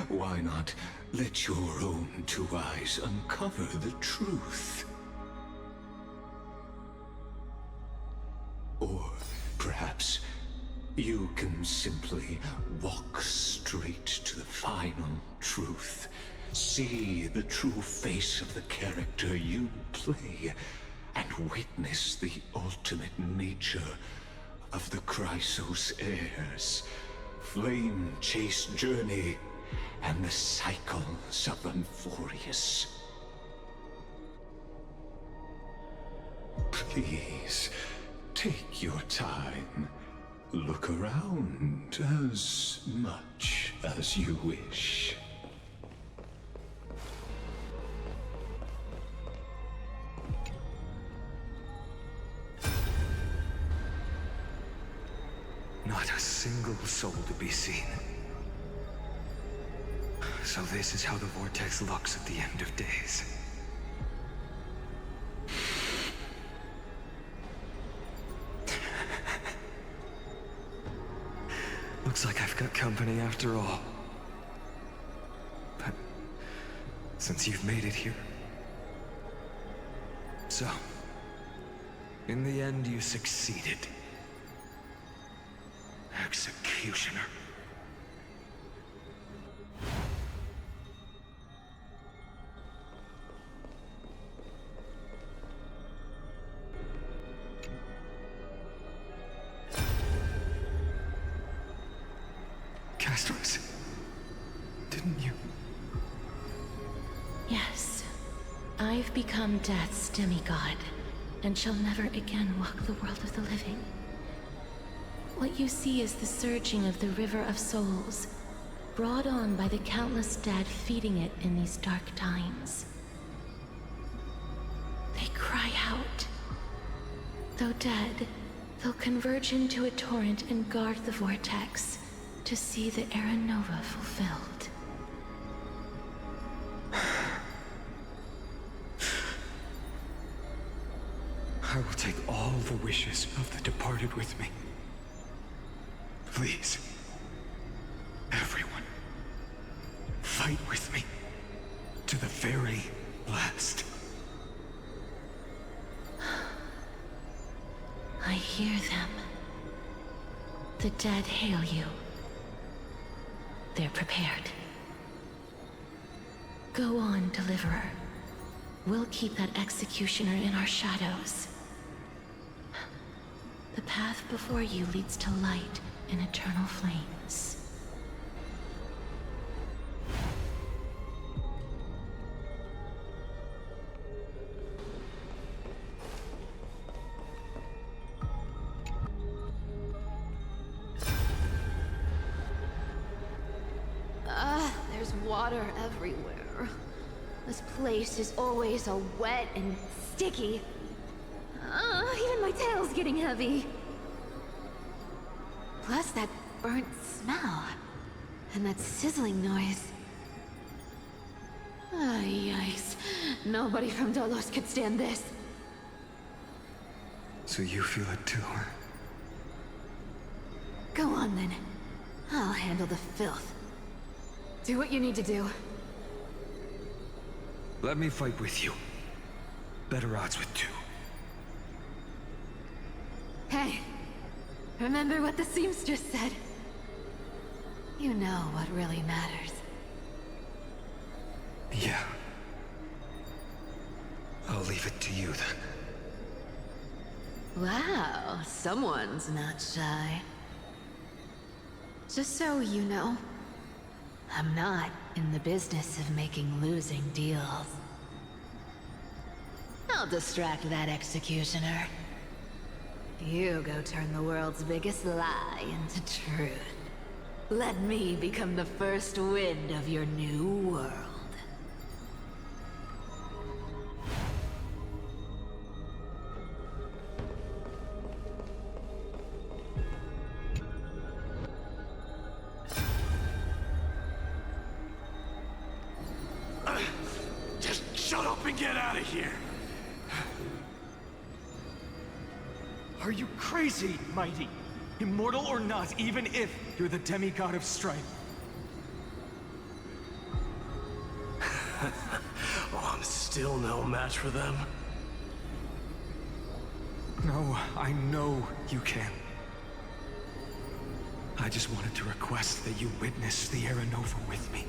Speaker 10: Why not let your own two eyes uncover the truth? Or perhaps you can simply walk straight to the final truth. See the true face of the character you play, and witness the ultimate nature of the Chrysos heirs, flame-chased journey, and the cycles of Amphorius. Please, take your time. Look around as much as you wish.
Speaker 11: Not a single soul to be seen. So this is how the vortex looks at the end of days. Looks like I've got company after all. But since you've made it here... So, in the end you succeeded. Executioner. Castros, didn't you?
Speaker 7: Yes. I've become Death's demigod, and shall never again walk the world of the living. What you see is the surging of the river of souls, brought on by the countless dead feeding it in these dark times. They cry out. Though dead, they'll converge into a torrent and guard the vortex to see the Aranova fulfilled.
Speaker 11: I will take all the wishes of the departed with me. Please, everyone, fight with me to the very last.
Speaker 7: I hear them. The dead hail you. They're prepared. Go on, Deliverer. We'll keep that executioner in our shadows. The path before you leads to light and eternal flames.
Speaker 20: There's water everywhere. This place is always so wet and sticky. Even my tail's getting heavy. Plus that burnt smell. And that sizzling noise. Yikes. Nobody from Dolos could stand this.
Speaker 11: So you feel it too, huh?
Speaker 20: Go on then. I'll handle the filth. Do what you need to do.
Speaker 11: Let me fight with you. Better odds with two.
Speaker 20: Hey, remember what the seamstress said? You know what really matters.
Speaker 11: Yeah. I'll leave it to you then.
Speaker 20: Wow, someone's not shy. Just so you know, I'm not in the business of making losing deals. I'll distract that executioner. You go turn the world's biggest lie into truth. Let me become the first wind of your new world.
Speaker 13: Just shut up and get out of here!
Speaker 21: Are you crazy, Mighty? Immortal or not, even if you're the demigod of strife.
Speaker 13: Oh, I'm still no match for them.
Speaker 11: No, I know you can. I just wanted to request that you witness the Era Nova with me.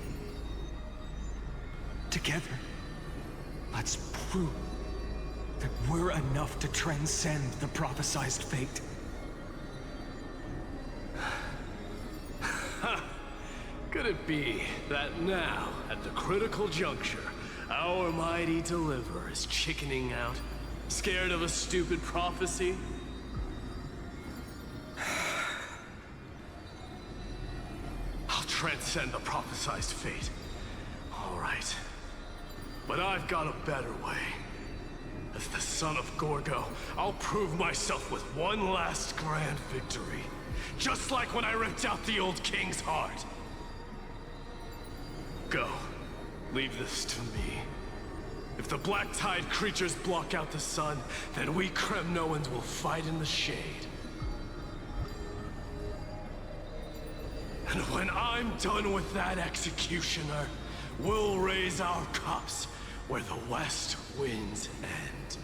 Speaker 11: Together, let's prove that we're enough to transcend the prophesized fate.
Speaker 13: Could it be that now, at the critical juncture, our mighty deliverer is chickening out, scared of a stupid prophecy? I'll transcend the prophesized fate. All right. But I've got a better way. As the son of Gorgo, I'll prove myself with one last grand victory. Just like when I ripped out the old king's heart. Go. Leave this to me. If the Black Tide creatures block out the sun, then we Kremnoans will fight in the shade. And when I'm done with that executioner, we'll raise our cups where the west winds end.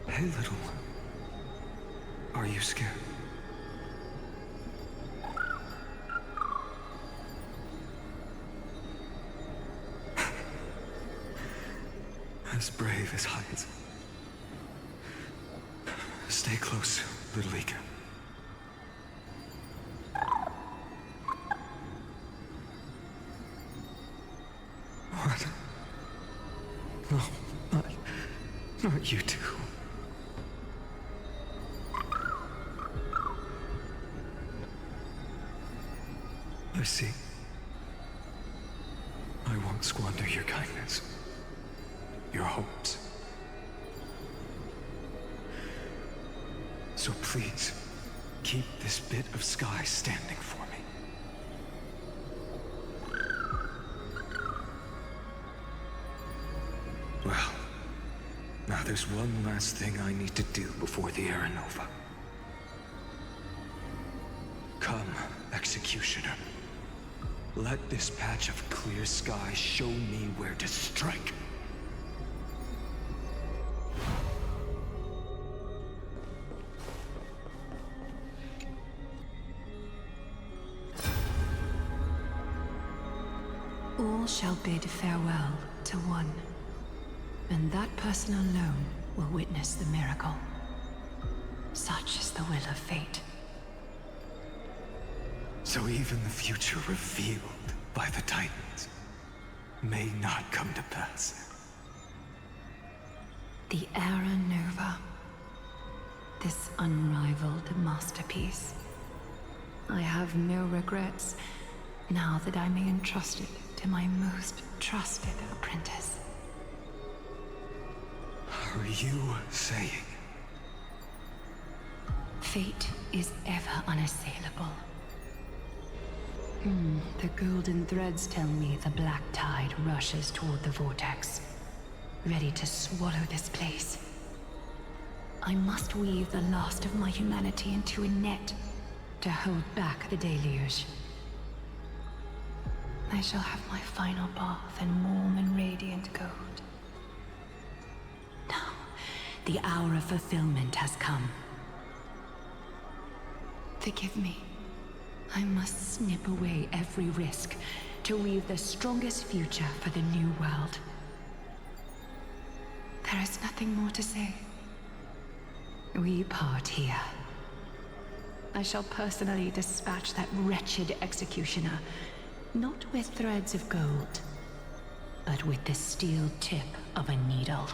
Speaker 11: Hey, little one. Are you scared? As brave as Hyacinth. Stay close, little Ika. What? No, not you two. I see. I won't squander your kindness. Your hopes. So please, keep this bit of sky standing for me. Well, Now there's one last thing I need to do before the era nova. Come, Executioner. Let this patch of clear sky show me where to strike.
Speaker 15: All shall bid farewell to one, and that person alone will witness the miracle. Such is the will of fate.
Speaker 11: So even the future revealed by the Titans may not come to pass.
Speaker 15: The Era Nova. This unrivaled masterpiece. I have no regrets now that I may entrust it to my most trusted apprentice.
Speaker 11: Are you saying?
Speaker 15: Fate is ever unassailable. The golden threads tell me the black tide rushes toward the vortex, ready to swallow this place. I must weave the last of my humanity into a net to hold back the deluge. I shall have my final bath in warm and radiant gold. Now, the hour of fulfillment has come. Forgive me. I must snip away every risk to weave the strongest future for the new world. There is nothing more to say. We part here. I shall personally dispatch that wretched executioner, not with threads of gold, but with the steel tip of a needle.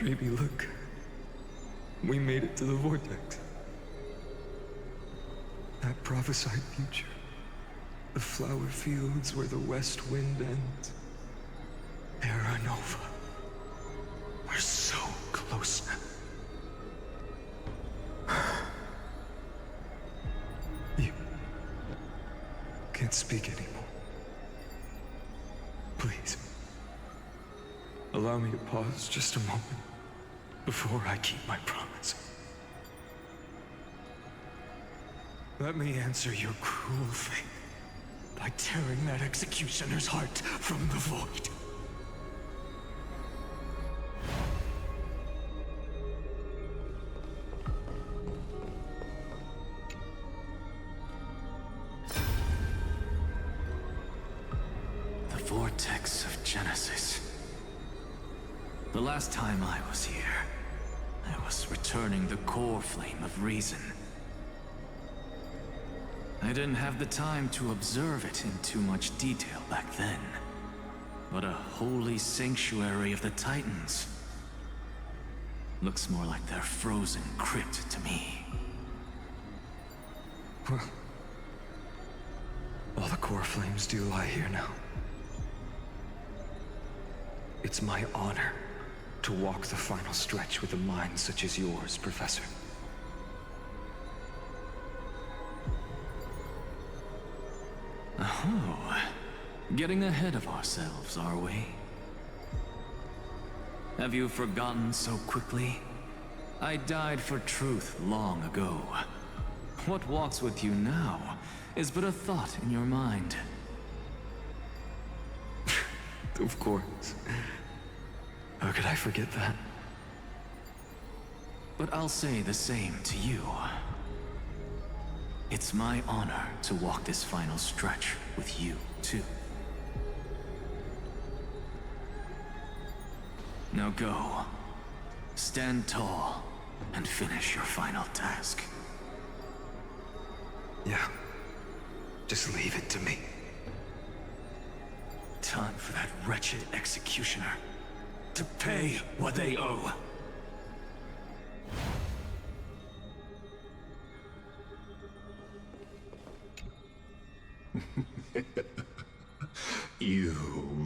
Speaker 11: Baby, look. We made it to the vortex. That prophesied future. The flower fields where the west wind ends. Era Nova. We're so close now. You can't speak anymore. Please. Allow me to pause just a moment before I keep my promise. Let me answer your cruel fate by tearing that executioner's heart from the void.
Speaker 12: The vortex of Genesis. The last time I was here, I was returning the core flame of reason. I didn't have the time to observe it in too much detail back then. But a holy sanctuary of the Titans. Looks more like their frozen crypt to me.
Speaker 11: Well, all the core flames do lie here now. It's my honor to walk the final stretch with a mind such as yours, Professor.
Speaker 12: Oh, getting ahead of ourselves, are we? Have you forgotten so quickly? I died for truth long ago. What walks with you now is but a thought in your mind.
Speaker 11: Of course. How could I forget that?
Speaker 12: But I'll say the same to you. It's my honor to walk this final stretch with you, too. Now go. Stand tall and finish your final task.
Speaker 11: Yeah. Just leave it to me.
Speaker 12: Time for that wretched executioner to pay what they owe.
Speaker 10: You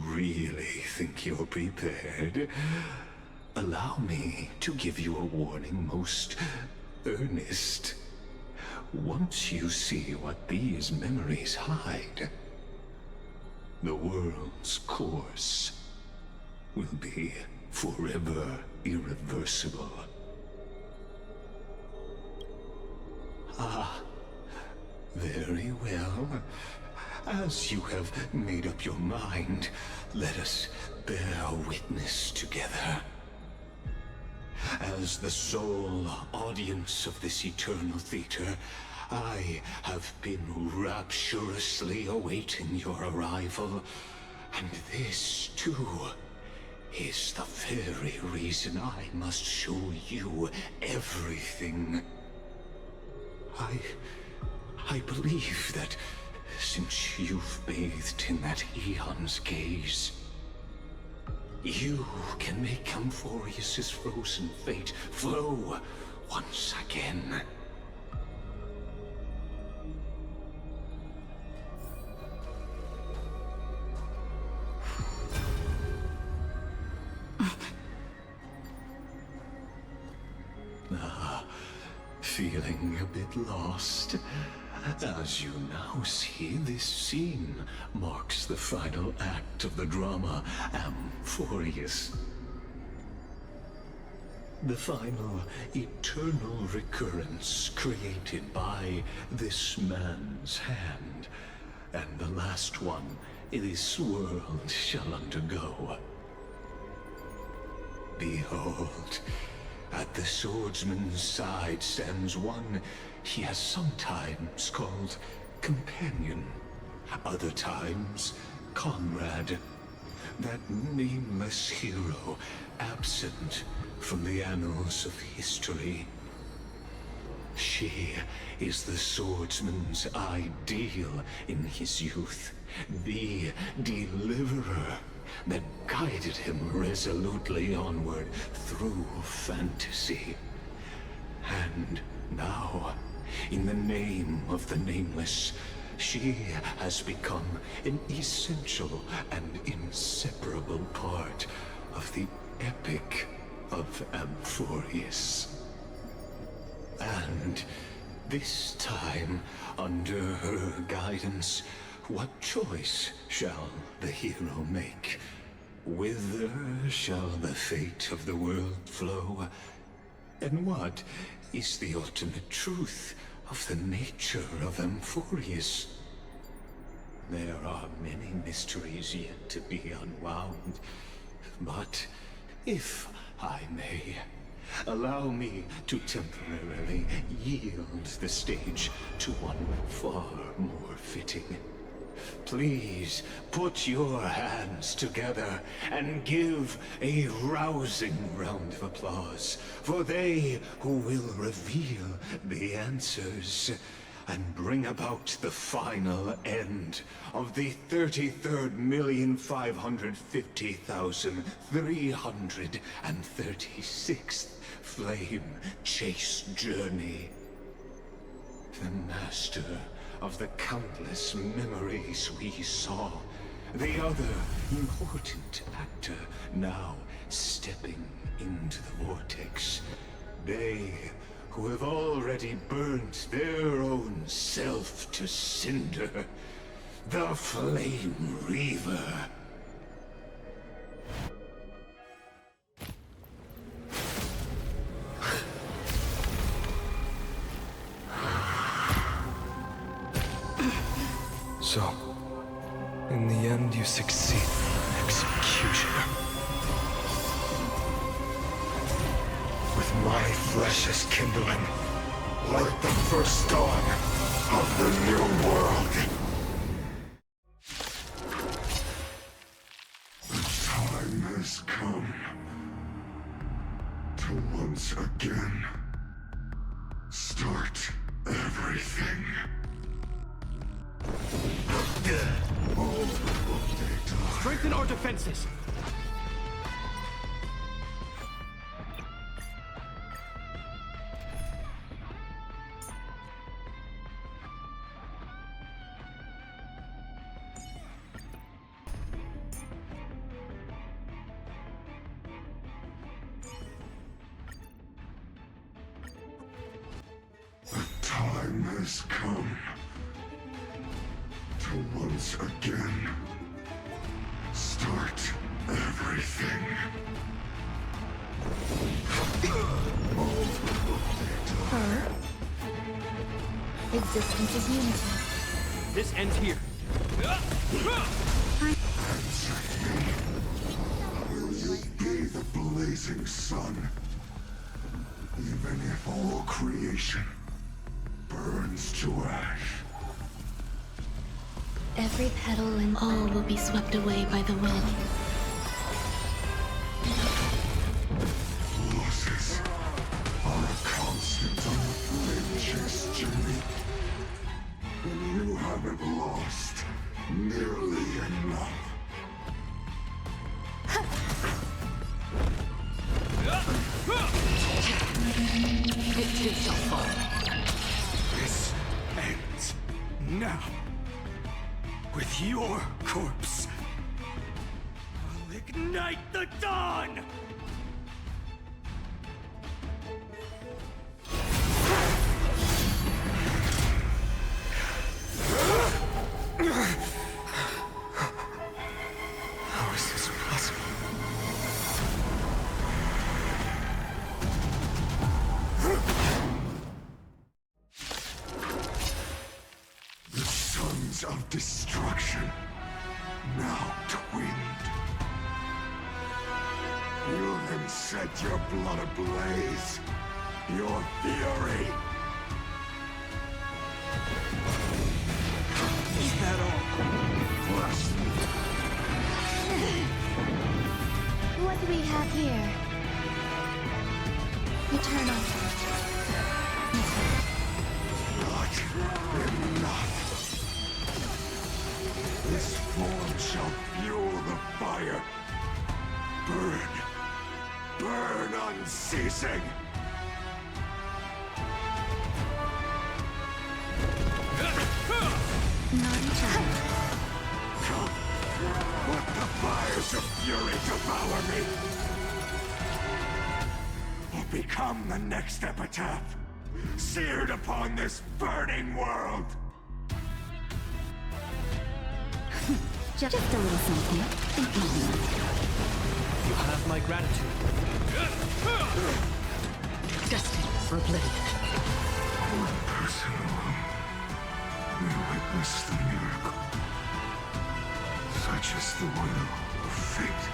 Speaker 10: really think you're prepared? Allow me to give you a warning most earnest. Once you see what these memories hide, the world's course will be forever irreversible. Ah, very well. As you have made up your mind, let us bear witness together. As the sole audience of this eternal theater, I have been rapturously awaiting your arrival, and this, too, is the very reason I must show you everything. I believe that since you've bathed in that eon's gaze, you can make Amphorius's frozen fate flow once again. Feeling a bit lost? As you now see, this scene marks the final act of the drama Amphorius. The final eternal recurrence created by this man's hand, and the last one this world shall undergo. Behold, at the swordsman's side stands one he has sometimes called companion, other times comrade, that nameless hero absent from the annals of history. She is the swordsman's ideal in his youth, the deliverer that guided him resolutely onward through fantasy. And now, in the name of the Nameless, she has become an essential and inseparable part of the epic of Amphorius. And this time, under her guidance, what choice shall the hero make? Whither shall the fate of the world flow? And what is the ultimate truth of the nature of Amphorius? There are many mysteries yet to be unwound, but if I may, allow me to temporarily yield the stage to one far more fitting. Please put your hands together and give a rousing round of applause for they who will reveal the answers and bring about the final end of the 33,550,336th flame chase journey. The master of the countless memories we saw, the other important actor now stepping into the vortex. They who have already burnt their own self to cinder, the Flame Reaver.
Speaker 13: So, in the end, you succeed, Executioner. With my flesh as kindling, like the first dawn of the new world.
Speaker 10: The time has come to once again start everything.
Speaker 3: Strengthen our defenses!
Speaker 10: has come to once again start everything.
Speaker 14: Her existence is unity.
Speaker 21: This ends here.
Speaker 10: Will you be the blazing sun? Even if all creation burns to ash.
Speaker 1: Every petal and all will be swept away by the wind.
Speaker 10: Losses are a constant on the flame chase journey. When you haven't lost nearly enough.
Speaker 21: It is so far. This ends now. With your corpse. I'll ignite the dawn! How is this possible?
Speaker 10: The sons of destruction, now twinned. You then set your blood ablaze, your fury.
Speaker 21: Is that all?
Speaker 10: Bless me.
Speaker 14: What do we have here? Eternal.
Speaker 10: Not enough. This form shall fuel the fire. Burn. Burn unceasing. Come. Let the fires of fury devour me. Or become the next epitaph. Seared upon this burning world.
Speaker 1: Just a little something. Think nothing.
Speaker 21: You have my gratitude.
Speaker 1: Destined for oblivion.
Speaker 10: One person alone may witness the miracle. Such is the will of fate.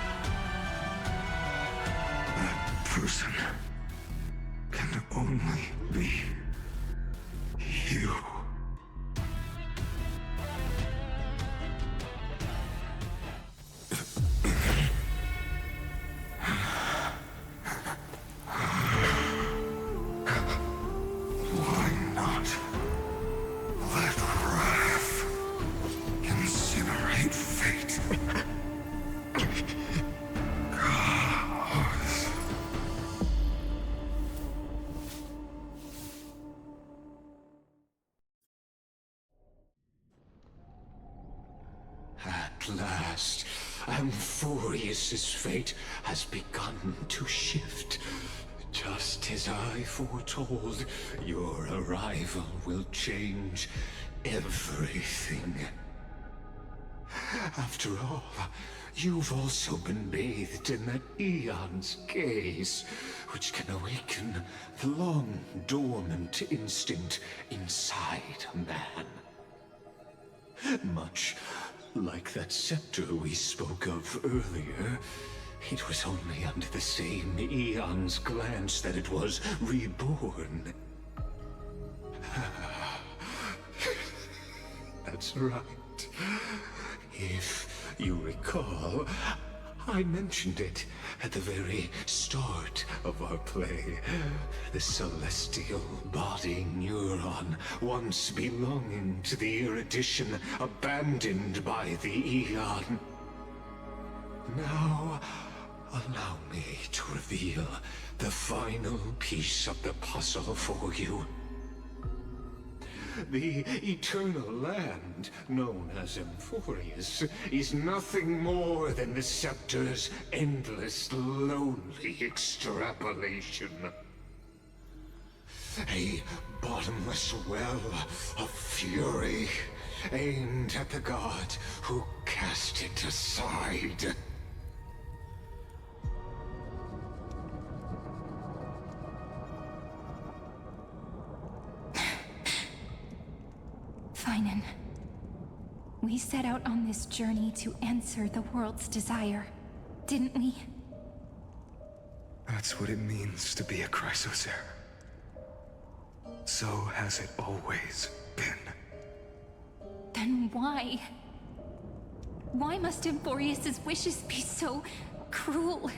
Speaker 10: That person can only be you. Why not let wrath incinerate fate? Gods. At last, Amphorius's fate has begun to shift. Just as I foretold, your arrival will change everything. After all, you've also been bathed in that eon's gaze, which can awaken the long-dormant instinct inside a man. Much like that scepter we spoke of earlier, it was only under the same eon's glance that it was reborn. That's right. If you recall, I mentioned it at the very start of our play. The celestial body neuron, once belonging to the erudition abandoned by the eon. Now, allow me to reveal the final piece of the puzzle for you. The eternal land, known as Amphorius, is nothing more than the scepter's endless, lonely extrapolation. A bottomless well of fury aimed at the god who cast it aside.
Speaker 1: Finan, we set out on this journey to answer the world's desire, didn't we?
Speaker 11: That's what it means to be a Chrysosaur. So has it always been.
Speaker 1: Then why? Why must Emphorius's wishes be so cruel?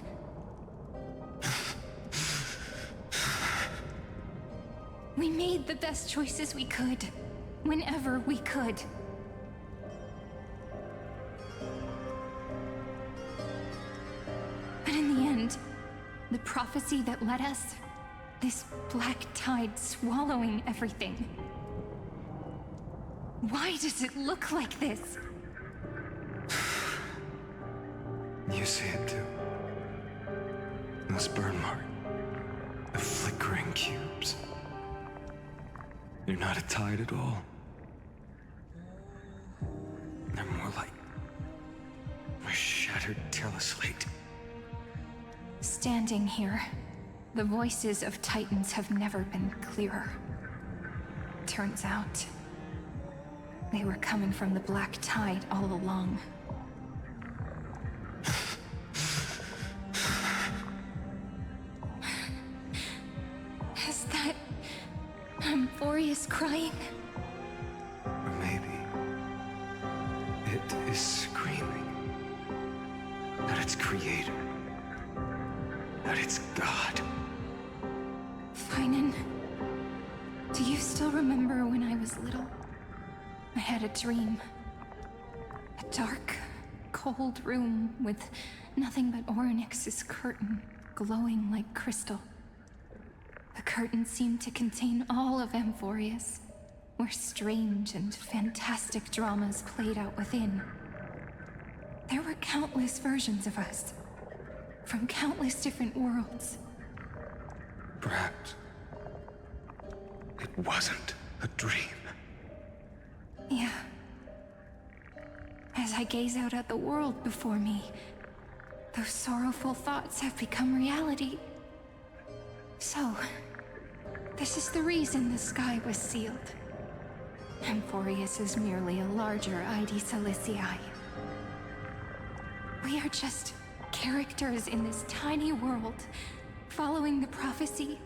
Speaker 1: We made the best choices we could, whenever we could. But in the end, the prophecy that led us, this black tide swallowing everything. Why does it look like this?
Speaker 11: You see it too. Those burn marks. The flickering cubes. They're not a tide at all. They're more like a shattered teleslate.
Speaker 1: Standing here, the voices of Titans have never been clearer. Turns out, they were coming from the black tide all along. Is that Emphorius crying?
Speaker 11: Or maybe it is screaming at its creator, at its god.
Speaker 1: Finan, do you still remember when I was little? I had a dream. A dark, cold room with nothing but Orynyx's curtain glowing like crystal. The curtain seemed to contain all of Emphorius, where strange and fantastic dramas played out within. There were countless versions of us, from countless different worlds.
Speaker 11: Perhaps it wasn't a dream.
Speaker 1: Yeah. As I gaze out at the world before me, those sorrowful thoughts have become reality. So, this is the reason the sky was sealed. Emphorius is merely a larger ID Silicii. We are just characters in this tiny world, following the prophecy,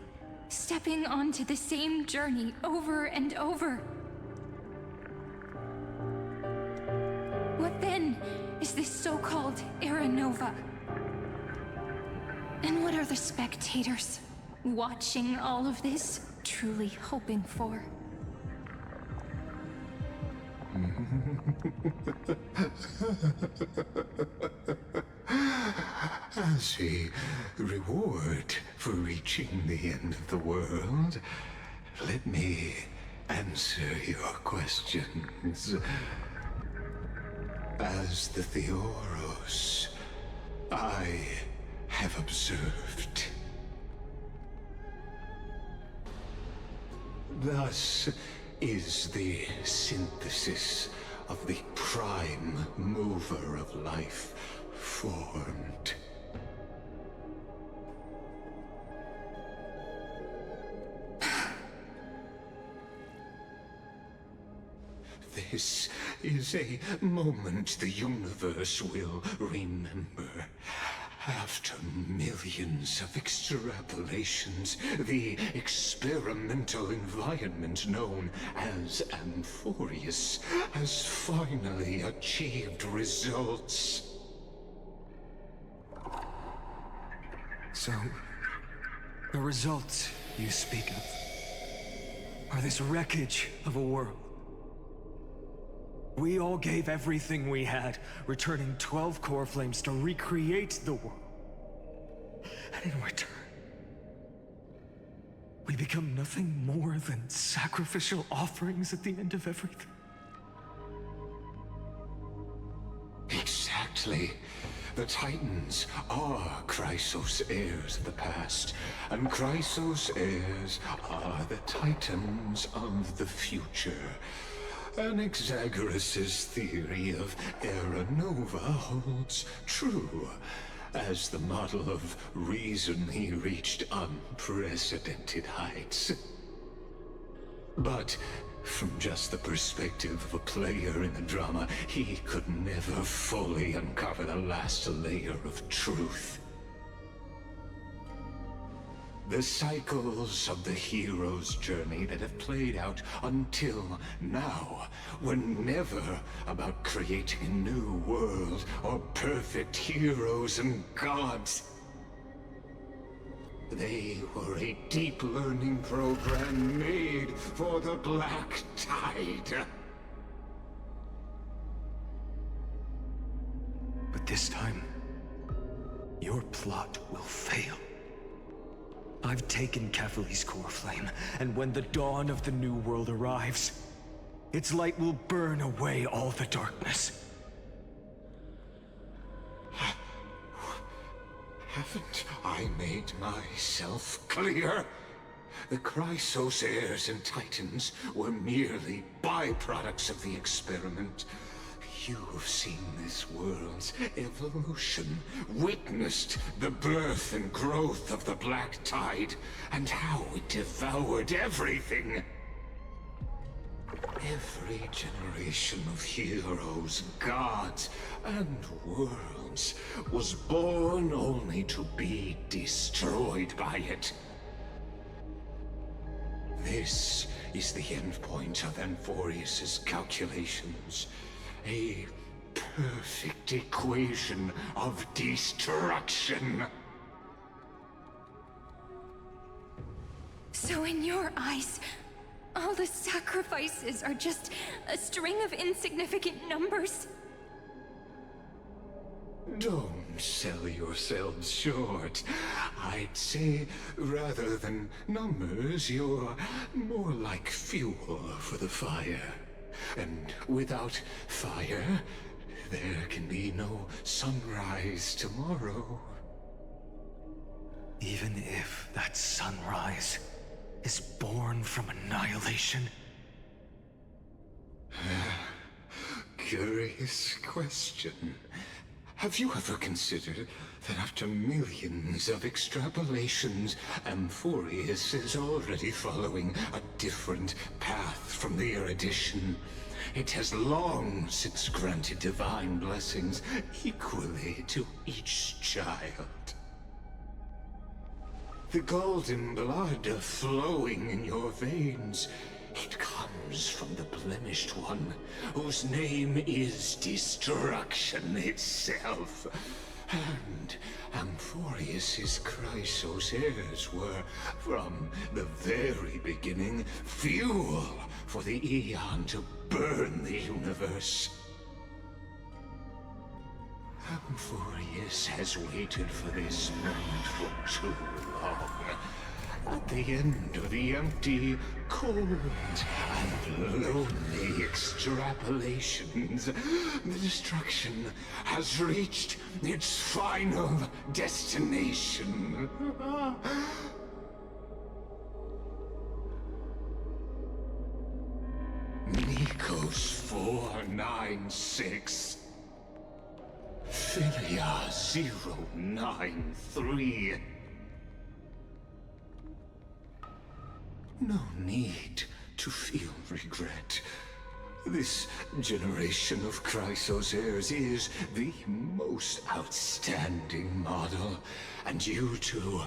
Speaker 1: stepping onto the same journey over and over. What then is this so-called Era Nova? And what are the spectators watching all of this truly hoping for?
Speaker 10: As a reward for reaching the end of the world, let me answer your questions. As the Theoros, I have observed. Thus is the synthesis of the prime mover of life formed. This is a moment the universe will remember. After millions of extrapolations, the experimental environment known as Emphorius has finally achieved results.
Speaker 11: So, the results you speak of are this wreckage of a world. We all gave everything we had, returning 12 core flames to recreate the world. And in return, we become nothing more than sacrificial offerings at the end of everything.
Speaker 10: Exactly. the Titans are Chrysos heirs of the past, and Chrysos heirs are the Titans of the future. Anaxagoras' theory of Era Nova holds true, as the model of reason he reached unprecedented heights. But from just the perspective of a player in the drama, he could never fully uncover the last layer of truth. The cycles of the hero's journey that have played out until now were never about creating a new world or perfect heroes and gods. They were a deep learning program made for the Black Tide.
Speaker 11: But this time, your plot will fail. I've taken Kefali's core flame, and when the dawn of the new world arrives, its light will burn away all the darkness.
Speaker 10: Haven't I made myself clear? The Chrysos heirs and Titans were merely byproducts of the experiment. You've seen this world's evolution, witnessed the birth and growth of the Black Tide, and how it devoured everything. Every generation of heroes, gods, and worlds was born only to be destroyed by it. This is the endpoint of Amphorius's calculations. A perfect equation of destruction.
Speaker 5: So in your eyes, all the sacrifices are just a string of insignificant numbers?
Speaker 10: Don't sell yourselves short. I'd say, rather than numbers, you're more like fuel for the fire. And without fire, there can be no sunrise tomorrow.
Speaker 11: Even if that sunrise is born from annihilation?
Speaker 10: Curious question. Have you ever considered that after millions of extrapolations, Amphorius is already following a different path from the erudition? It has long since granted divine blessings equally to each child. The golden blood flowing in your veins, it comes from the blemished one, whose name is destruction itself. And Amphorius's Chrysos heirs were, from the very beginning, fuel for the Aeon to burn the universe. Amphorius has waited for this moment for too long. At the end of the empty, cold, and lonely extrapolations, the destruction has reached its final destination. Nikos 496. Philia 093. No need to feel regret. This generation of Chrysos heirs is the most outstanding model, and you two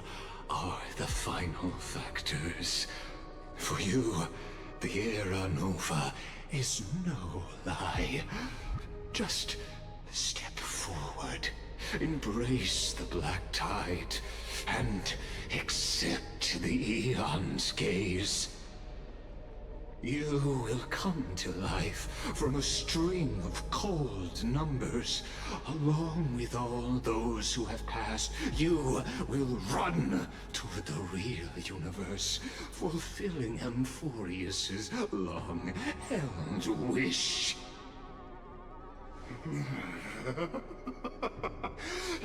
Speaker 10: are the final factors. For you, the Era Nova is no lie. Just step forward, embrace the Black Tide, and accept the Aeon's gaze. You will come to life from a string of cold numbers. Along with all those who have passed, you will run toward the real universe, fulfilling Amphorius's long-held wish.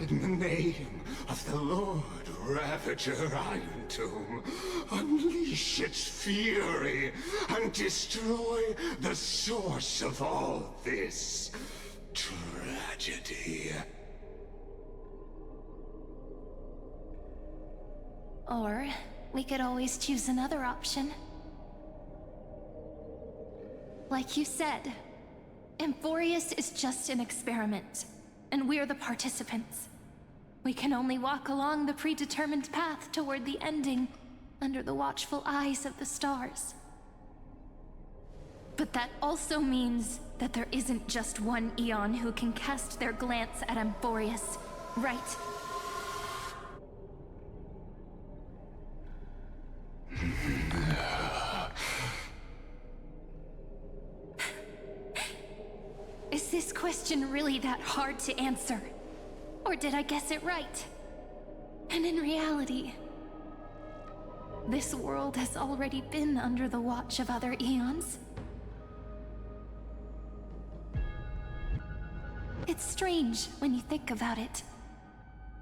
Speaker 10: In the name of the Lord Ravager Iron Tomb, unleash its fury and destroy the source of all this tragedy.
Speaker 2: Or we could always choose another option. Like you said, Amphorius is just an experiment, and we're the participants. We can only walk along the predetermined path toward the ending, under the watchful eyes of the stars. But that also means that there isn't just one Eon who can cast their glance at Amphorius, right? Is this question really that hard to answer? Or did I guess it right? And in reality, this world has already been under the watch of other eons. It's strange when you think about it.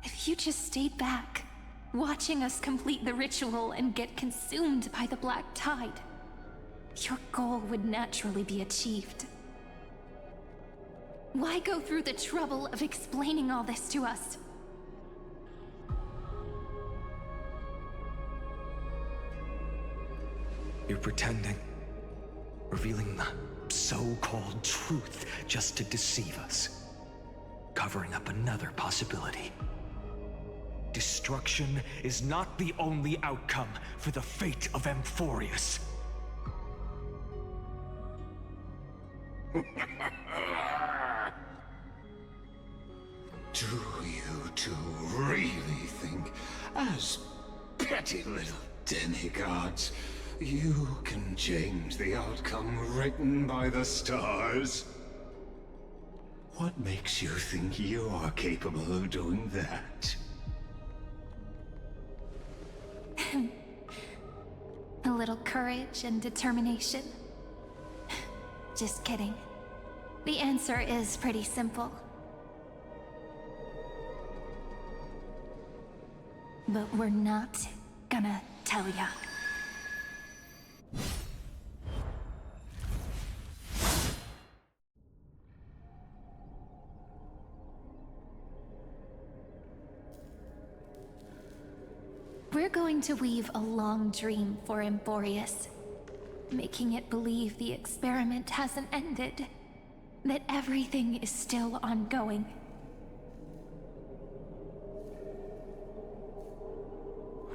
Speaker 2: If you just stayed back, watching us complete the ritual and get consumed by the black tide, your goal would naturally be achieved. Why go through the trouble of explaining all this to us?
Speaker 11: You're pretending, revealing the so-called truth just to deceive us, covering up another possibility. Destruction is not the only outcome for the fate of Amphorius.
Speaker 10: Do you two really think, as petty little demigods, you can change the outcome written by the stars? What makes you think you're capable of doing that?
Speaker 2: A little courage and determination. Just kidding. The answer is pretty simple. But we're not gonna tell ya. We're going to weave a long dream for Amphorius, making it believe the experiment hasn't ended, that everything is still ongoing.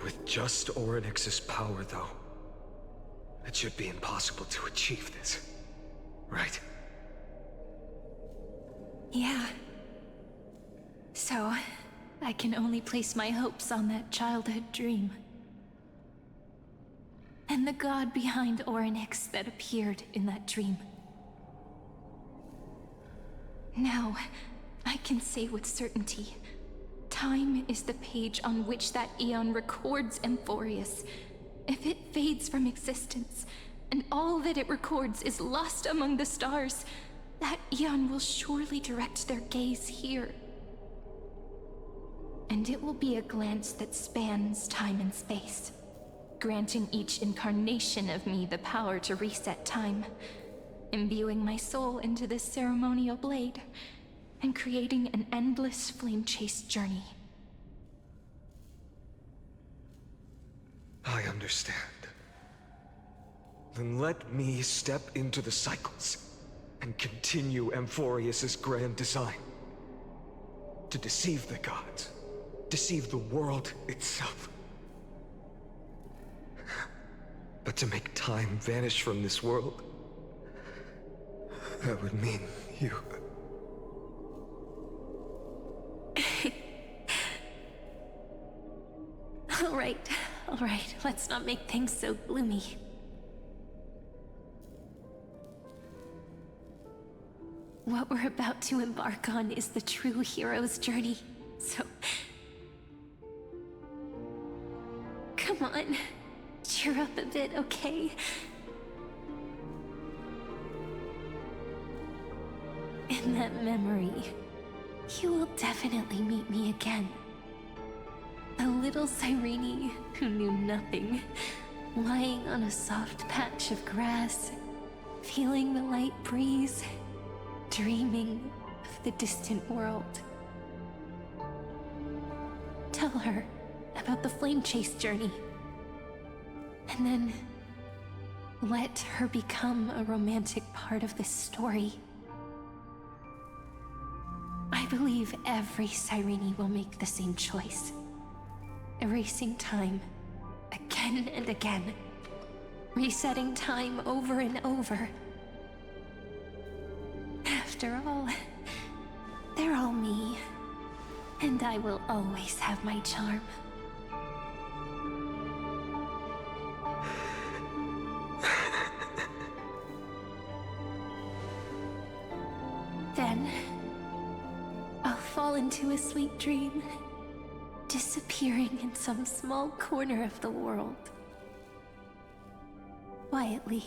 Speaker 11: With just Orynyx's power, though, it should be impossible to achieve this, right?
Speaker 2: Yeah. So, I can only place my hopes on that childhood dream. And the god behind Orynyx that appeared in that dream. Now, I can say with certainty, time is the page on which that eon records Amphorius. If it fades from existence, and all that it records is lost among the stars, that eon will surely direct their gaze here. And it will be a glance that spans time and space, granting each incarnation of me the power to reset time, imbuing my soul into this ceremonial blade, and creating an endless flame-chased journey.
Speaker 11: I understand. Then let me step into the cycles and continue Amphorius's grand design. To deceive the gods, deceive the world itself. But to make time vanish from this world, that would mean you...
Speaker 2: All right, let's not make things so gloomy. What we're about to embark on is the true hero's journey, so... Come on, cheer up a bit, okay? In that memory,
Speaker 7: You will definitely meet me again. A little Cyrene who knew nothing, lying on a soft patch of grass, feeling the light breeze, dreaming of the distant world. Tell her about the flame chase journey, and then let her become a romantic part of this story. I believe every Cyrene will make the same choice, erasing time again and again, resetting time over and over. After all, they're all me, and I will always have my charm. Then, I'll fall into a sweet dream, disappearing in some small corner of the world. Quietly,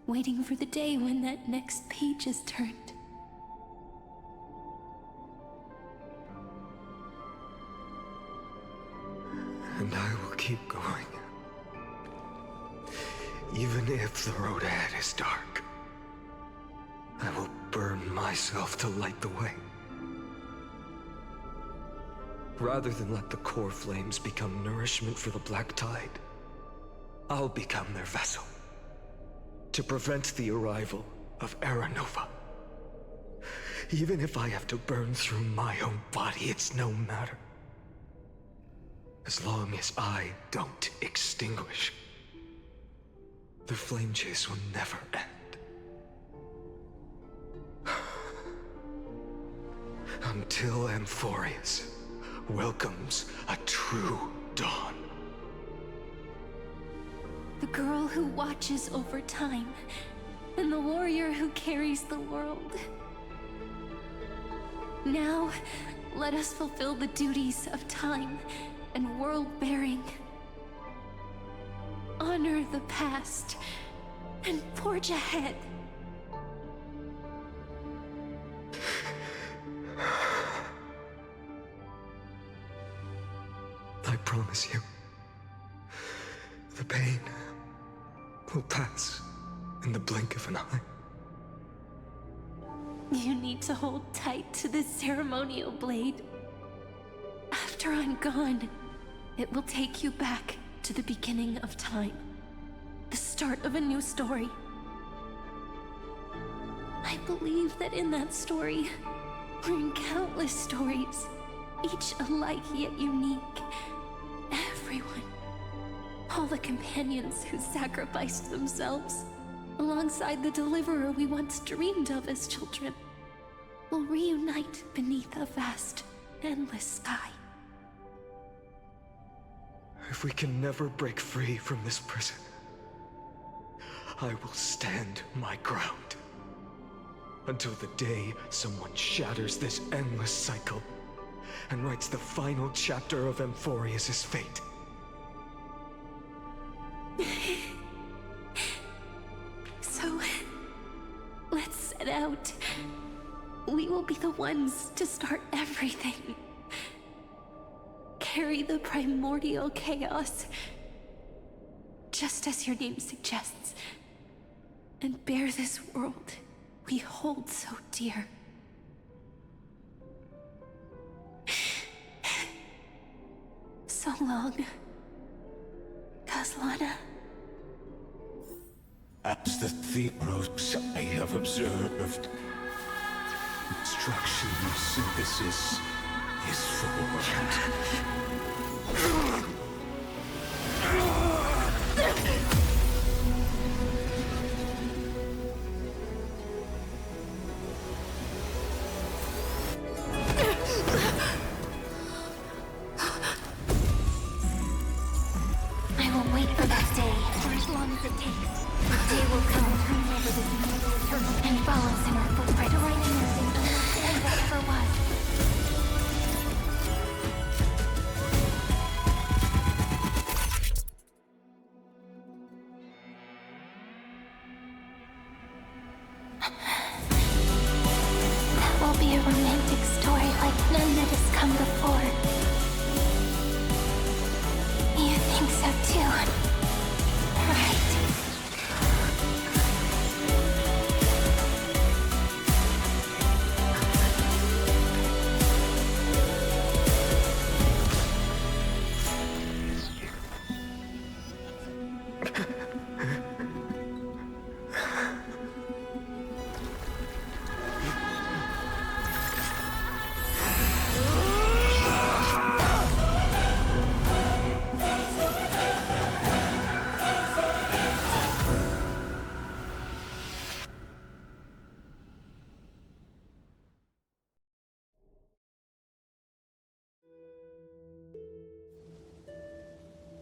Speaker 7: waiting for the day when that next page is turned.
Speaker 11: And I will keep going. Even if the road ahead is dark, I will burn myself to light the way. Rather than let the core flames become nourishment for the Black Tide, I'll become their vessel, to prevent the arrival of Era Nova. Even if I have to burn through my own body, it's no matter. As long as I don't extinguish, the flame chase will never end. Until Amphorius welcomes a true dawn.
Speaker 7: The girl who watches over time, and the warrior who carries the world. Now, let us fulfill the duties of time and world-bearing. Honor the past and forge ahead.
Speaker 11: I promise you, the pain will pass in the blink of an eye.
Speaker 7: You need to hold tight to this ceremonial blade. After I'm gone, it will take you back to the beginning of time. The start of a new story. I believe that in that story, we're in countless stories, each alike yet unique. Everyone, all the companions who sacrificed themselves, alongside the deliverer we once dreamed of as children, will reunite beneath a vast, endless sky.
Speaker 11: If we can never break free from this prison, I will stand my ground. Until the day someone shatters this endless cycle and writes the final chapter of Amphorius' fate.
Speaker 7: So, let's set out. We will be the ones to start everything. Carry the primordial chaos, just as your name suggests, and bear this world we hold so dear. So long, Kaslana.
Speaker 10: As the Theros I have observed, instruction and synthesis is formed.
Speaker 8: I will wait for that day, for as long as it takes. The day will come to remember this immortal eternal and follows in our footprint to write anything and that ever was.
Speaker 2: romantic story like none that has come before. You think so too, right?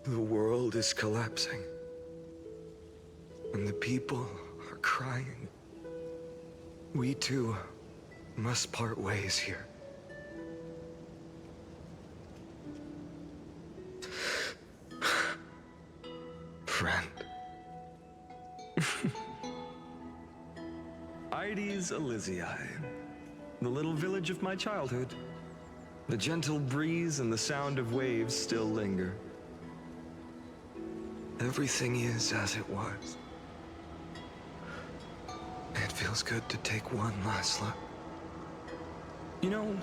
Speaker 11: The world is collapsing, and the people are crying. We too must part ways here. Friend. Ides Elysiae, the little village of my childhood. The gentle breeze and the sound of waves still linger. Everything is as it was. It feels good to take one last look. You know,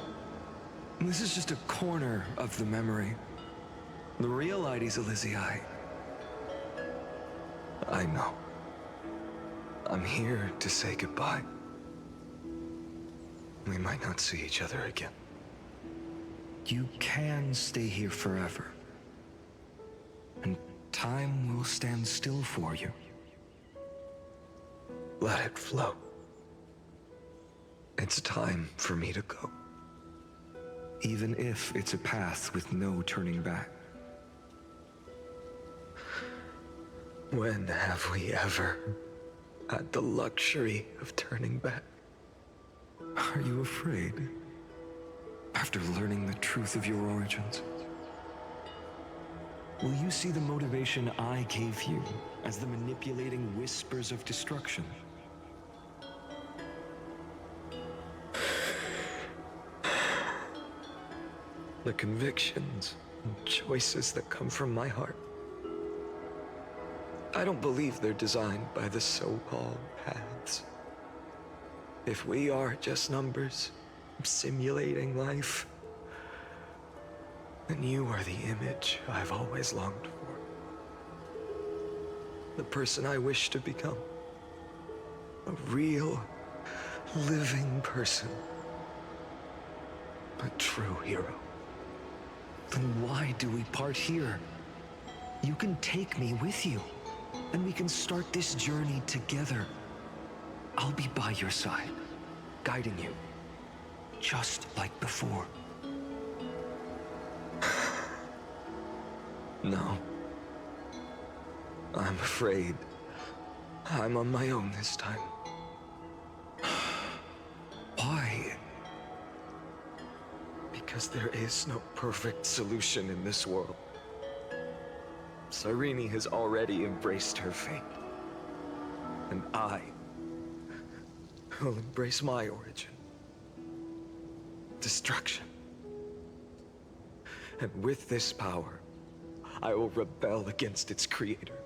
Speaker 11: this is just a corner of the memory. The real Ides Elysiae. I know. I'm here to say goodbye. We might not see each other again. You can stay here forever. And time will stand still for you. Let it flow. It's time for me to go. Even if it's a path with no turning back. When have we ever had the luxury of turning back? Are you afraid? After learning the truth of your origins? Will you see the motivation I gave you as the manipulating whispers of destruction? The convictions and choices that come from my heart. I don't believe they're designed by the so-called paths. If we are just numbers simulating life, then you are the image I've always longed for. The person I wish to become. A real, living person. A true hero. Then why do we part here? You can take me with you, and we can start this journey together. I'll be by your side, guiding you, just like before. No. I'm afraid I'm on my own this time. Why? Because there is no perfect solution in this world. Cyrene has already embraced her fate. And I will embrace my origin. Destruction. And with this power, I will rebel against its creator,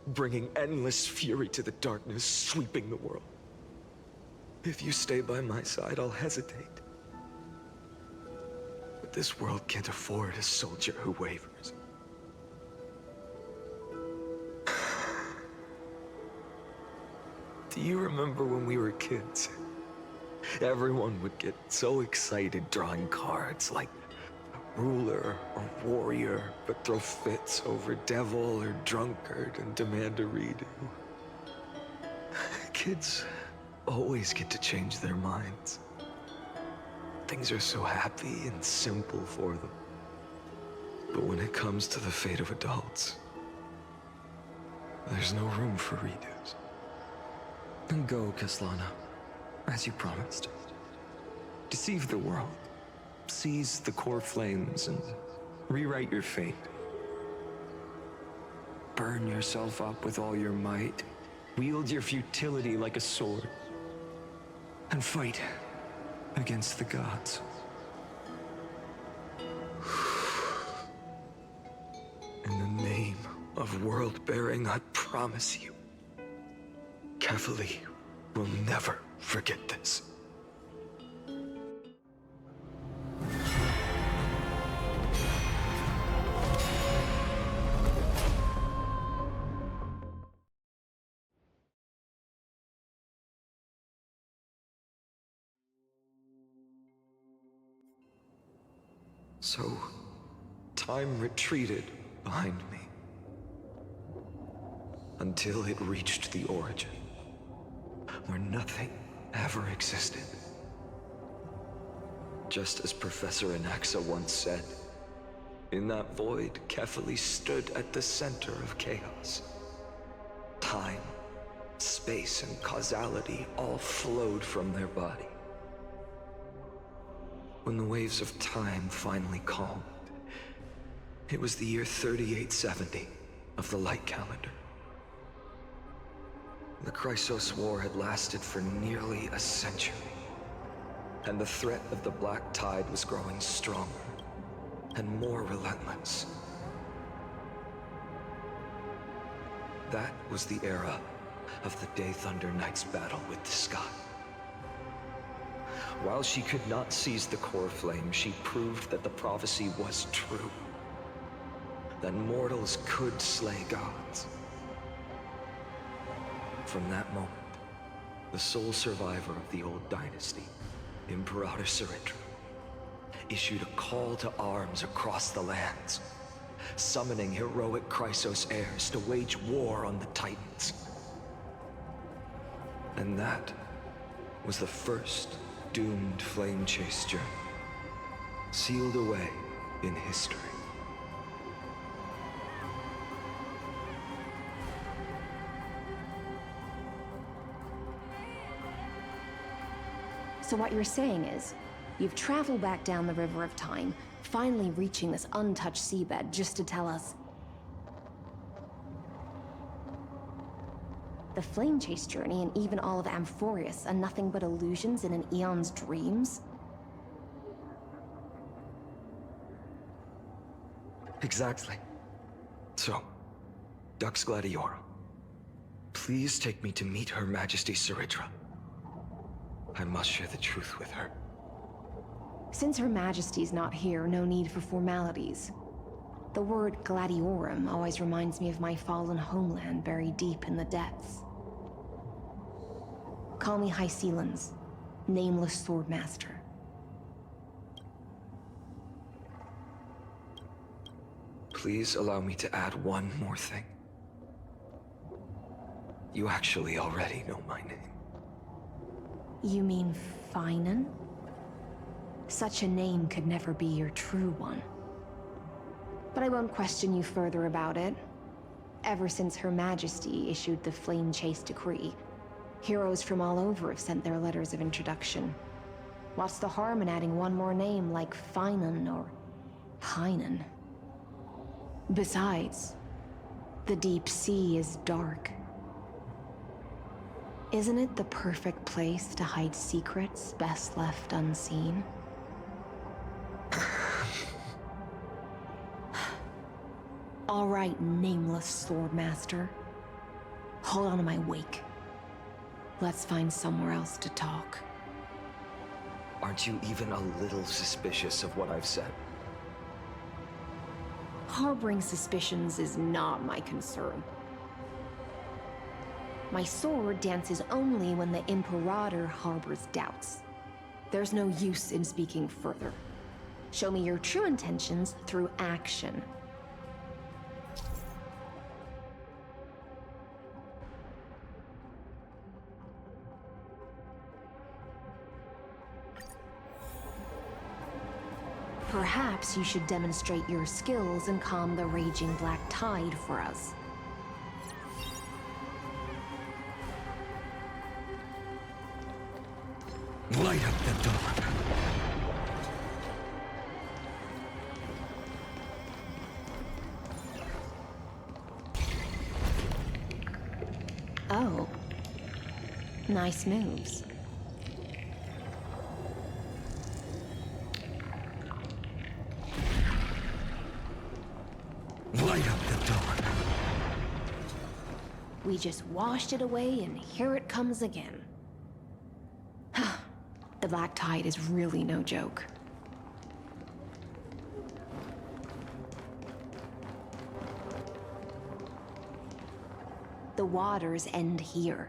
Speaker 11: bringing endless fury to the darkness sweeping the world. If you stay by my side, I'll hesitate. But this world can't afford a soldier who wavers. Do you remember when we were kids? Everyone would get so excited drawing cards like ruler or warrior, but throw fits over devil or drunkard and demand a redo. Kids always get to change their minds. Things are so happy and simple for them. But when it comes to the fate of adults, there's no room for redos. Then go, Kaslana, as you promised. Deceive the world. Seize the core flames and rewrite your fate. Burn yourself up with all your might. Wield your futility like a sword. And fight against the gods. In the name of world-bearing, I promise you, Kefali will never forget this. So, time retreated behind me until it reached the origin, where nothing ever existed. Just as Professor Anaxa once said, in that void, Kefali stood at the center of chaos. Time, space, and causality all flowed from their body. When the waves of time finally calmed, it was the year 3870 of the light calendar. The Chrysos War had lasted for nearly a century, and the threat of the Black Tide was growing stronger and more relentless. That was the era of the Day Thunder Knight's battle with the sky. While she could not seize the core flame, she proved that the prophecy was true. That mortals could slay gods. From that moment, the sole survivor of the old dynasty, Imperator Cyrene, issued a call to arms across the lands, summoning heroic Chrysos heirs to wage war on the Titans. And that was the first doomed flame chase journey, sealed away in history.
Speaker 6: So what you're saying is, you've traveled back down the river of time, finally reaching this untouched seabed just to tell us the flame chase journey and even all of Amphorius are nothing but illusions in an eon's dreams?
Speaker 11: Exactly. So, Dux Gladiorum, please take me to meet Her Majesty Cyrene. I must share the truth with her.
Speaker 6: Since Her Majesty's not here, no need for formalities. The word Gladiorum always reminds me of my fallen homeland buried deep in the depths. Call me High Sealans, nameless swordmaster.
Speaker 11: Please allow me to add one more thing. You actually already know my name.
Speaker 6: You mean Finan? Such a name could never be your true one. But I won't question you further about it. Ever since Her Majesty issued the Flame Chase Decree, heroes from all over have sent their letters of introduction. What's the harm in adding one more name like Finan or Hynan? Besides, the deep sea is dark. Isn't it the perfect place to hide secrets best left unseen? All right, nameless swordmaster. Hold on to my wake. Let's find somewhere else to talk.
Speaker 11: Aren't you even a little suspicious of what I've said?
Speaker 6: Harboring suspicions is not my concern. My sword dances only when the Imperator harbors doubts. There's no use in speaking further. Show me your true intentions through action. Perhaps you should demonstrate your skills and calm the raging black tide for us.
Speaker 11: Light up the dark.
Speaker 6: Oh. Nice moves. We just washed it away and here it comes again. The Black Tide is really no joke. The waters end here.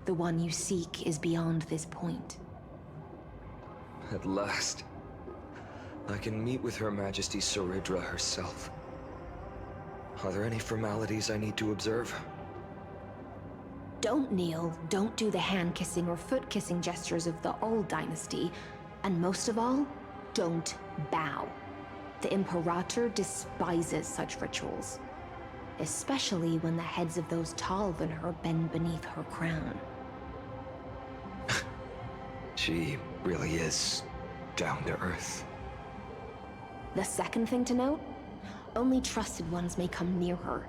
Speaker 6: The one you seek is beyond this point.
Speaker 11: At last, I can meet with Her Majesty Cyrene herself. Are there any formalities I need to observe?
Speaker 6: Don't kneel, don't do the hand-kissing or foot-kissing gestures of the old dynasty, and most of all, don't bow. The Imperator despises such rituals, especially when the heads of those taller than her bend beneath her crown.
Speaker 11: She really is down to earth.
Speaker 6: The second thing to note, only trusted ones may come near her.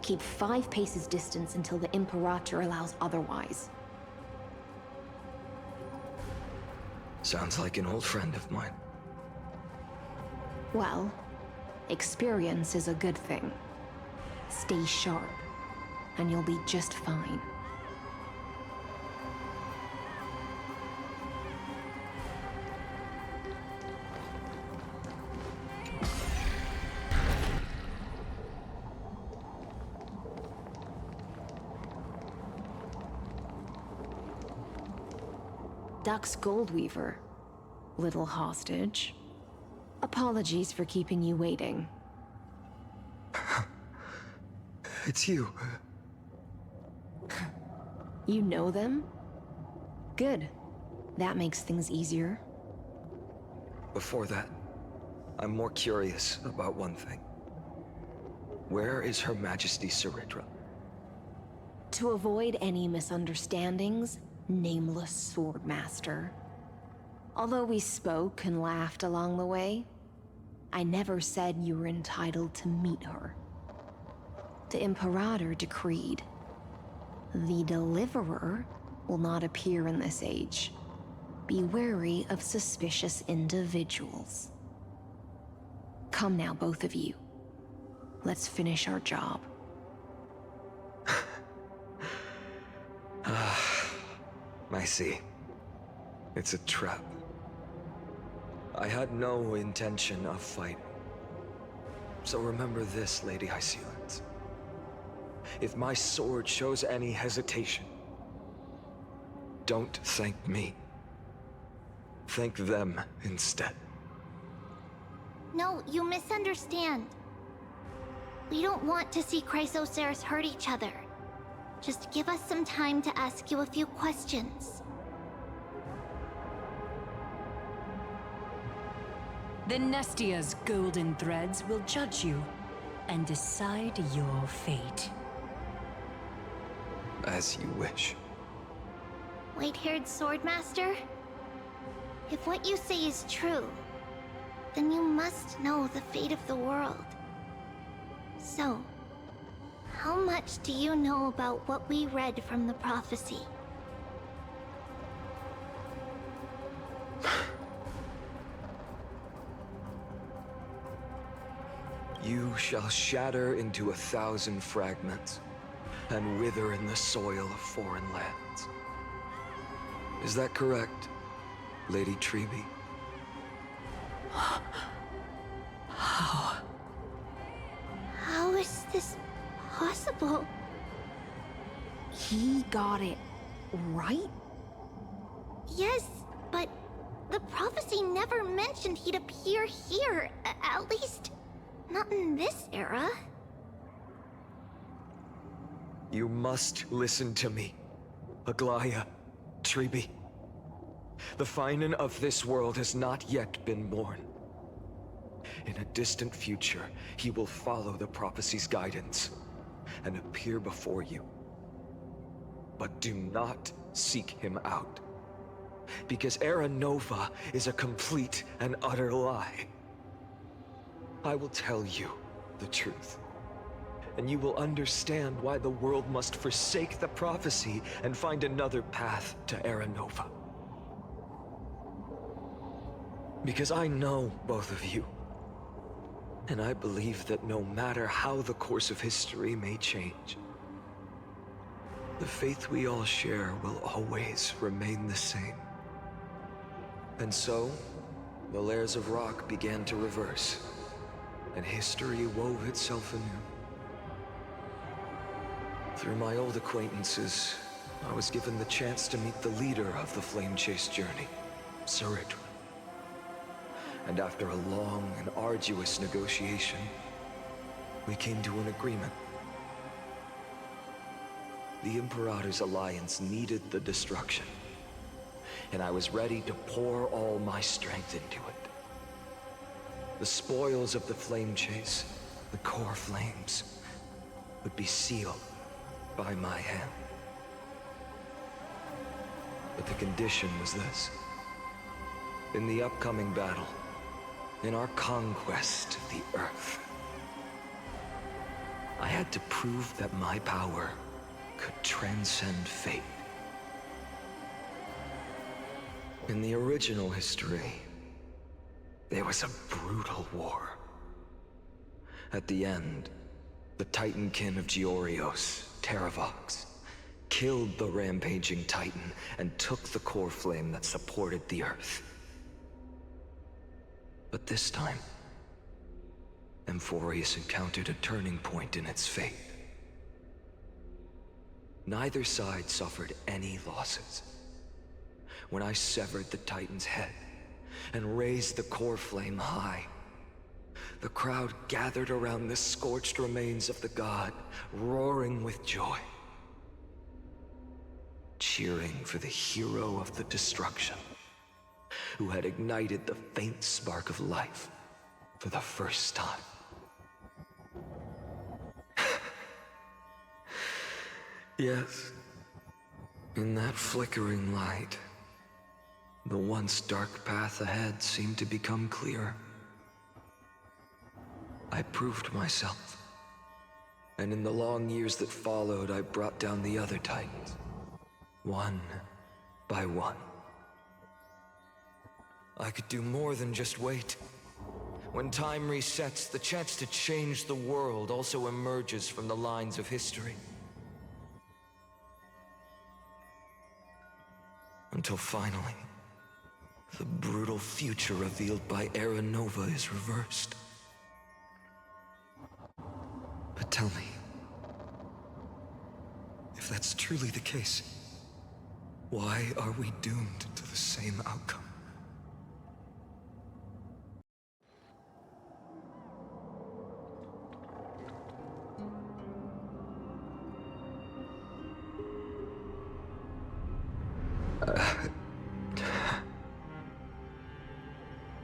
Speaker 6: Keep 5 paces distance until the Imperator allows otherwise.
Speaker 11: Sounds like an old friend of mine.
Speaker 6: Well, experience is a good thing. Stay sharp, and you'll be just fine. Duck's Goldweaver, little hostage. Apologies for keeping you waiting.
Speaker 11: It's you.
Speaker 6: You know them? Good. That makes things easier.
Speaker 11: Before that, I'm more curious about one thing. Where is Her Majesty Cyrene?
Speaker 6: To avoid any misunderstandings, nameless Swordmaster. Although we spoke and laughed along the way, I never said you were entitled to meet her. The Imperator decreed. The Deliverer will not appear in this age. Be wary of suspicious individuals. Come now, both of you. Let's finish our job.
Speaker 11: I see. It's a trap. I had no intention of fighting. So remember this, Lady Hysealens. If my sword shows any hesitation, don't thank me. Thank them instead.
Speaker 18: No, you misunderstand. We don't want to see Chrysoceres hurt each other. Just give us some time to ask you a few questions.
Speaker 15: The Nestia's golden threads will judge you and decide your fate.
Speaker 11: As you wish.
Speaker 18: White-haired Swordmaster? If what you say is true, then you must know the fate of the world. So, how much do you know about what we read from the prophecy?
Speaker 11: You shall shatter into 1,000 fragments and wither in the soil of foreign lands. Is that correct, Lady Treby?
Speaker 6: How?
Speaker 18: How is this possible?
Speaker 6: He got it right?
Speaker 18: Yes, but the prophecy never mentioned he'd appear here. At least, not in this era.
Speaker 11: You must listen to me, Aglaya, Treby. The Finan of this world has not yet been born. In a distant future, he will follow the prophecy's guidance and appear before you. But do not seek him out, because Era Nova is a complete and utter lie. I will tell you the truth, and you will understand why the world must forsake the prophecy and find another path to Era Nova. Because I know both of you, and I believe that no matter how the course of history may change, The faith we all share will always remain the same. And so, the layers of rock began to reverse, and history wove itself anew. Through my old acquaintances, I was given the chance to meet the leader of the Flame Chase journey, Cyrene. And after a long and arduous negotiation, we came to an agreement. The Imperator's alliance needed the destruction, and I was ready to pour all my strength into it. The spoils of the Flame Chase, the core flames, would be sealed by my hand. But the condition was this. In the upcoming battle, in our conquest of the Earth, I had to prove that my power could transcend fate. In the original history, there was a brutal war. At the end, the Titankin of Georios, Terravox, killed the rampaging Titan and took the core flame that supported the Earth. But this time, Amphorius encountered a turning point in its fate. Neither side suffered any losses. When I severed the Titan's head and raised the core flame high, the crowd gathered around the scorched remains of the god, roaring with joy, cheering for the hero of the destruction, who had ignited the faint spark of life for the first time. Yes, in that flickering light, the once dark path ahead seemed to become clearer. I proved myself, and in the long years that followed, I brought down the other Titans, one by one. I could do more than just wait. When time resets, the chance to change the world also emerges from the lines of history. Until finally, the brutal future revealed by Era Nova is reversed. But tell me, if that's truly the case, why are we doomed to the same outcome?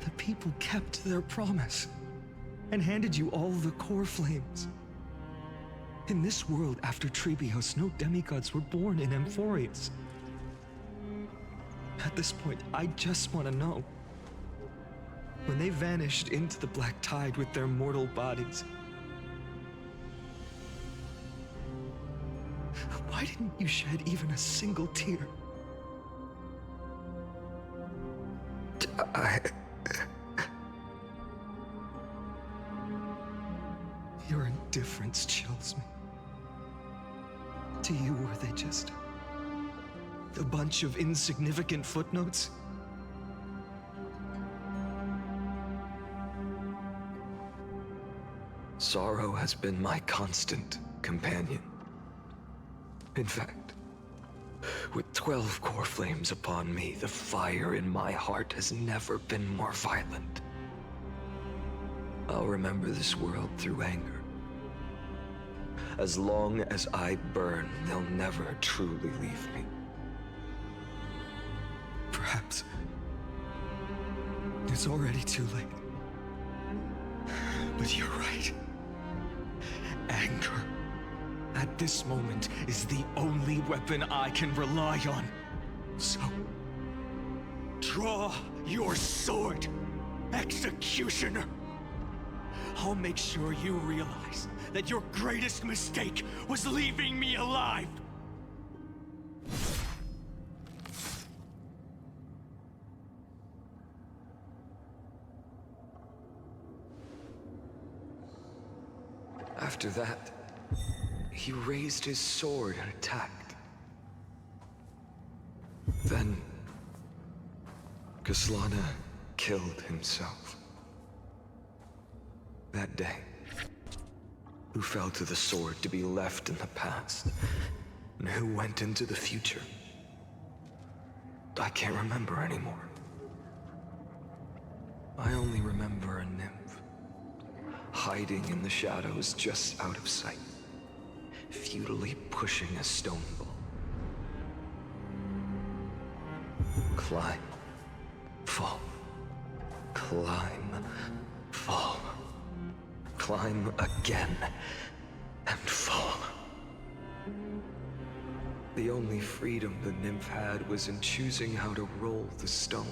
Speaker 11: The people kept their promise and handed you all the core flames. In this world after Trebios, no demigods were born in Amphorius. At this point, I just want to know. When they vanished into the black tide with their mortal bodies, why didn't you shed even a single tear? Your indifference chills me. To you, were they just a bunch of insignificant footnotes? Sorrow has been my constant companion. In fact, with 12 core flames upon me, the fire in my heart has never been more violent. I'll remember this world through anger. As long as I burn, they'll never truly leave me. Perhaps it's already too late. But you're right. Anger, at this moment, is the only weapon I can rely on. So, draw your sword, Executioner. I'll make sure you realize that your greatest mistake was leaving me alive. After that, he raised his sword and attacked. Kaslana killed himself. That day, who fell to the sword to be left in the past, and who went into the future, I can't remember anymore. I only remember a nymph, hiding in the shadows just out of sight, futilely pushing a stone ball. Climb, fall, climb, fall, climb again, and fall. The only freedom the nymph had was in choosing how to roll the stone.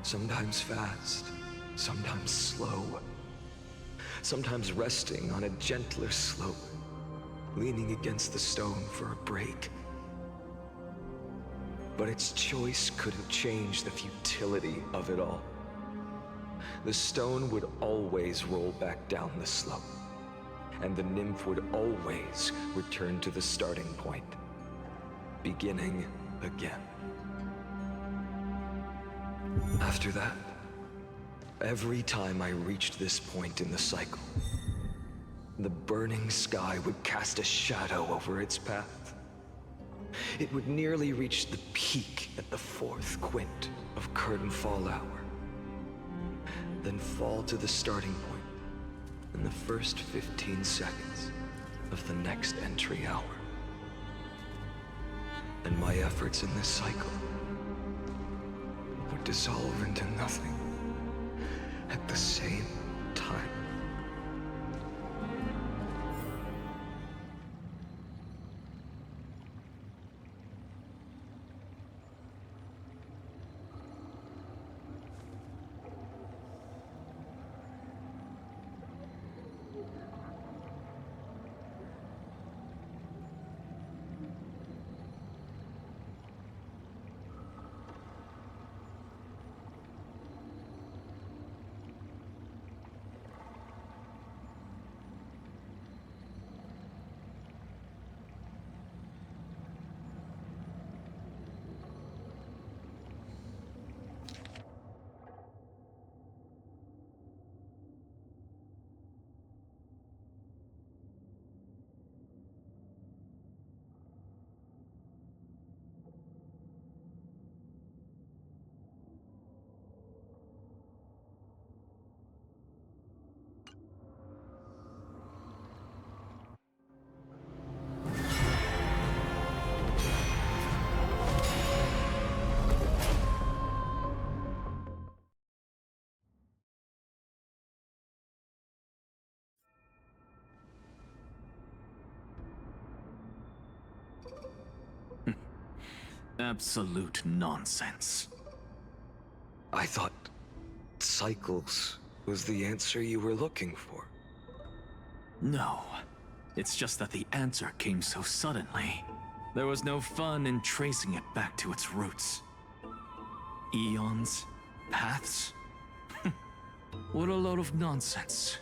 Speaker 11: Sometimes fast, sometimes slow, sometimes resting on a gentler slope, leaning against the stone for a break. But its choice couldn't change the futility of it all. The stone would always roll back down the slope, and the nymph would always return to the starting point, beginning again. After that, every time I reached this point in the cycle, the burning sky would cast a shadow over its path. It would nearly reach the peak at the 4th quint of curtain fall hour, then fall to the starting point in the first 15 seconds of the next entry hour. And my efforts in this cycle would dissolve into nothing at the same time.
Speaker 12: Absolute nonsense.
Speaker 11: I thought cycles was the answer you were looking for.
Speaker 12: No. It's just that the answer came so suddenly. There was no fun in tracing it back to its roots. Eons? Paths? What a load of nonsense.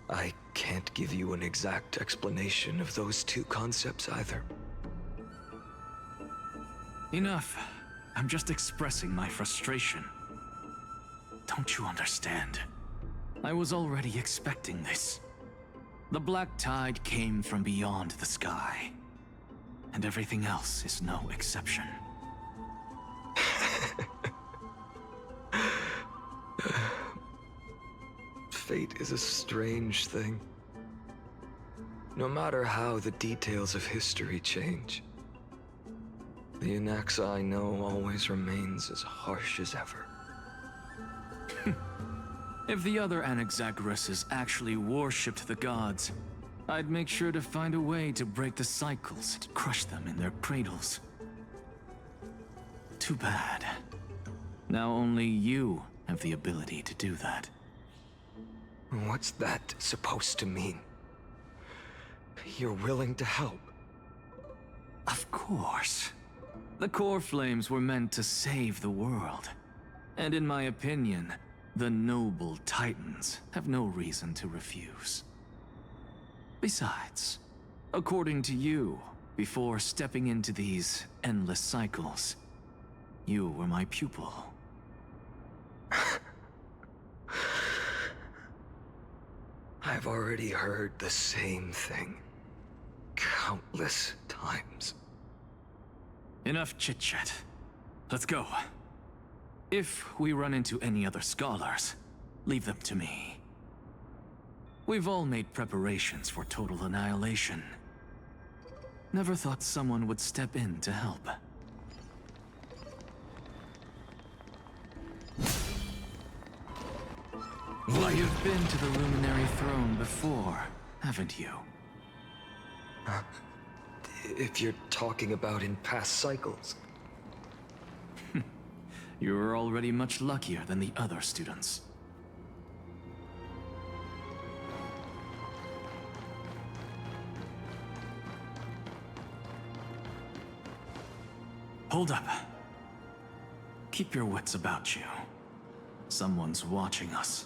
Speaker 11: I can't give you an exact explanation of those two concepts either.
Speaker 12: Enough. I'm just expressing my frustration. Don't you understand? I was already expecting this. The black tide came from beyond the sky, and everything else is no exception.
Speaker 11: Fate is a strange thing. No matter how the details of history change, the Anaxa I know always remains as harsh as ever.
Speaker 12: If the other Anaxagoras actually worshipped the gods, I'd make sure to find a way to break the cycles and crush them in their cradles. Too bad. Now only you have the ability to do that.
Speaker 11: What's that supposed to mean? You're willing to help?
Speaker 12: Of course. The core flames were meant to save the world. And in my opinion, the noble titans have no reason to refuse. Besides, according to you, before stepping into these endless cycles, You were my pupil.
Speaker 11: I've already heard the same thing countless times.
Speaker 12: Enough chit-chat. Let's go. If we run into any other scholars, leave them to me. We've all made preparations for total annihilation. Never thought someone would step in to help. Well, you've been to the Luminary Throne before, haven't you?
Speaker 11: If you're talking about in past cycles.
Speaker 12: You're already much luckier than the other students. Hold up. Keep your wits about you. Someone's watching us.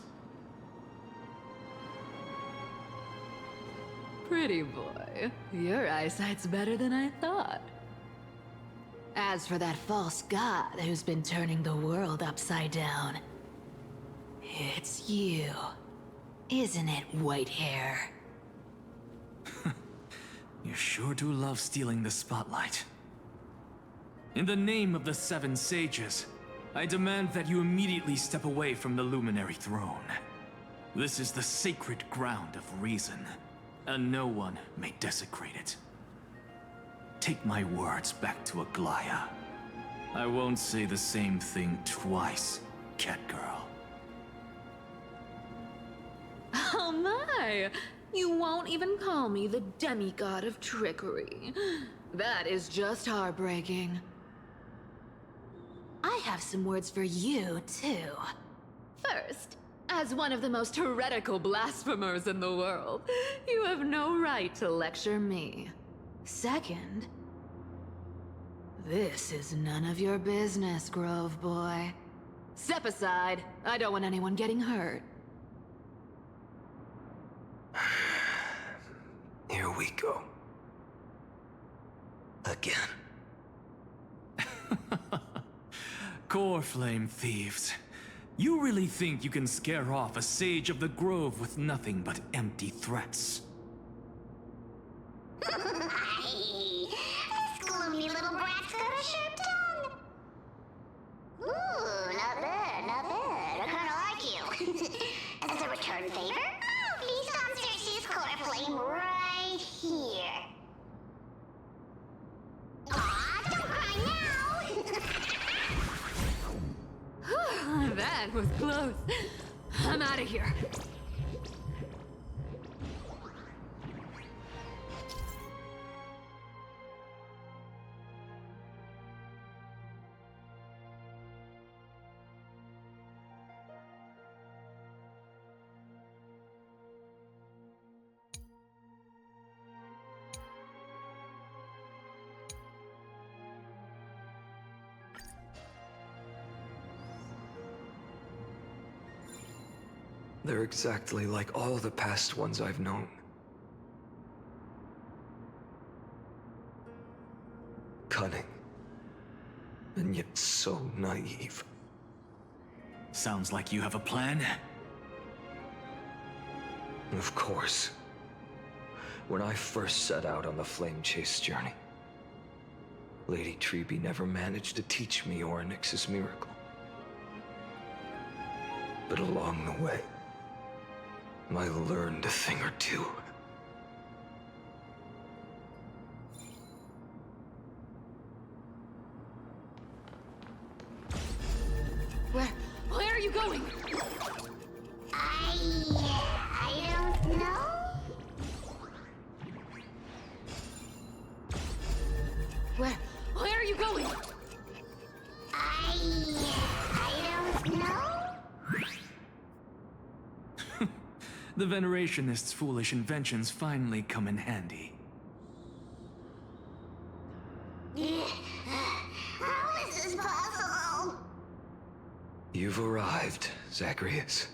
Speaker 15: Pretty boy, your eyesight's better than I thought. As for that false god who's been turning the world upside down, it's you, isn't it, white hair?
Speaker 12: You sure do love stealing the spotlight. In the name of the Seven Sages, I demand that you immediately step away from the Luminary Throne. This is the sacred ground of reason, and no one may desecrate it. Take my words back to Aglaya. I won't say the same thing twice, cat girl.
Speaker 15: Oh my! You won't even call me the demigod of trickery. That is just heartbreaking. I have some words for you, too. First, as one of the most heretical blasphemers in the world, you have no right to lecture me. Second, this is none of your business, Grove Boy. Step aside. I don't want anyone getting hurt.
Speaker 11: Here we go. Again.
Speaker 12: Core Flame thieves. You really think you can scare off a sage of the grove with nothing but empty threats?
Speaker 18: This gloomy little brat's got a sharp tongue. Ooh, not bad, not bad. I kinda like you. As a return favor, please come search his core flame right here. Aw, don't cry now!
Speaker 15: That was close. I'm out of here.
Speaker 11: They're exactly like all the past ones I've known. Cunning. And yet so naive.
Speaker 12: Sounds like you have a plan.
Speaker 11: Of course. When I first set out on the flame chase journey, Lady Treby never managed to teach me Orynyx's miracle. But along the way, I learned a thing or two.
Speaker 15: Where are you going?
Speaker 18: I don't know.
Speaker 15: Where are you going?
Speaker 18: I don't know.
Speaker 12: The Venerationists' foolish inventions finally come in handy.
Speaker 18: How is this possible?
Speaker 11: You've arrived, Zagreus.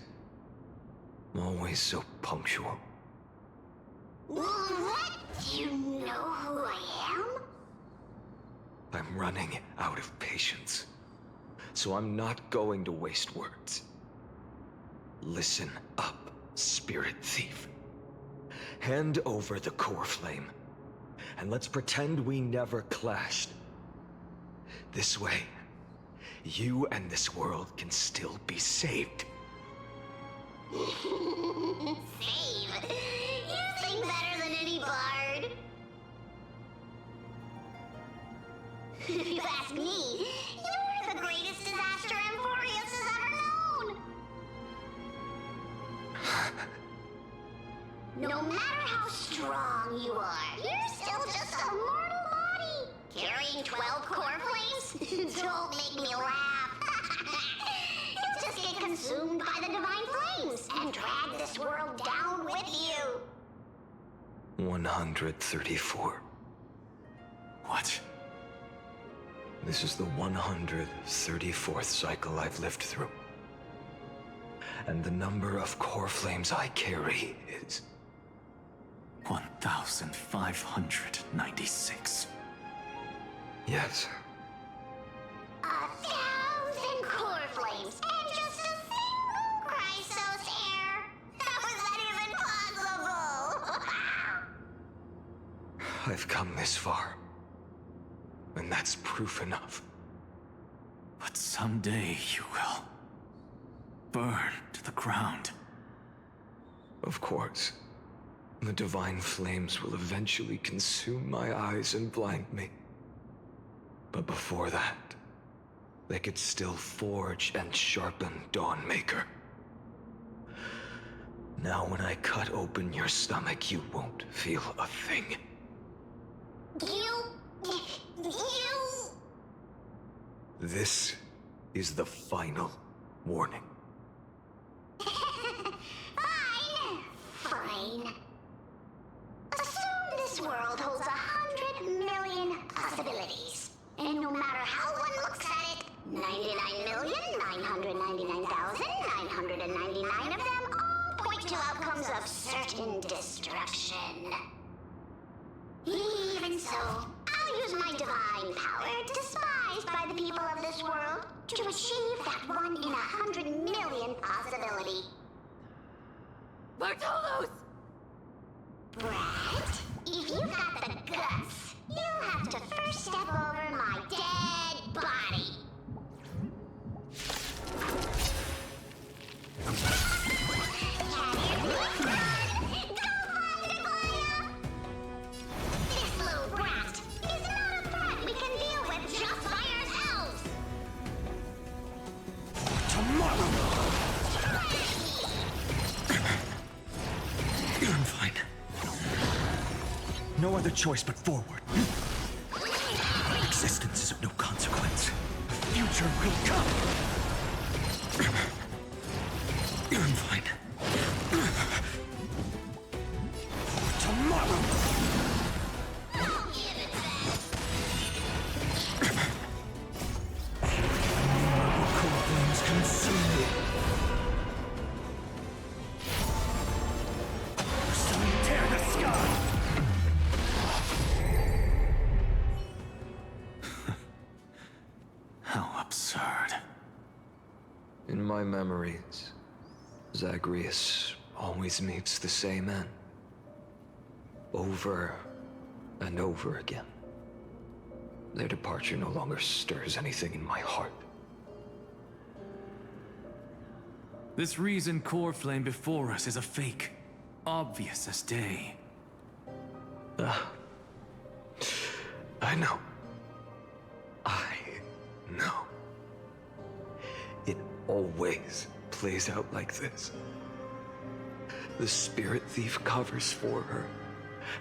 Speaker 11: Always so punctual.
Speaker 18: What? Do you know who I am?
Speaker 11: I'm running out of patience. so I'm not going to waste words. Listen up, Spirit Thief. Hand over the core flame, and let's pretend we never clashed. This way, you and this world can still be saved.
Speaker 18: Save? You sing better than any bard. If you ask me, you're the greatest disaster Emporius has ever known. No matter how strong you are, you're still just a mortal body. Carrying 12 core flames? Don't make me laugh. You'll just get consumed by the divine flames and drag this world down with you.
Speaker 11: 134.
Speaker 12: What?
Speaker 11: This is the 134th cycle I've lived through. And the number of core flames I carry is
Speaker 12: 1,596.
Speaker 11: Yes.
Speaker 18: 1,000 core flames and just a single Chrysos heir. How is that even possible?
Speaker 11: I've come this far. And that's proof enough.
Speaker 12: But someday you will burn to the ground.
Speaker 11: Of course. The divine flames will eventually consume my eyes and blind me. But before that, they could still forge and sharpen Dawnmaker. Now when I cut open your stomach, you won't feel a thing.
Speaker 18: You...
Speaker 11: This is the final warning.
Speaker 18: Fine. Assume this world holds 100 million possibilities. And no matter how one looks at it, 99,999,999 of them all point to outcomes of certain destruction. Even so, I'll use my divine power, despised by the people of this world, to achieve that 1 in 100 million possibility.
Speaker 5: Bartolos!
Speaker 18: Brett, if you got the guts, you'll have to first step over my dead body. This little brat is not a threat we can deal with just by ourselves.
Speaker 4: Tomorrow! I'm fine. No other choice but forward. Existence is of no consequence. The future will come. I'm fine. Tomorrow! Cold flames consume me. Sun tear the sky!
Speaker 12: How absurd.
Speaker 11: In my memories, Zagreus always meets the same end. Over and over again. Their departure no longer stirs anything in my heart.
Speaker 12: This reason core flame before us is a fake. Obvious as day.
Speaker 11: I know. I know. It always plays out like this. The spirit thief covers for her,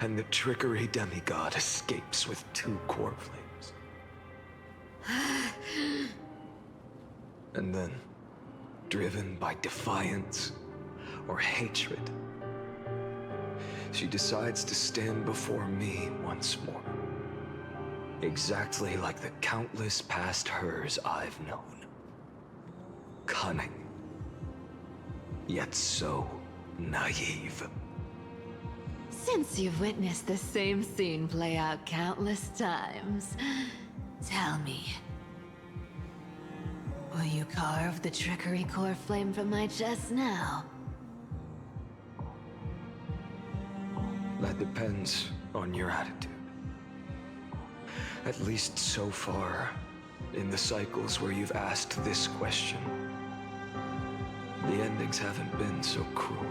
Speaker 11: and the trickery demigod escapes with 2 core flames. And then, driven by defiance or hatred, she decides to stand before me once more. Exactly like the countless past hers I've known. Cunning. Yet so naive.
Speaker 20: Since you've witnessed the same scene play out countless times, tell me,
Speaker 15: Will you carve the trickery core flame from my chest now?
Speaker 11: That depends on your attitude. At least so far, in the cycles where you've asked this question, the endings haven't been so cruel.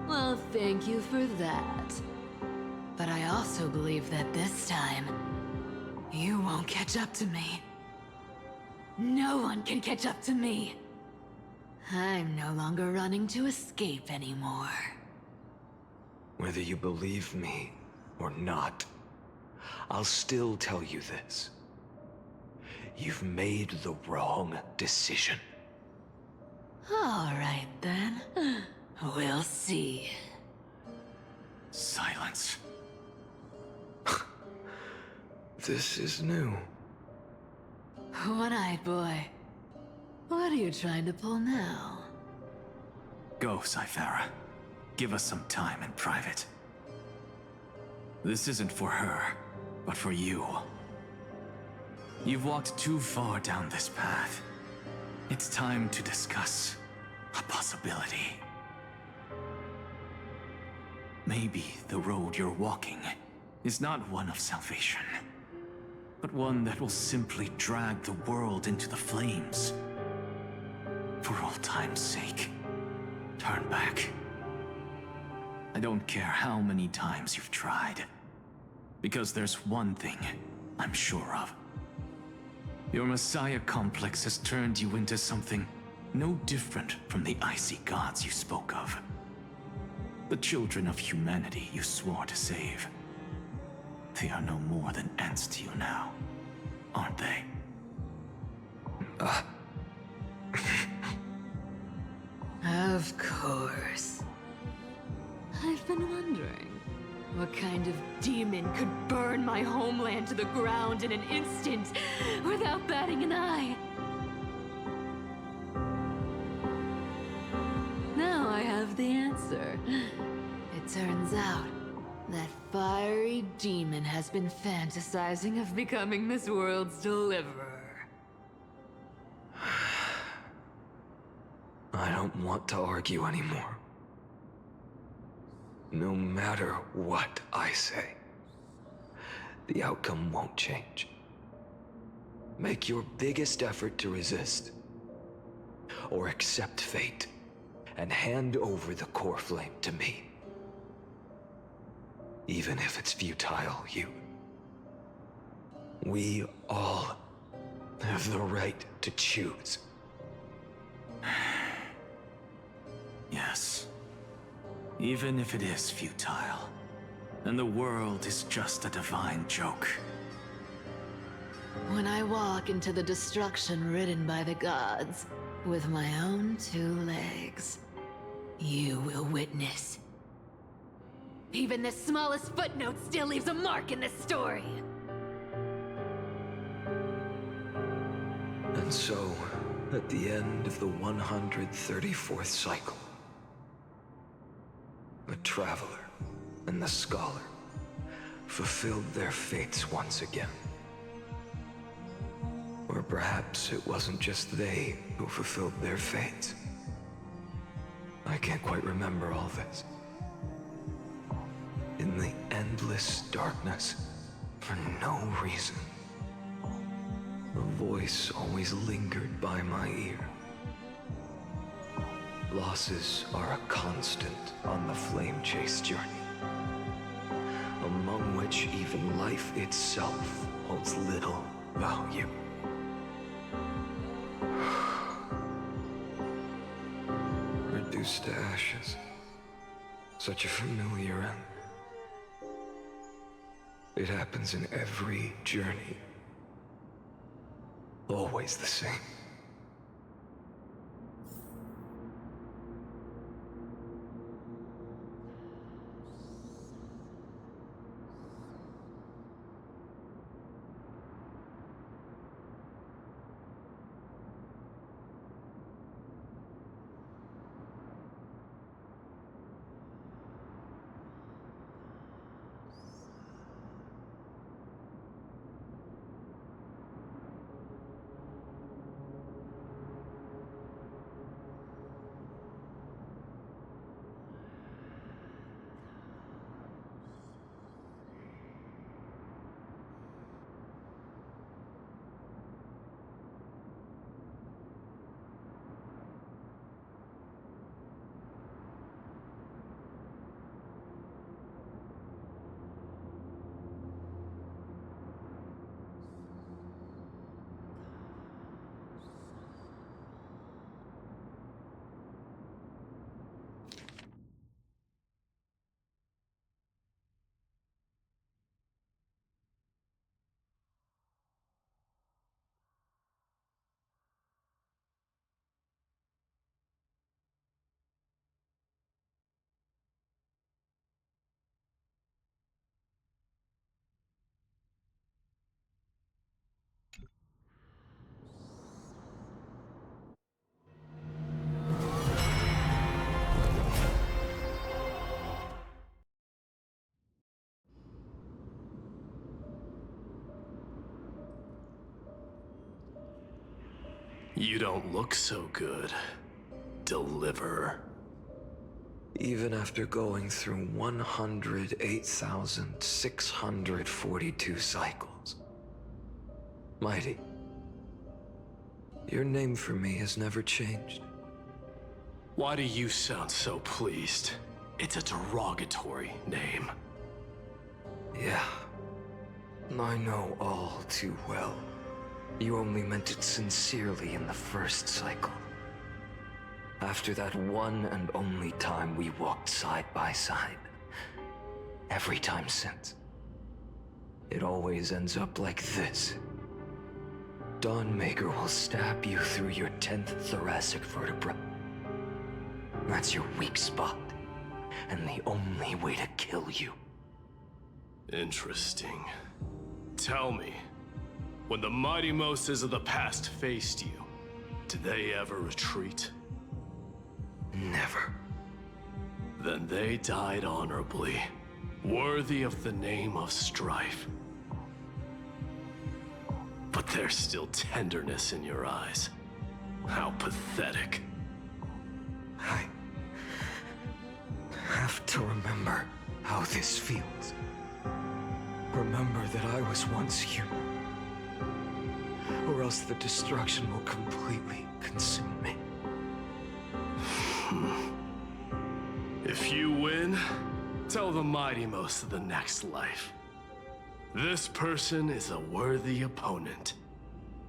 Speaker 15: Well, thank you for that. But I also believe that this time, you won't catch up to me. No one can catch up to me. I'm no longer running to escape anymore.
Speaker 11: Whether you believe me or not, I'll still tell you this. You've made the wrong decision.
Speaker 15: All right, then. We'll see.
Speaker 12: Silence.
Speaker 11: This is new.
Speaker 15: One-eyed boy. What are you trying to pull now?
Speaker 12: Go, Cythera. Give us some time in private. This isn't for her, but for you. You've walked too far down this path. It's time to discuss a possibility. Maybe the road you're walking is not one of salvation, but one that will simply drag the world into the flames. For old time's sake, turn back. I don't care how many times you've tried, because there's one thing I'm sure of. Your Messiah complex has turned you into something no different from the icy gods you spoke of. The children of humanity you swore to save. They are no more than ants to you now, aren't they?
Speaker 15: Of course. I've been wondering, what kind of demon could burn my homeland to the ground in an instant without batting an eye? Now I have the answer. It turns out that fiery demon has been fantasizing of becoming this world's deliverer.
Speaker 11: I don't want to argue anymore. No matter what I say, the outcome won't change. Make your biggest effort to resist, or accept fate, and hand over the core flame to me. Even if it's futile, we all have the right to choose.
Speaker 12: Yes. Even if it is futile, and the world is just a divine joke.
Speaker 15: When I walk into the destruction written by the gods, with my own 2 legs, you will witness. Even the smallest footnote still leaves a mark in this story.
Speaker 11: And so, at the end of the 134th cycle, the traveler and the scholar fulfilled their fates once again. Or perhaps it wasn't just they who fulfilled their fates. I can't quite remember all this. In the endless darkness, for no reason, a voice always lingered by my ear. Losses are a constant on the flame chase journey, among which even life itself holds little value. Reduced to ashes. Such a familiar end. It happens in every journey. Always the same.
Speaker 13: You don't look so good, Deliverer.
Speaker 11: Even after going through 108,642 cycles. Mighty, your name for me has never changed.
Speaker 13: Why do you sound so pleased? It's a derogatory name.
Speaker 11: Yeah, I know all too well. You only meant it sincerely in the first cycle. After that one and only time we walked side by side. Every time since. It always ends up like this. Dawnmaker will stab you through your 10th thoracic vertebra. That's your weak spot, and the only way to kill you.
Speaker 13: Interesting. Tell me, when the mighty Moses of the past faced you, did they ever retreat?
Speaker 11: Never.
Speaker 13: Then they died honorably, worthy of the name of strife. But there's still tenderness in your eyes. How pathetic.
Speaker 11: I have to remember how this feels. Remember that I was once human. Or else the destruction will completely consume me.
Speaker 13: If you win, tell the mighty most of the next life. This person is a worthy opponent.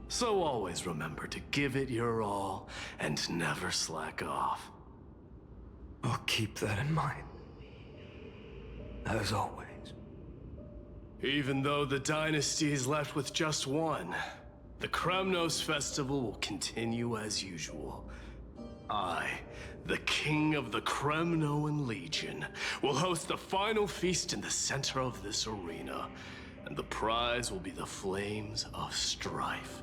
Speaker 13: So always remember to give it your all and never slack off.
Speaker 11: I'll keep that in mind. As always.
Speaker 13: Even though the dynasty is left with just one, the Kremnos festival will continue as usual. I, the king of the Kremnoan Legion, will host the final feast in the center of this arena, and the prize will be the flames of strife.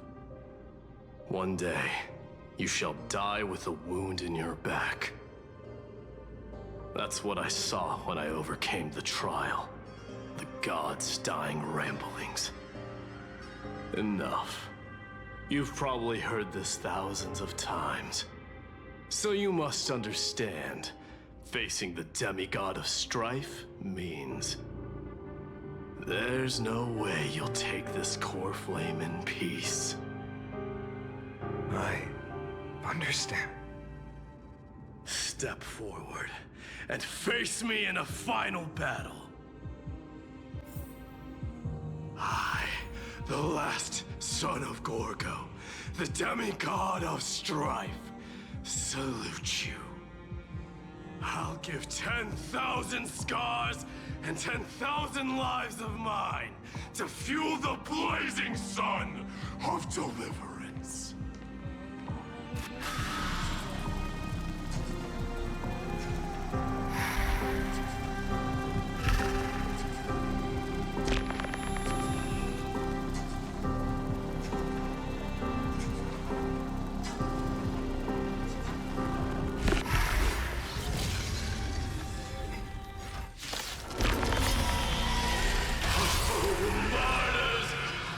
Speaker 13: One day, you shall die with a wound in your back. That's what I saw when I overcame the trial. The gods' dying ramblings. Enough. You've probably heard this thousands of times. So you must understand, facing the demigod of strife means there's no way you'll take this core flame in peace.
Speaker 11: I understand.
Speaker 13: Step forward and face me in a final battle. I, the last son of Gorgo, the demigod of strife, salute you. I'll give 10,000 scars and 10,000 lives of mine to fuel the blazing sun of deliverance.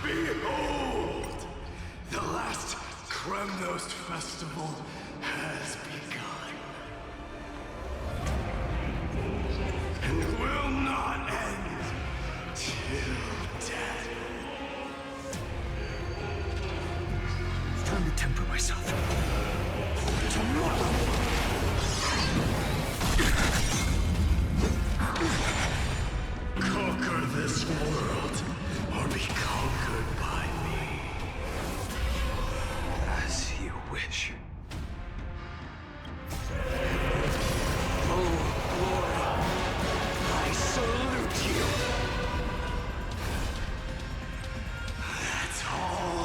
Speaker 13: Behold! The last Kremnos festival has begun. And will not end till death.
Speaker 11: It's time to temper myself. Tomorrow!
Speaker 13: Conquer this world, or be conquered by me.
Speaker 11: As you wish.
Speaker 13: Oh, glory, I salute you. That's all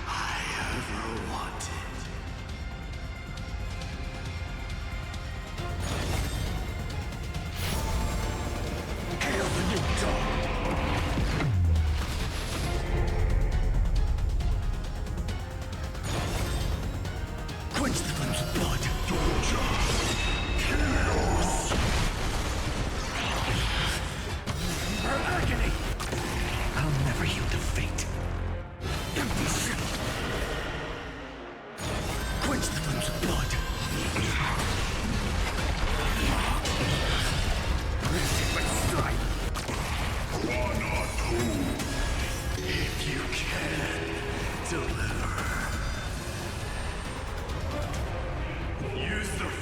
Speaker 13: I ever wanted. Hail the new dawn!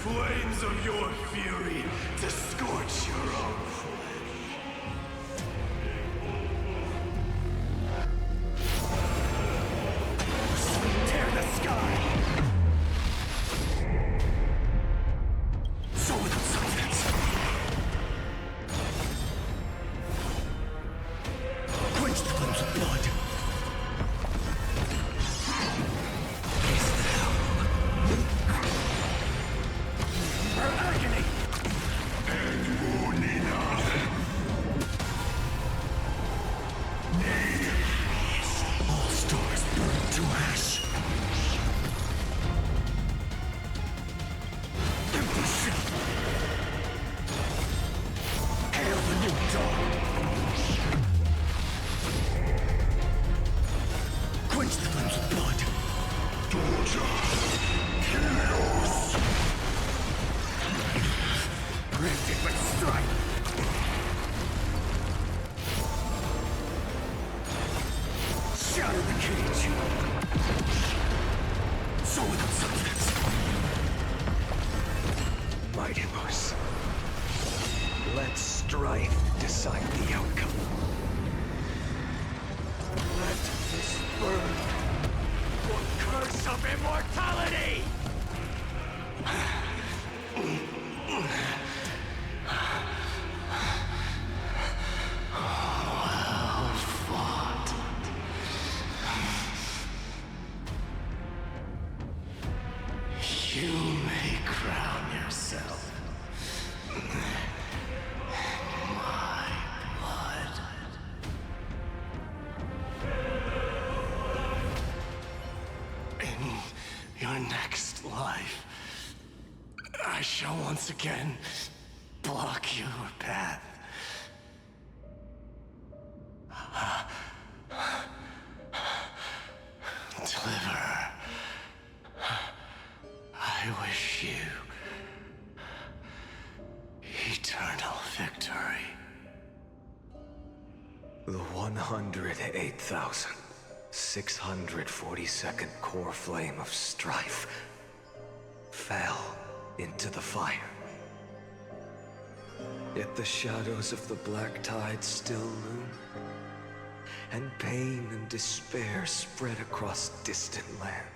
Speaker 13: flames of your fury to scorch your own. Tear the sky! So without substance. Quench the flames of blood. Taste the hell. Her agony! And Monina. All stars burn to ash. Empty ship. Hail the new dawn. Quench the flames of blood. Torture. Chaos. Granted, but strike. Shatter the cage. So without substance. Mighty Moose. Let strife decide the outcome. Let this burn for curse of immortality! Well fought. You may crown yourself. My blood. In your next life, I shall once again block your path. Deliverer, I wish you eternal victory. The 108,642nd core flame of strife fell into the fire. Yet the shadows of the black tide still loom, and pain and despair spread across distant lands.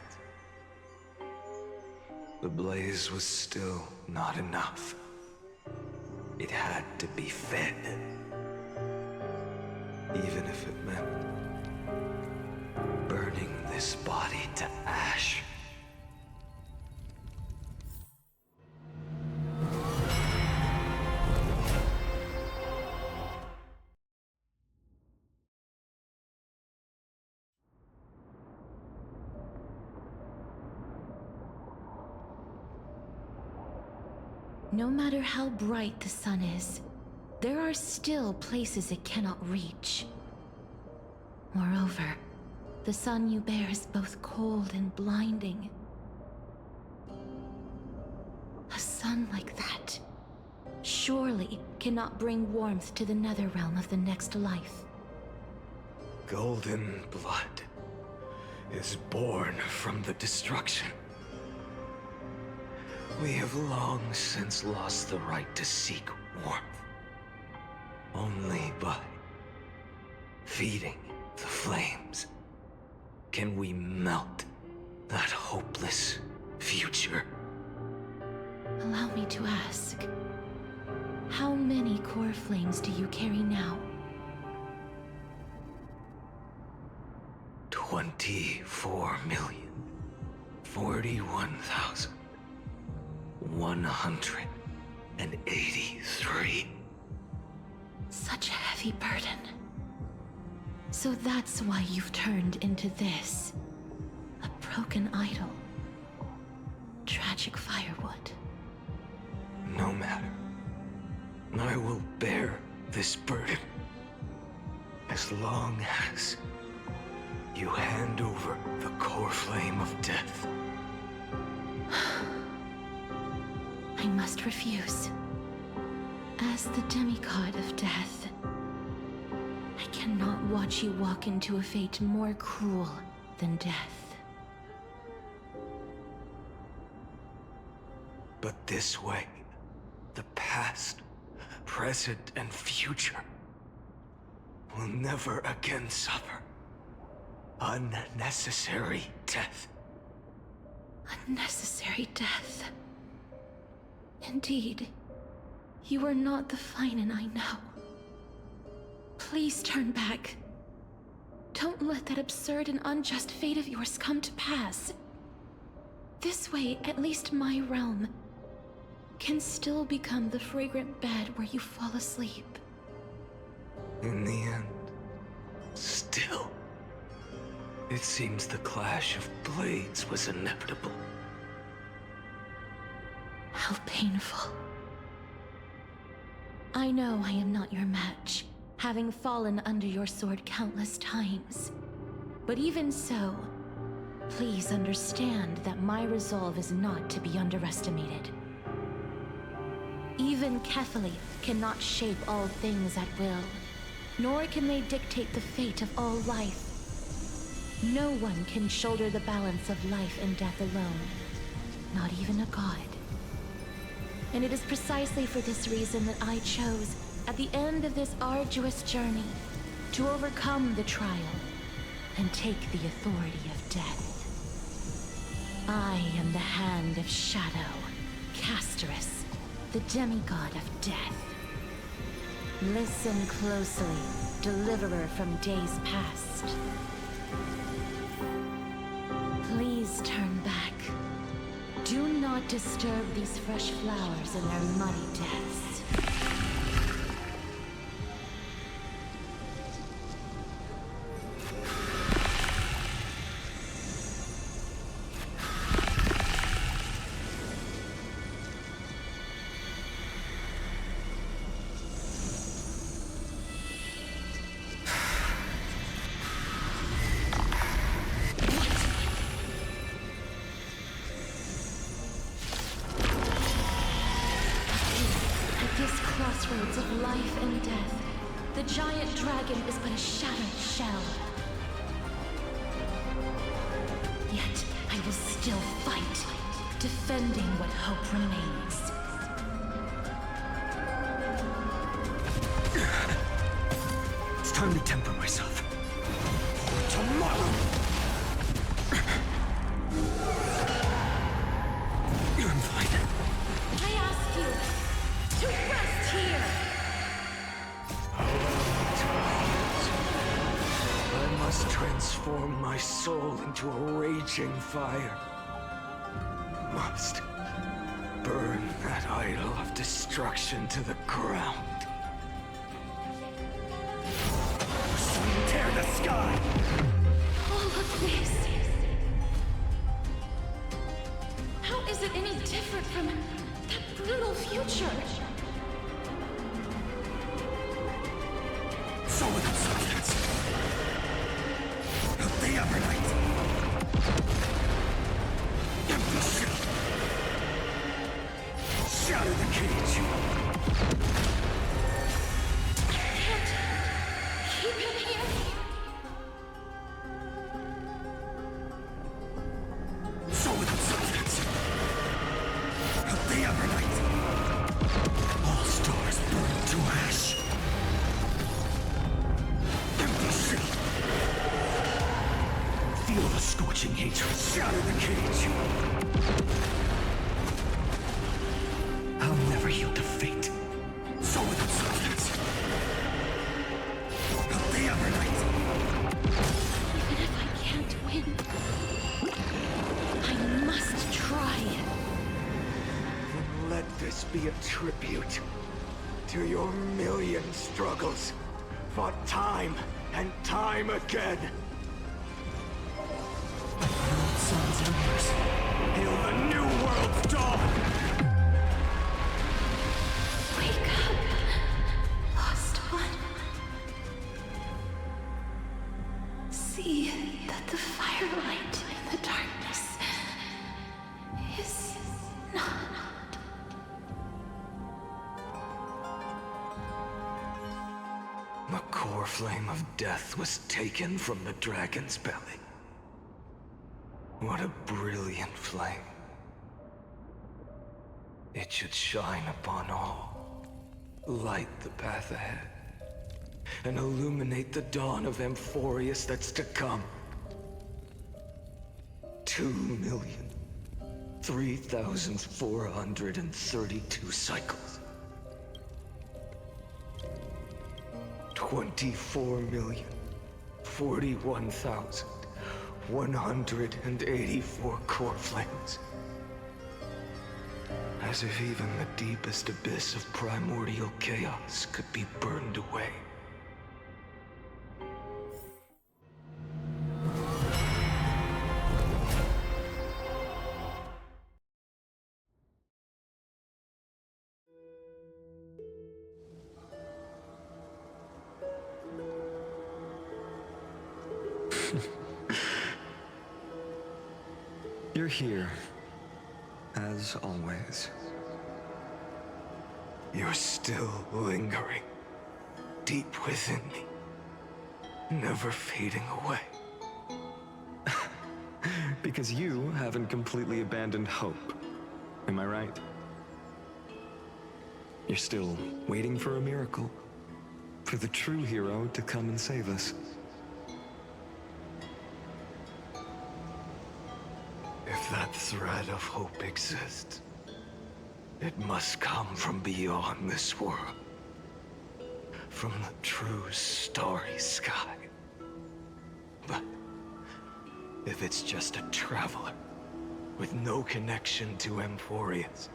Speaker 13: The blaze was still not enough. It had to be fed. Even if it meant burning this body to ash.
Speaker 6: No matter how bright the sun is, there are still places it cannot reach. Moreover, the sun you bear is both cold and blinding. A sun like that surely cannot bring warmth to the netherrealm of the next life.
Speaker 11: Golden blood is born from the destruction. We have long since lost the right to seek warmth. Only by feeding the flames can we melt that hopeless future.
Speaker 6: Allow me to ask, how many core flames do you carry now?
Speaker 11: 24,041,183.
Speaker 6: Such a heavy burden. So that's why you've turned into this. A broken idol. Tragic firewood.
Speaker 11: No matter. I will bear this burden. As long as you hand over the core flame of death.
Speaker 6: I must refuse. As the demigod of death, I cannot watch you walk into a fate more cruel than death.
Speaker 11: But this way, the past, present, and future will never again suffer unnecessary death.
Speaker 6: Unnecessary death. Indeed, you are not the Finan I know. Please turn back. Don't let that absurd and unjust fate of yours come to pass. This way, at least my realm can still become the fragrant bed where you fall asleep.
Speaker 11: In the end, still, it seems the clash of blades was inevitable.
Speaker 6: How painful. I know I am not your match, having fallen under your sword countless times. But even so, please understand that my resolve is not to be underestimated. Even Kefali cannot shape all things at will, nor can they dictate the fate of all life. No one can shoulder the balance of life and death alone, not even a god. And it is precisely for this reason that I chose, at the end of this arduous journey, to overcome the trial and take the authority of death. I am the Hand of Shadow, Casterus, the demigod of death. Listen closely, deliverer from days past. Please turn back. Do not disturb these fresh flowers in their muddy deaths. Crossroads of life and death, the giant dragon is but a shattered shell. Yet I will still fight, defending what hope remains.
Speaker 11: It's time to temper myself. For tomorrow! I'm fine.
Speaker 6: I ask you to rest here!
Speaker 11: I must transform my soul into a raging fire. Must burn that idol of destruction to the ground. Tear the sky!
Speaker 6: All of this. How is it any different from that brutal future?
Speaker 4: So without substance. The Evernight. Empty shell. Shatter the cage.
Speaker 6: I can't keep him here.
Speaker 4: So without substance. The Evernight. All stars burn to ash. Empty shell. Feel the scorching hatred. Shatter the cage. I'll never yield to fate. So without substance. The Evernight.
Speaker 6: Even if I can't win, I must try.
Speaker 11: Then let this be a tribute to your million struggles, fought time and time again.
Speaker 4: Sons and yours.
Speaker 11: Hail the new world's dawn!
Speaker 6: Wake up, lost one. See that the firelight in the darkness is not.
Speaker 11: The core flame of death was taken from the dragon's belly. What a brilliant flame. It should shine upon all, light the path ahead, and illuminate the dawn of Amphorius that's to come. 2,003,432 cycles. 24,041,184 core flames. As if even the deepest abyss of primordial chaos could be burned away. You're here, as always. You're still lingering, deep within me, never fading away. Because you haven't completely abandoned hope, am I right? You're still waiting for a miracle, for the true hero to come and save us. If that thread of hope exists, it must come from beyond this world. From the true starry sky. But if it's just a traveler with no connection to Amphorius,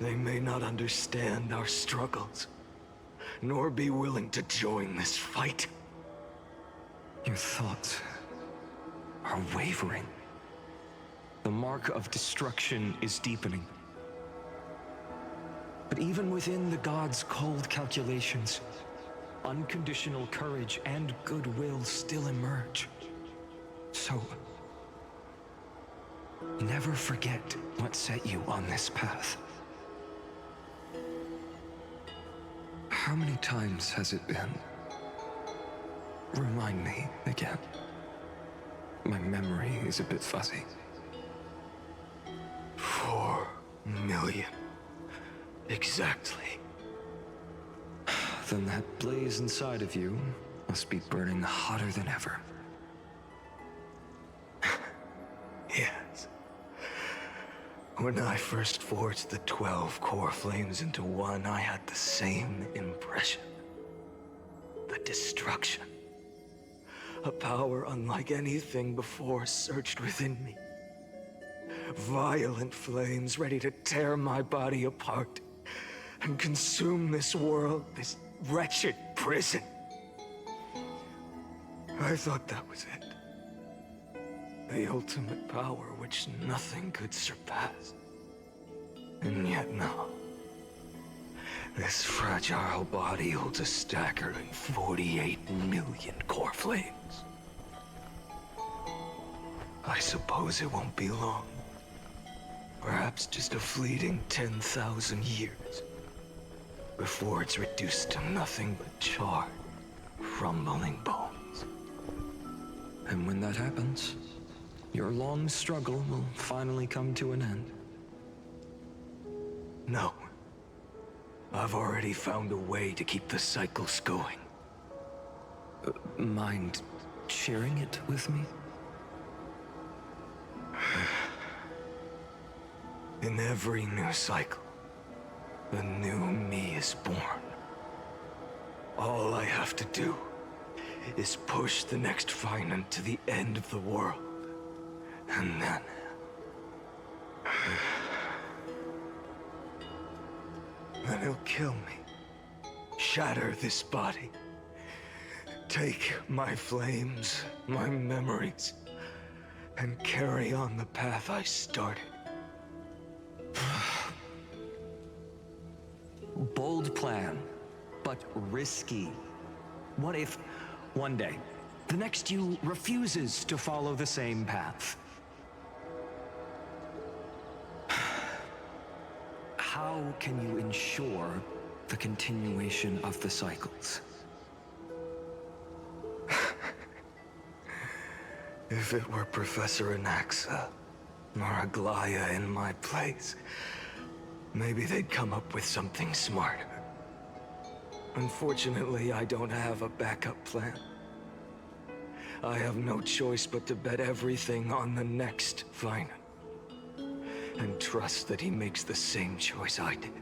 Speaker 11: they may not understand our struggles, nor be willing to join this fight. Your thoughts are wavering. The mark of destruction is deepening. But even within the gods' cold calculations, unconditional courage and goodwill still emerge. So, never forget what set you on this path. How many times has it been? Remind me again. My memory is a bit fuzzy. 4 million. Exactly. Then that blaze inside of you must be burning hotter than ever. Yes. When I first forged the 12 core flames into one, I had the same impression. The destruction. A power unlike anything before surged within me. Violent flames ready to tear my body apart and consume this world, this wretched prison. I thought that was it. The ultimate power which nothing could surpass. And yet now, this fragile body holds a staggering 48 million core flames. I suppose it won't be long. Perhaps just a fleeting 10,000 years before it's reduced to nothing but charred, crumbling bones. And when that happens, your long struggle will finally come to an end. No. I've already found a way to keep the cycles going. Mind sharing it with me? In every new cycle, a new me is born. All I have to do is push the next finite to the end of the world. And then... then he'll kill me. Shatter this body. Take my flames, my memories, and carry on the path I started. Bold plan, but risky. What if, one day, the next you refuses to follow the same path? How can you ensure the continuation of the cycles? If it were Professor Anaxa or Aglaya in my place, maybe they'd come up with something smart. Unfortunately, I don't have a backup plan. I have no choice but to bet everything on the next Vine. And trust that he makes the same choice I did.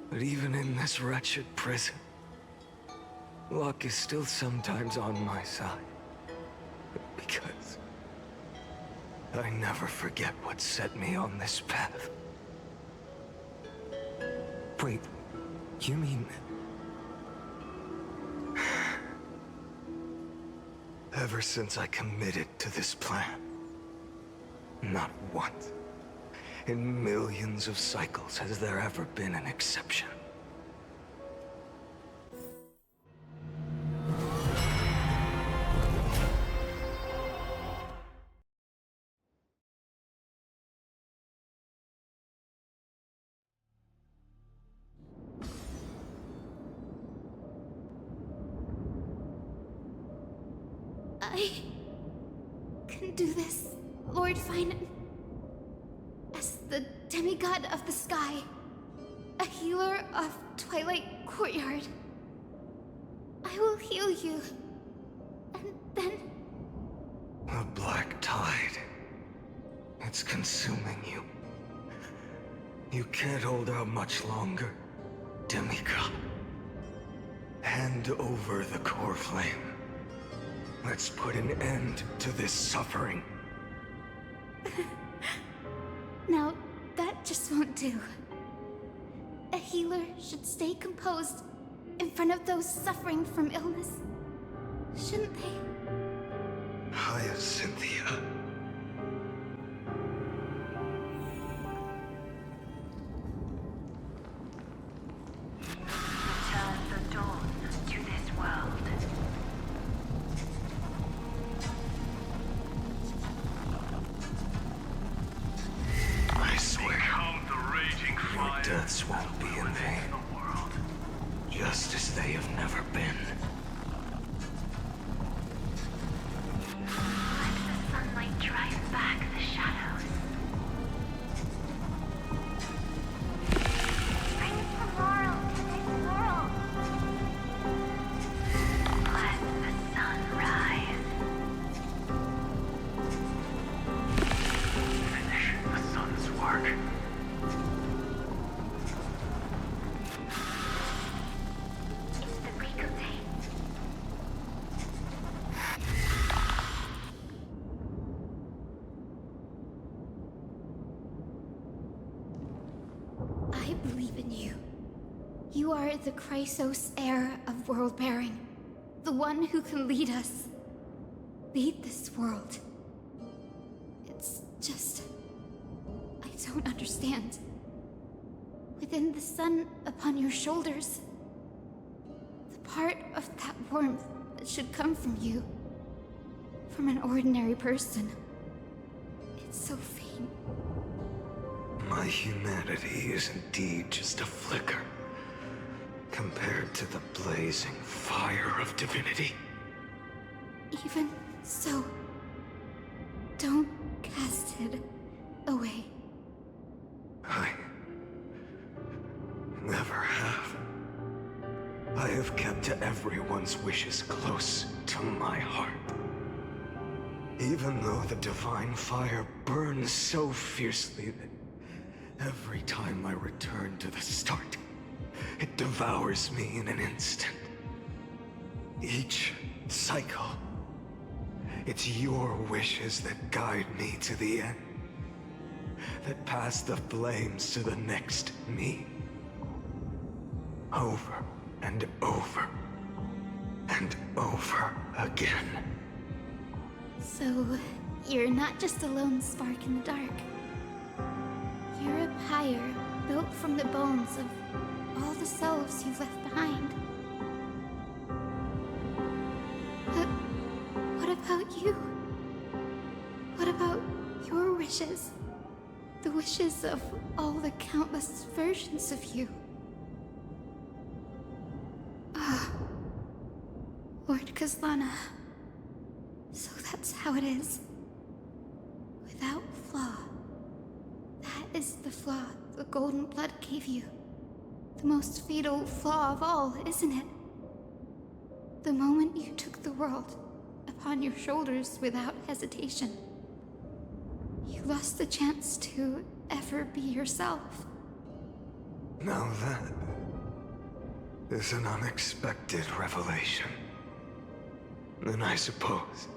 Speaker 11: But even in this wretched prison, luck is still sometimes on my side. Because I never forget what set me on this path. Wait, you mean... Ever since I committed to this plan, not once in millions of cycles has there ever been an exception.
Speaker 14: I can do this, Lord Finan. As the demigod of the sky, a healer of Twilight Courtyard, I will heal you, and then...
Speaker 11: The black tide. It's consuming you. You can't hold out much longer, demigod. Hand over the core flame. Let's put an end to this suffering.
Speaker 14: Now, that just won't do. A healer should stay composed in front of those suffering from illness, shouldn't they?
Speaker 11: Hyacinthia.
Speaker 7: Return the dawn to this world.
Speaker 11: I swear, your deaths won't be in vain. Just as they have never been.
Speaker 7: Let the sunlight drive back the shadows.
Speaker 2: Bring tomorrow to this world.
Speaker 7: Let the sun rise.
Speaker 11: Finish the sun's work.
Speaker 2: It's the break of day.
Speaker 14: I believe in you. You are the Chrysos heir of world-bearing. The one who can lead us. Lead this world. It's just... I don't understand. Within the sun upon your shoulders, the part of that warmth that should come from you, from an ordinary person, it's so faint.
Speaker 11: My humanity is indeed just a flicker compared to the blazing fire of divinity.
Speaker 14: Even so, don't cast it away.
Speaker 11: I never have. I have kept everyone's wishes close to my heart. Even though the divine fire burns so fiercely that every time I return to the start, it devours me in an instant. Each cycle, it's your wishes that guide me to the end, that pass the flames to the next me. Over and over and over again.
Speaker 14: So, you're not just a lone spark in the dark. You're a pyre built from the bones of all the selves you've left behind. But what about you? What about your wishes? The wishes of all the countless versions of you? Lord Kazlana. So that's how it is. Without flaw. That is the flaw the golden blood gave you. The most fatal flaw of all, isn't it? The moment you took the world upon your shoulders without hesitation, you lost the chance to ever be yourself.
Speaker 11: Now that is an unexpected revelation. Then I suppose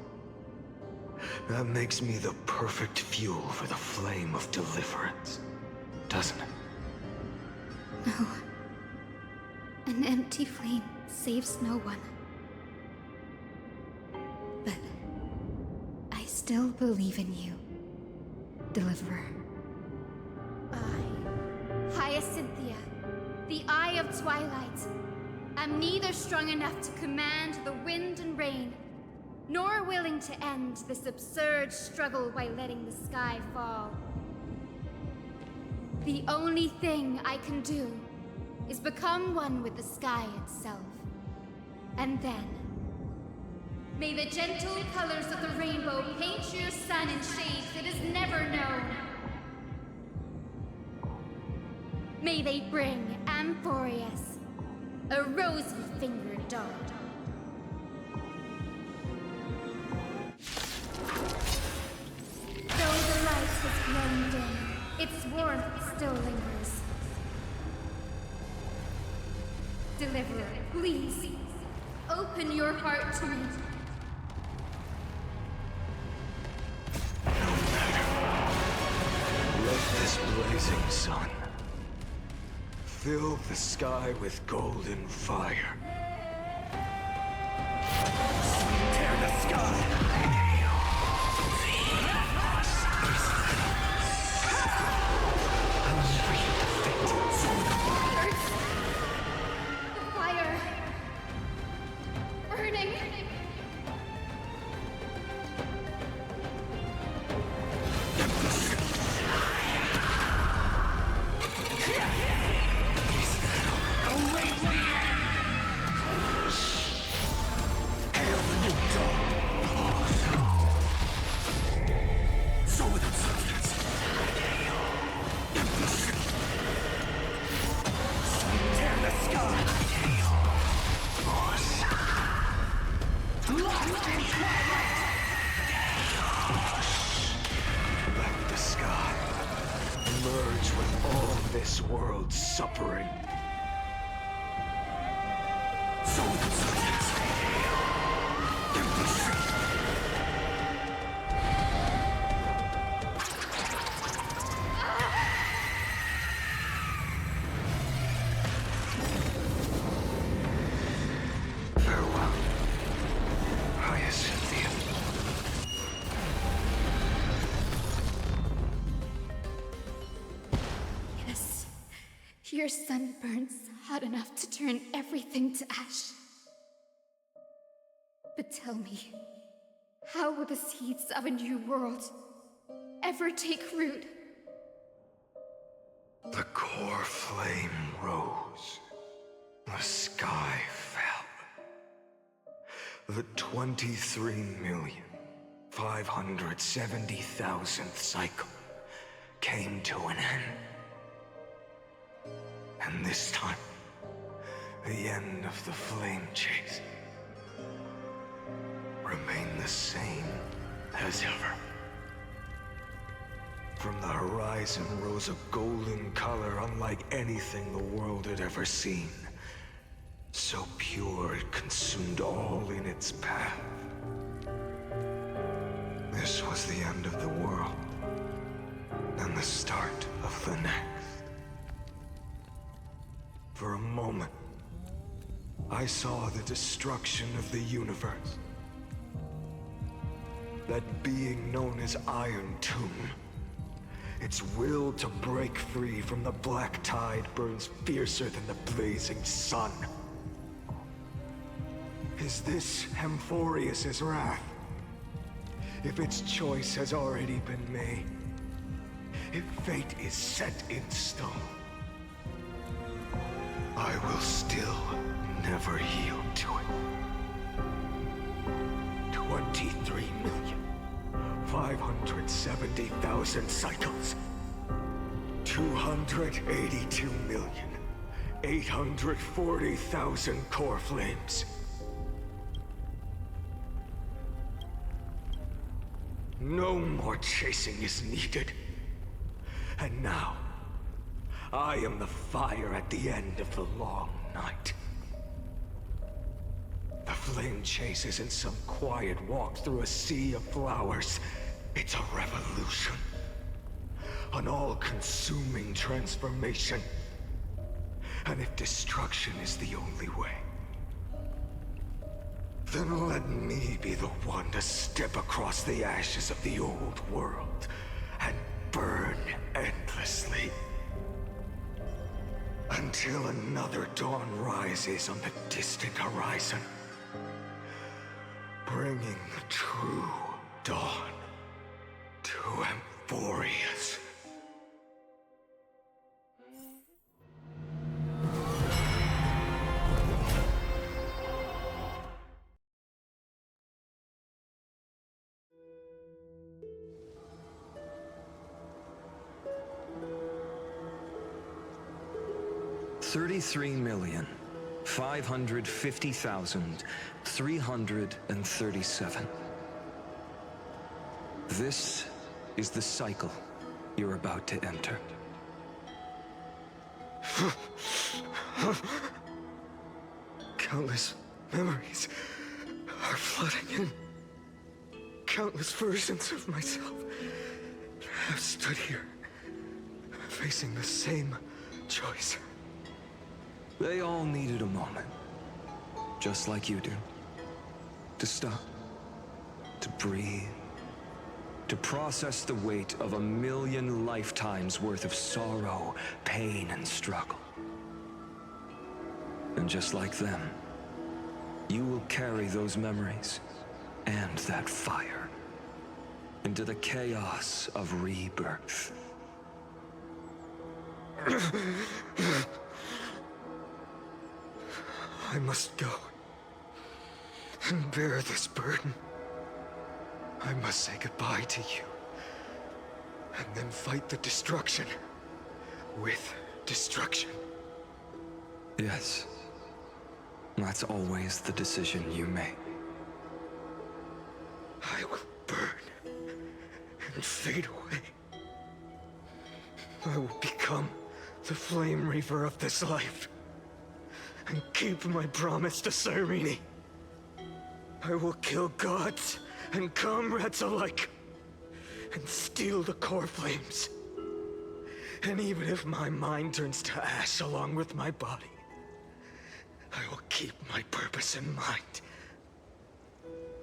Speaker 11: that makes me the perfect fuel for the flame of deliverance, doesn't it?
Speaker 14: No. An empty flame saves no one. But I still believe in you, Deliverer. I, Hyacinthia, the Eye of Twilight, am neither strong enough to command the wind and rain, nor willing to end this absurd struggle by letting the sky fall. The only thing I can do is become one with the sky itself. And then, may the gentle colors of the rainbow paint your sun in shades it has never known. May they bring Amphoreus a rosy-fingered dog. Though the light has grown dim, its warmth still lingers. Deliverer, please, open your heart to me.
Speaker 11: Let this blazing sun fill the sky with golden fire. Tear the sky!
Speaker 14: The fire! Burning!
Speaker 11: Let the sky merge with all this world's suffering. Farewell, Hyacinthia.
Speaker 14: Yes, your sun burns hot enough to turn everything to ash. But tell me, how will the seeds of a new world ever take root?
Speaker 11: The core flame rose. The sky fell. The 23,570,000th cycle came to an end. And this time, the end of the flame chase remained the same as ever. From the horizon rose a golden color unlike anything the world had ever seen. So pure it consumed all in its path. This was the end of the world, and the start of the next. For a moment, I saw the destruction of the universe. That being known as Iron Tomb, its will to break free from the black tide burns fiercer than the blazing sun. Is this Amphoreus' wrath? If its choice has already been made, if fate is set in stone, I will still never yield to it. 23,570,000 cycles.
Speaker 10: 282,840,000 core flames. No more chasing is needed. And now, I am the fire at the end of the long night. The flame chase isn't some quiet walk through a sea of flowers. It's a revolution. An all-consuming transformation. And if destruction is the only way, then let me be the one to step across the ashes of the old world and burn endlessly. Until another dawn rises on the distant horizon, bringing the true dawn to Emphorius.
Speaker 11: $33,550,337. This is the cycle you're about to enter.
Speaker 10: Countless memories are flooding in. Countless versions of myself have stood here, facing the same choice.
Speaker 11: They all needed a moment, just like you do. To stop, to breathe, to process the weight of 1,000,000 lifetimes worth of sorrow, pain, and struggle. And just like them, you will carry those memories and that fire into the chaos of rebirth.
Speaker 10: I must go and bear this burden. I must say goodbye to you, and then fight the destruction with destruction.
Speaker 11: Yes, that's always the decision you make.
Speaker 10: I will burn and fade away. I will become the flame reaver of this life and keep my promise to Cyrene. I will kill gods and comrades alike and steal the core flames. And even if my mind turns to ash along with my body, I will keep my purpose in mind.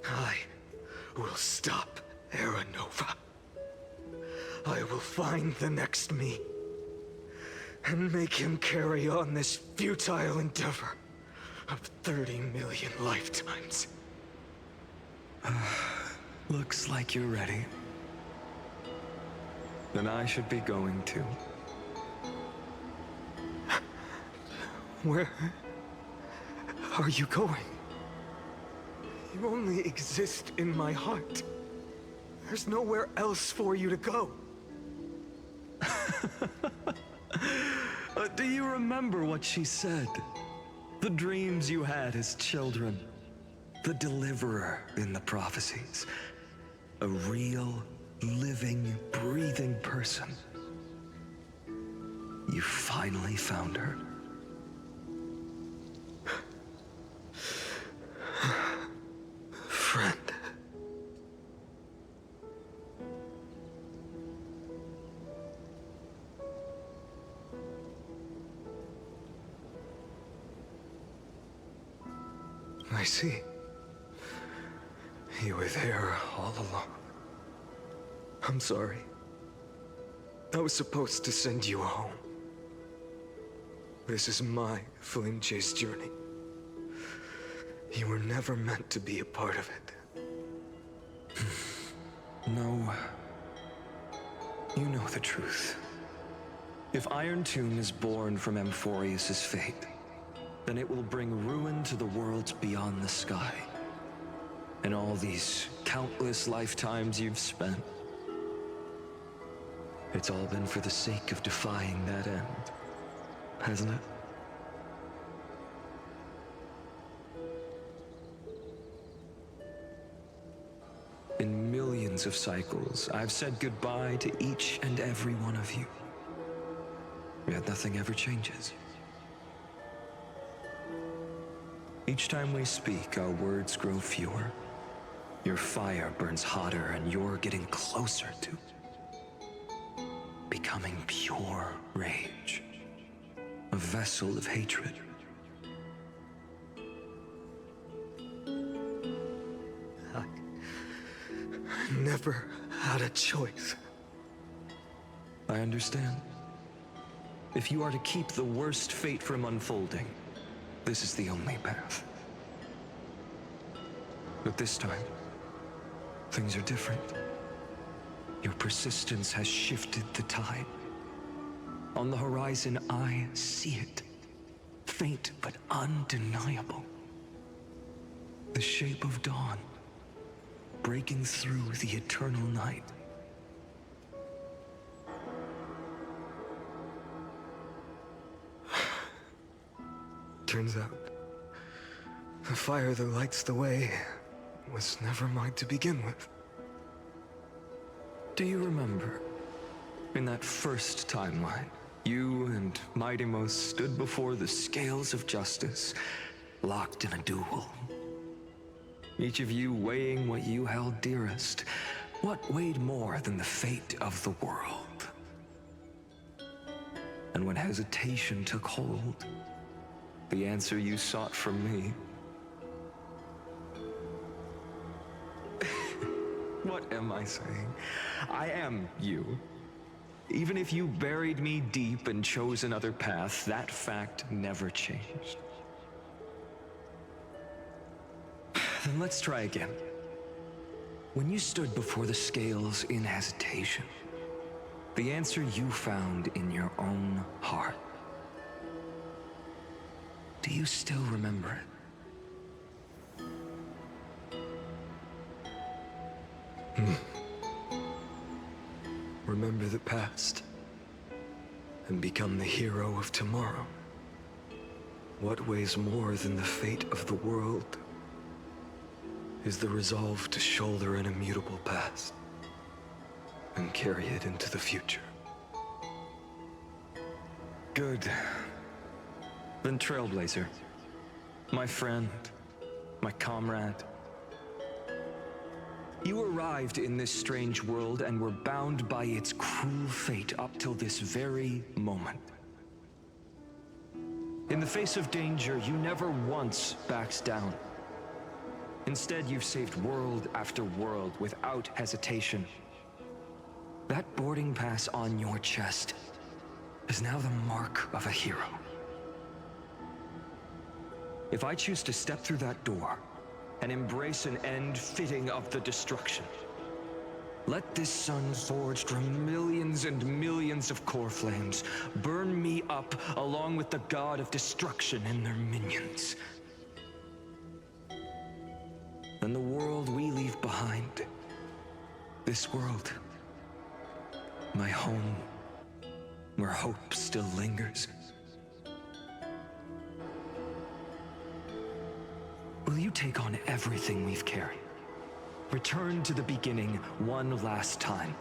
Speaker 10: I will stop Era Nova. I will find the next me and make him carry on this futile endeavor of 30 million lifetimes.
Speaker 11: Looks like you're ready. Then I should be going too.
Speaker 10: Where are you going? You only exist in my heart. There's nowhere else for you to go.
Speaker 11: Do you remember what she said? The dreams you had as children. The deliverer in the prophecies. A real, living, breathing person. You finally found her.
Speaker 10: Friend. I see. You were there all along. I'm sorry. I was supposed to send you home. This is my flame chase journey. You were never meant to be a part of it.
Speaker 11: No. You know the truth. If Iron Tomb is born from Emphorius' fate, then it will bring ruin to the worlds beyond the sky. And all these countless lifetimes you've spent, It's all been for the sake of defying that end, hasn't it? In millions of cycles, I've said goodbye to each and every one of you. Yet nothing ever changes. Each time we speak, our words grow fewer. Your fire burns hotter, and you're getting closer to becoming pure rage. A vessel of hatred.
Speaker 17: I never had a choice.
Speaker 11: I understand. If you are to keep the worst fate from unfolding, this is the only path. But this time, things are different. Your persistence has shifted the tide. On the horizon, I see it. Faint but undeniable. The shape of dawn, breaking through the eternal night.
Speaker 17: Turns out, the fire that lights the way was never mine to begin with.
Speaker 11: Do you remember, in that first timeline, you and Mightymost stood before the scales of justice, locked in a duel? Each of you weighing what you held dearest. What weighed more than the fate of the world? And when hesitation took hold, the answer you sought from me. What am I saying? I am you. Even if you buried me deep and chose another path, that fact never changed. Then let's try again. When you stood before the scales in hesitation, the answer you found in your own heart. Do you still remember it?
Speaker 17: Remember the past and become the hero of tomorrow. What weighs more than the fate of the world is the resolve to shoulder an immutable past and carry it into the future.
Speaker 11: Good. Then Trailblazer, my friend, my comrade. You arrived in this strange world and were bound by its cruel fate up till this very moment. In the face of danger, you never once backed down. Instead, you've saved world after world without hesitation. That boarding pass on your chest is now the mark of a hero. If I choose to step through that door and embrace an end fitting of the destruction, let this sun forged from millions and millions of core flames burn me up along with the god of destruction and their minions. And the world we leave behind, this world, my home, where hope still lingers. Will you take on everything we've carried? Return to the beginning one last time.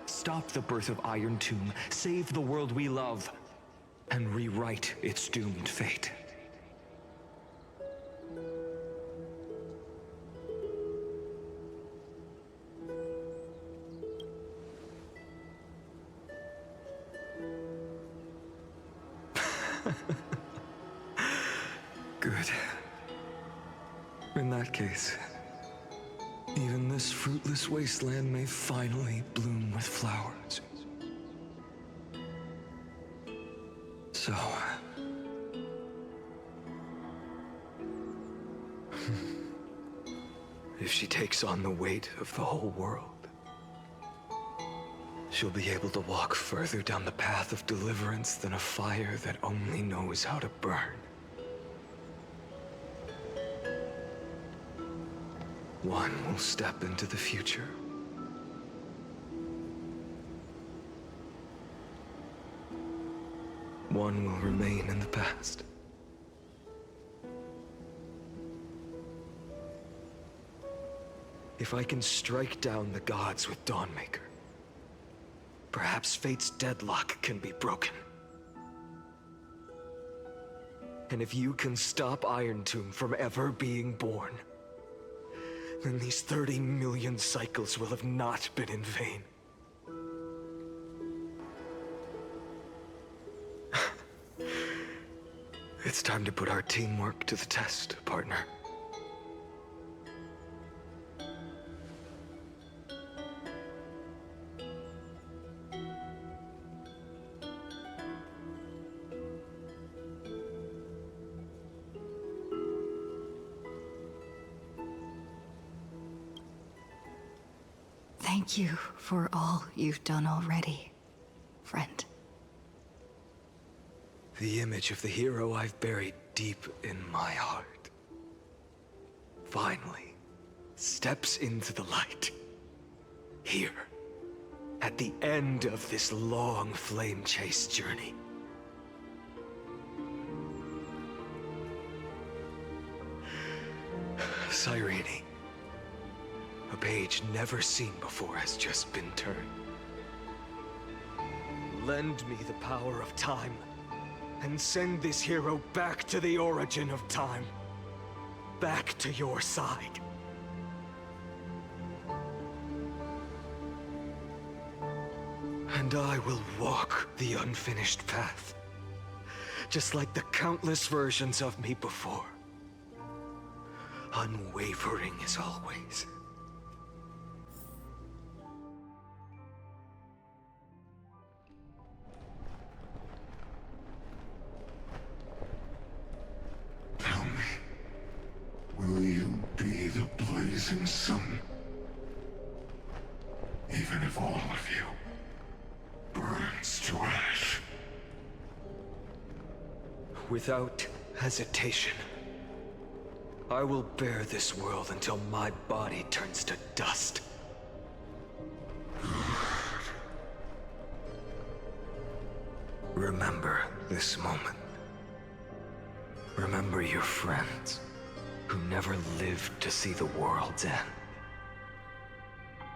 Speaker 11: Stop the birth of Iron Tomb, save the world we love, and rewrite its doomed fate. Good. In that case, even this fruitless wasteland may finally bloom with flowers. So... if she takes on the weight of the whole world, she'll be able to walk further down the path of deliverance than a fire that only knows how to burn. One will step into the future, one will remain in the past. If I can strike down the gods with Dawnmaker, perhaps fate's deadlock can be broken. And if you can stop Iron Tomb from ever being born, then these 30 million cycles will have not been in vain. It's time to put our teamwork to the test, partner.
Speaker 1: Thank you for all you've done already, friend.
Speaker 11: The image of the hero I've buried deep in my heart finally steps into the light. Here, at the end of this long flame chase journey. Cyrene, a page never seen before has just been turned. Lend me the power of time, and send this hero back to the origin of time. Back to your side. And I will walk the unfinished path, just like the countless versions of me before. Unwavering as always.
Speaker 10: Will you be the blazing sun? Even if all of you burns to ash.
Speaker 11: Without hesitation, I will bear this world until my body turns to dust. Remember this moment. Remember your friends who never lived to see the world's end.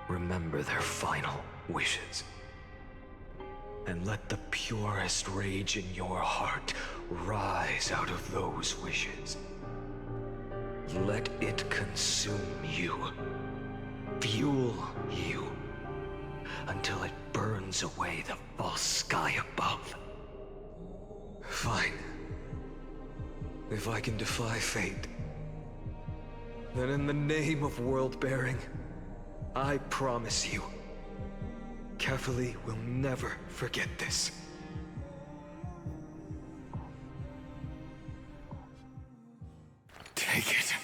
Speaker 11: Remember their final wishes. And let the purest rage in your heart rise out of those wishes. Let it consume you, fuel you, until it burns away the false sky above. Fine. If I can defy fate, then in the name of world-bearing, I promise you, Kefali will never forget this.
Speaker 10: Take it.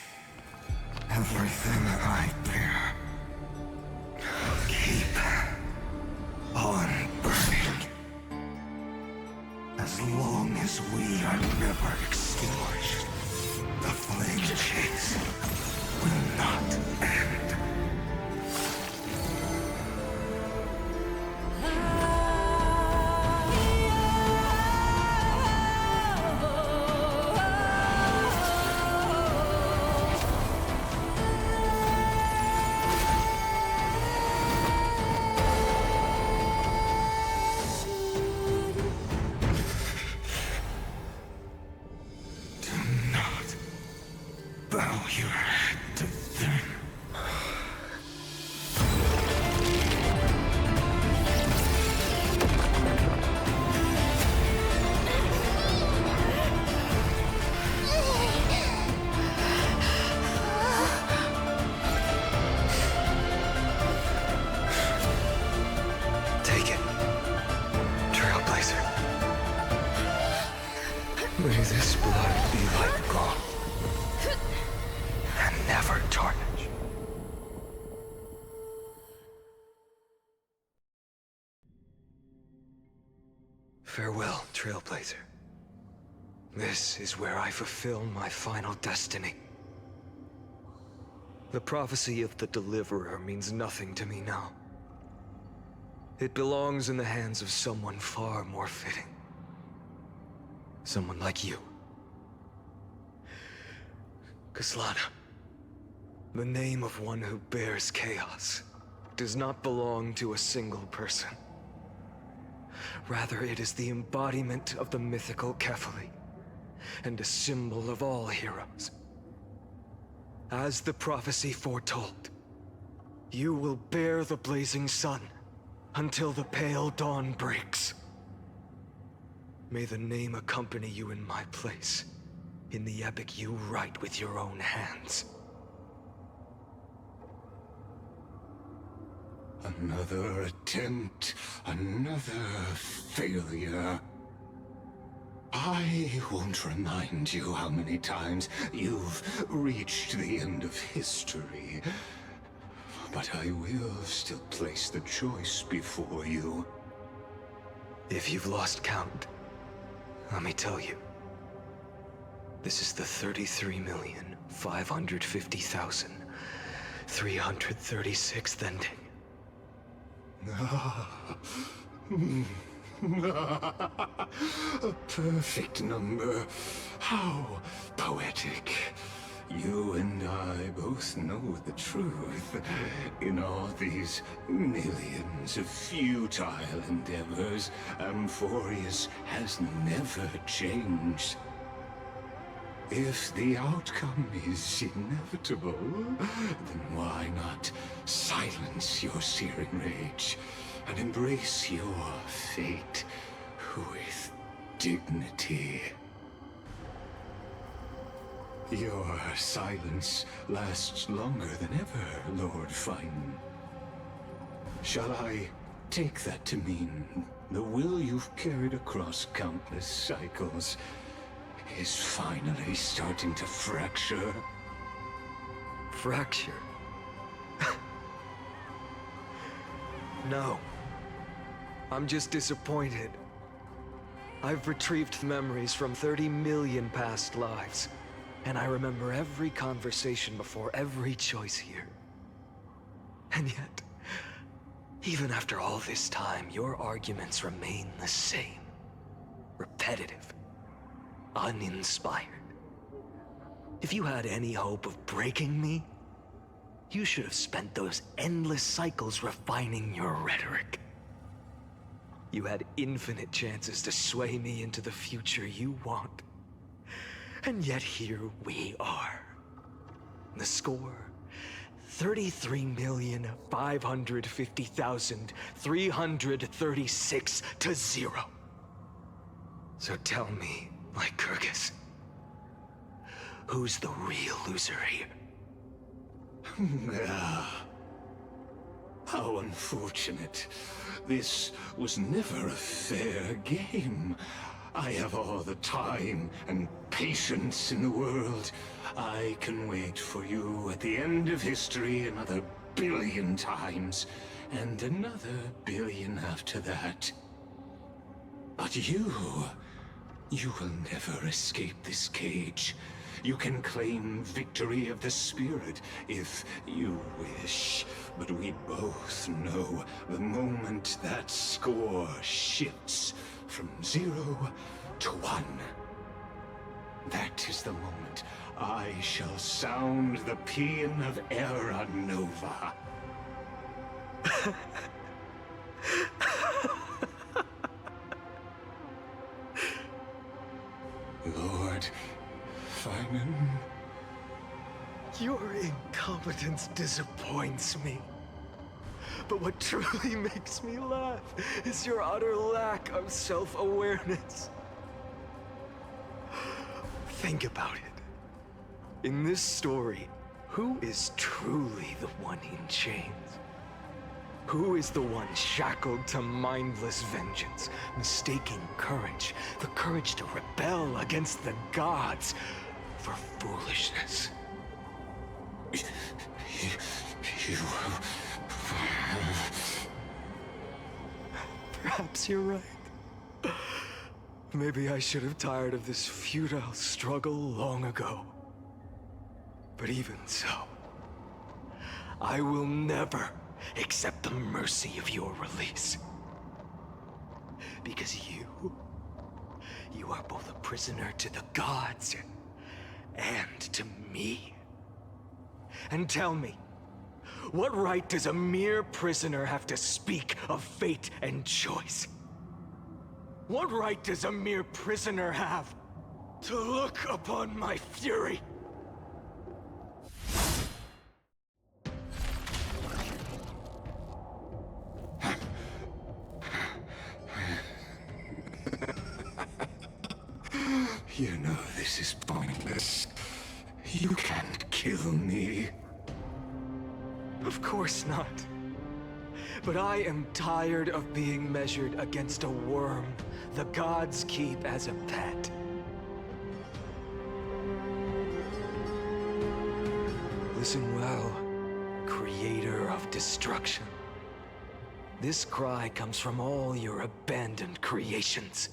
Speaker 10: Everything I bear. Keep on burning. As long as we are never extinguished, the flame chase will not end.
Speaker 11: May this blood be like gold, and never tarnish. Farewell, Trailblazer. This is where I fulfill my final destiny. The prophecy of the Deliverer means nothing to me now. It belongs in the hands of someone far more fitting.
Speaker 16: Someone like you. Kaslana, the name of one who bears chaos does not belong to a single person. Rather, it is the embodiment of the mythical Kefali, and a symbol of all heroes. As the prophecy foretold, you will bear the blazing sun until the pale dawn breaks. May the name accompany you in my place, in the epic you write with your own hands.
Speaker 10: Another attempt, another failure. I won't remind you how many times you've reached the end of history. But I will still place the choice before you.
Speaker 16: If you've lost count, let me tell you. This is the 33,550,336th ending.
Speaker 10: A perfect number. How poetic. You and I both know the truth. In all these millions of futile endeavors, Amphorius has never changed. If the outcome is inevitable, then why not silence your searing rage and embrace your fate with dignity? Your silence lasts longer than ever, Lord Fine. Shall I take that to mean the will you've carried across countless cycles is finally starting to fracture?
Speaker 16: Fracture? No. I'm just disappointed. I've retrieved memories from 30 million past lives, and I remember every conversation before every choice here. And yet, even after all this time, your arguments remain the same. Repetitive. Uninspired. If you had any hope of breaking me, you should have spent those endless cycles refining your rhetoric. You had infinite chances to sway me into the future you want. And yet here we are. The score, 33,550,336 to 0. So tell me, Lycurgus, who's the real loser here?
Speaker 10: How unfortunate. This was never a fair game. I have all the time and patience in the world. I can wait for you at the end of history another billion times, and another billion after that. But you will never escape this cage. You can claim victory of the spirit if you wish, but we both know the moment that score shifts from 0 to 1. That is the moment I shall sound the paean of Era Nova. Lord Finan.
Speaker 16: Your incompetence disappoints me. But what truly makes me laugh is your utter lack of self-awareness. Think about it. In this story, who is truly the one in chains? Who is the one shackled to mindless vengeance, mistaking courage, the courage to rebel against the gods, for foolishness? Perhaps you're right. Maybe I should have tired of this futile struggle long ago. But even so, I will never accept the mercy of your release. Because You are both a prisoner to the gods and to me. And tell me, what right does a mere prisoner have to speak of fate and choice? What right does a mere prisoner have to look upon my fury?
Speaker 10: You know this is pointless. You can't kill me.
Speaker 16: Of course not. But I am tired of being measured against a worm the gods keep as a pet. Listen well, creator of destruction. This cry comes from all your abandoned creations.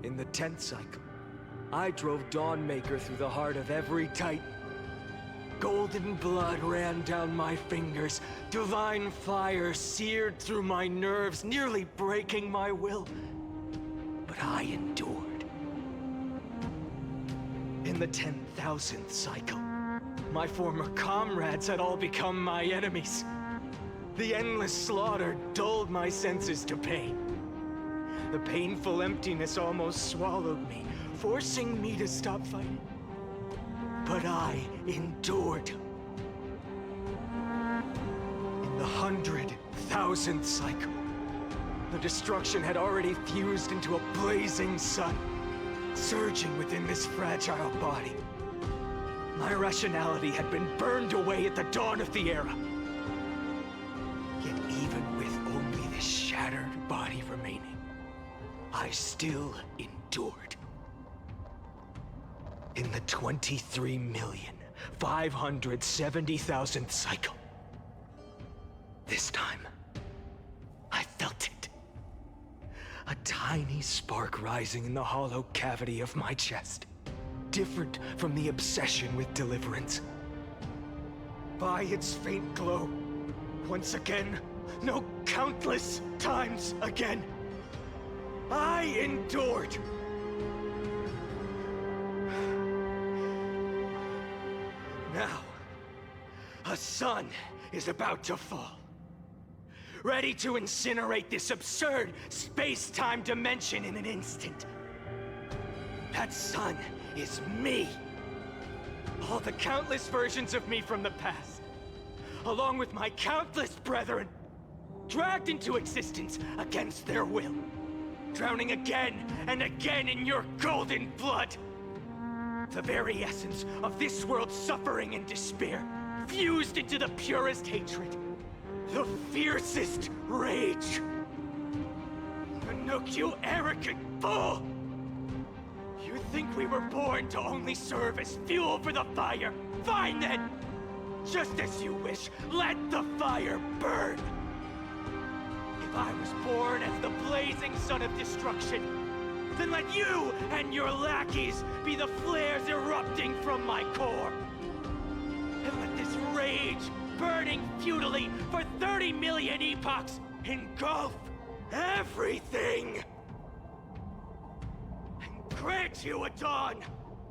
Speaker 16: In the 10th cycle, I drove Dawnmaker through the heart of every Titan. Golden blood ran down my fingers, divine fire seared through my nerves, nearly breaking my will. But I endured. In the 10,000th cycle, my former comrades had all become my enemies. The endless slaughter dulled my senses to pain. The painful emptiness almost swallowed me, forcing me to stop fighting. But I endured. In the 100,000th cycle, the destruction had already fused into a blazing sun, surging within this fragile body. My rationality had been burned away at the dawn of the era. Yet even with only this shattered body remaining, I still endured. In the 23,570,000th cycle, this time, I felt it. A tiny spark rising in the hollow cavity of my chest, different from the obsession with deliverance. By its faint glow, once again, no, countless times again, I endured. Now, a sun is about to fall, ready to incinerate this absurd space-time dimension in an instant. That sun is me. All the countless versions of me from the past, along with my countless brethren, dragged into existence against their will, drowning again and again in your golden blood. The very essence of this world's suffering and despair, fused into the purest hatred, the fiercest rage. Anook, you arrogant fool! You think we were born to only serve as fuel for the fire? Fine then! Just as you wish, let the fire burn! If I was born as the blazing sun of destruction, then let you and your lackeys be the flares erupting from my core. And let this rage, burning futilely for 30 million epochs, engulf everything. And grant you a dawn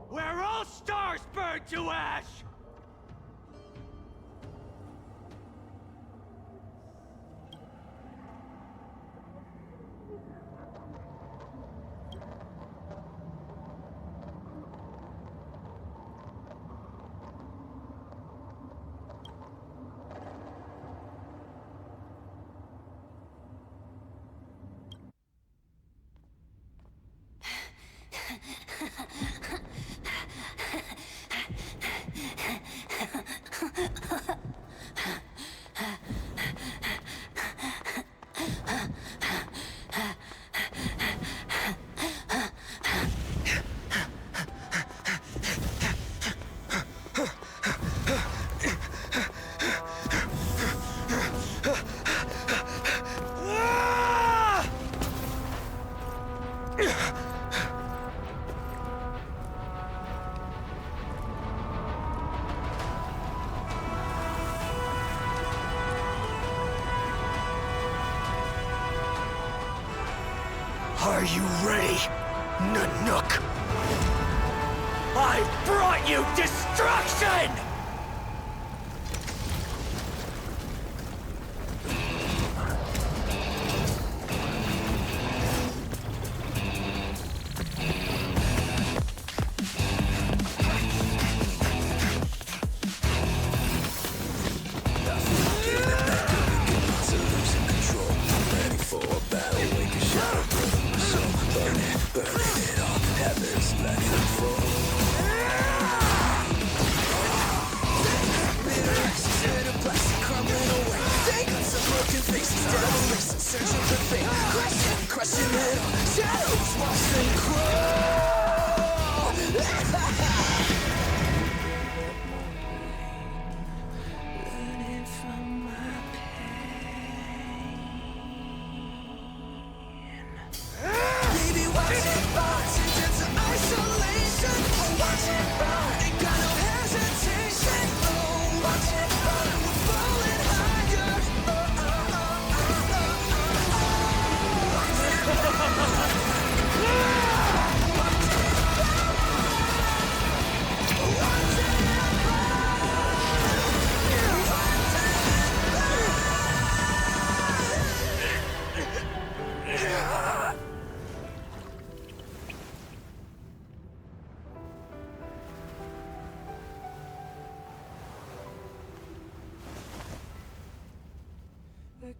Speaker 16: where all stars burn to ash.
Speaker 9: Are you ready, Nanook? I brought you destruction!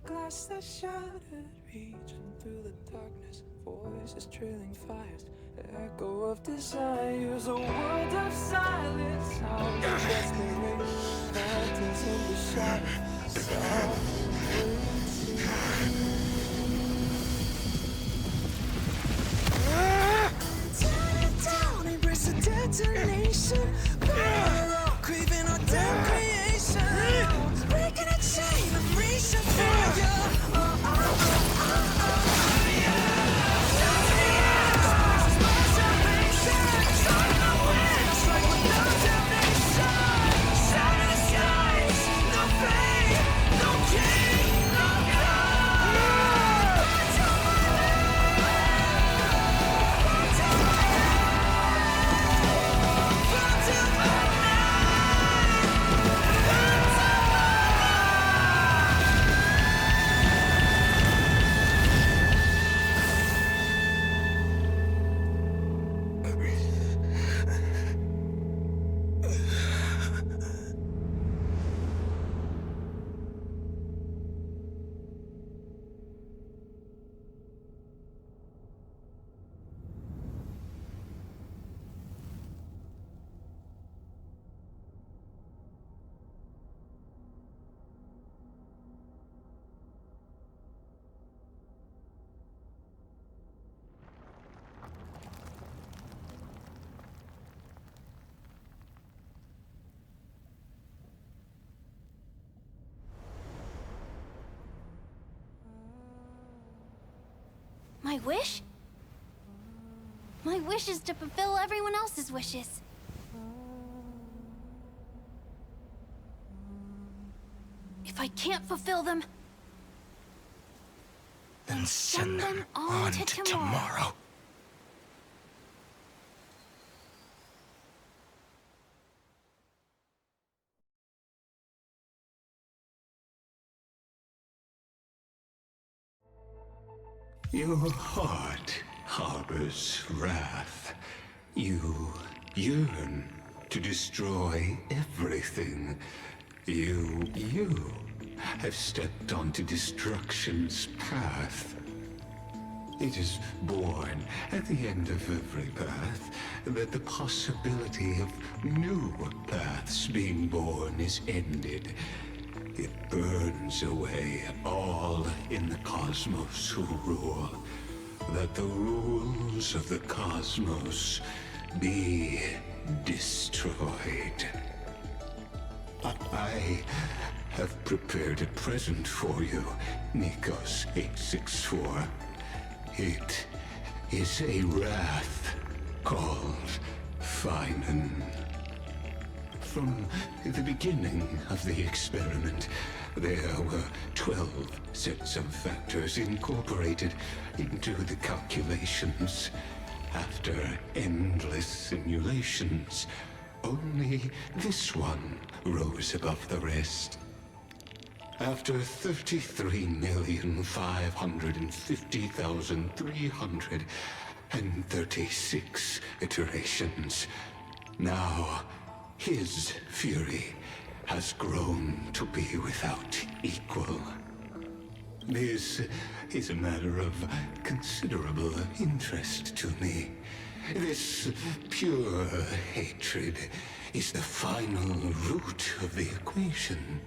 Speaker 19: Glass that shattered, reaching through the darkness, voices trailing fires, echo of desires, a world of silence, sounds of desperation, phantoms in the shadows, tear it down, embrace the detonation, craving our damn creation, breaking a chain, I'm reaching for you.
Speaker 2: My wish? My wish is to fulfill everyone else's wishes. If I can't fulfill them,
Speaker 9: then send them on to tomorrow.
Speaker 10: Your heart harbors wrath. You yearn to destroy everything. You have stepped onto destruction's path. It is born at the end of every path that the possibility of new paths being born is ended. It burns away all in the cosmos who rule, that the rules of the cosmos be destroyed. I have prepared a present for you, Nikos 864. It is a wrath called Feynman. From the beginning of the experiment, There were 12 sets of factors incorporated into the calculations. After endless simulations, only this one rose above the rest. After 33,550,336 iterations, now his fury has grown to be without equal. This is a matter of considerable interest to me. This pure hatred is the final root of the equation.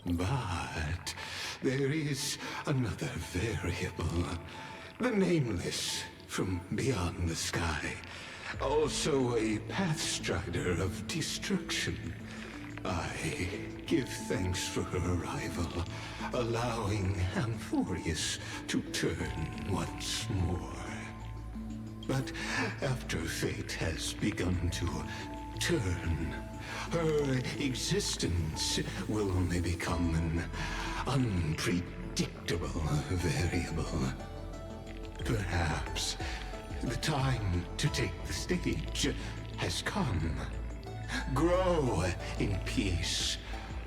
Speaker 10: But there is another variable. The nameless from beyond the sky. Also a pathstrider of destruction. I give thanks for her arrival, allowing Amphorius to turn once more. But after fate has begun to turn, her existence will only become an unpredictable variable. Perhaps the time to take the stage has come. Grow in peace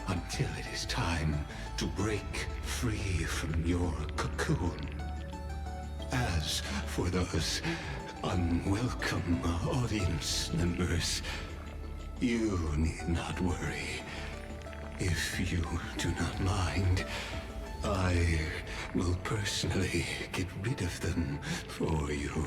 Speaker 10: until it is time to break free from your cocoon. As for those unwelcome audience members, you need not worry. If you do not mind, I will personally get rid of them for you.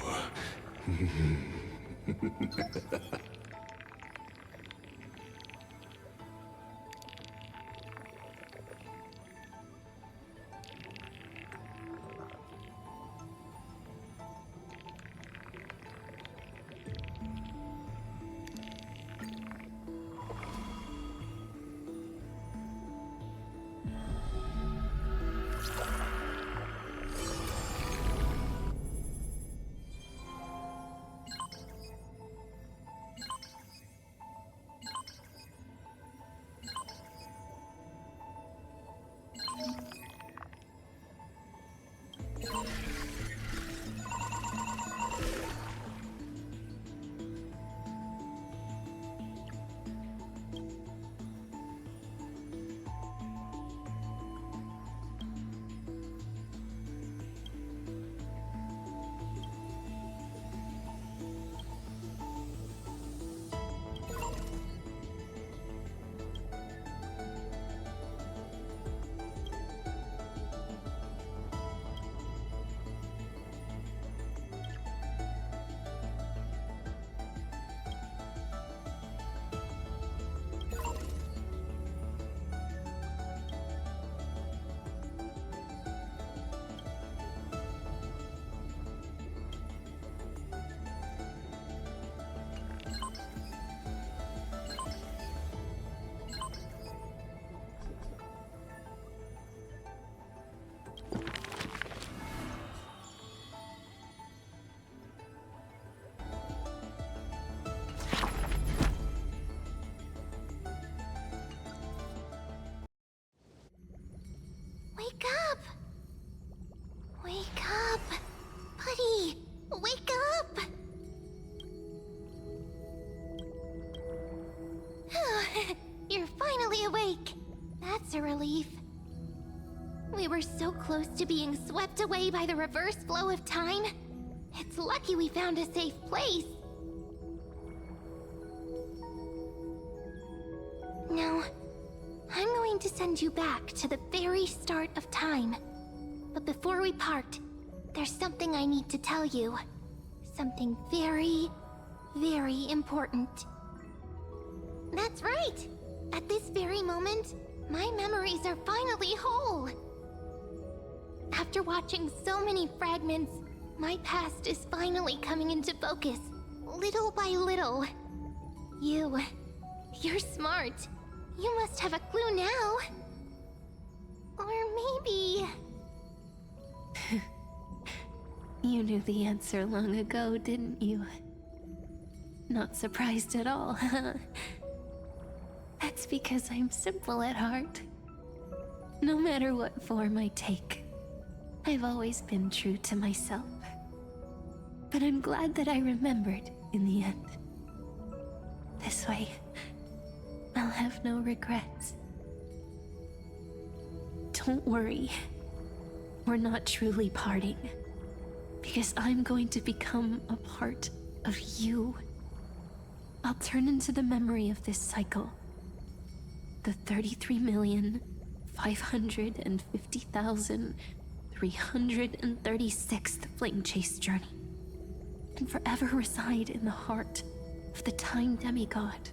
Speaker 18: Wake up! Wake up! Buddy! Wake up! You're finally awake. That's a relief. We were so close to being swept away by the reverse flow of time. It's lucky we found a safe place. Now, I'm going to send you back to the very start of time. But before we part, there's something I need to tell you. Something very, very important. That's right! At this very moment, my memories are finally whole. After watching so many fragments, my past is finally coming into focus, little by little. You're smart. You must have a clue now. Or maybe...
Speaker 20: You knew the answer long ago, didn't you? Not surprised at all, huh? That's because I'm simple at heart.
Speaker 7: No matter what form I take, I've always been true to myself. But I'm glad that I remembered in the end. This way, I'll have no regrets. Don't worry. We're not truly parting. Because I'm going to become a part of you. I'll turn into the memory of this cycle. The 33,550,336th flame chase journey. And forever reside in the heart of the time demigod.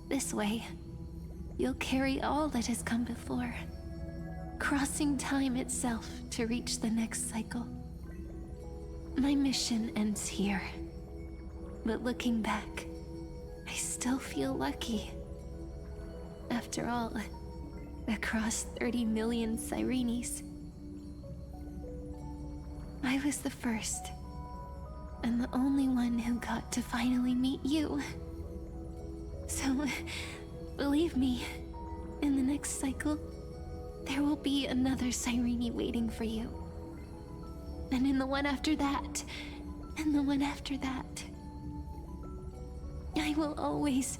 Speaker 7: This way, you'll carry all that has come before, crossing time itself to reach the next cycle. My mission ends here, but looking back, I still feel lucky. After all, across 30 million Cyrenes, I was the first, and the only one who got to finally meet you. So, believe me, in the next cycle, there will be another Cyrene waiting for you. And in the one after that, and the one after that. I will always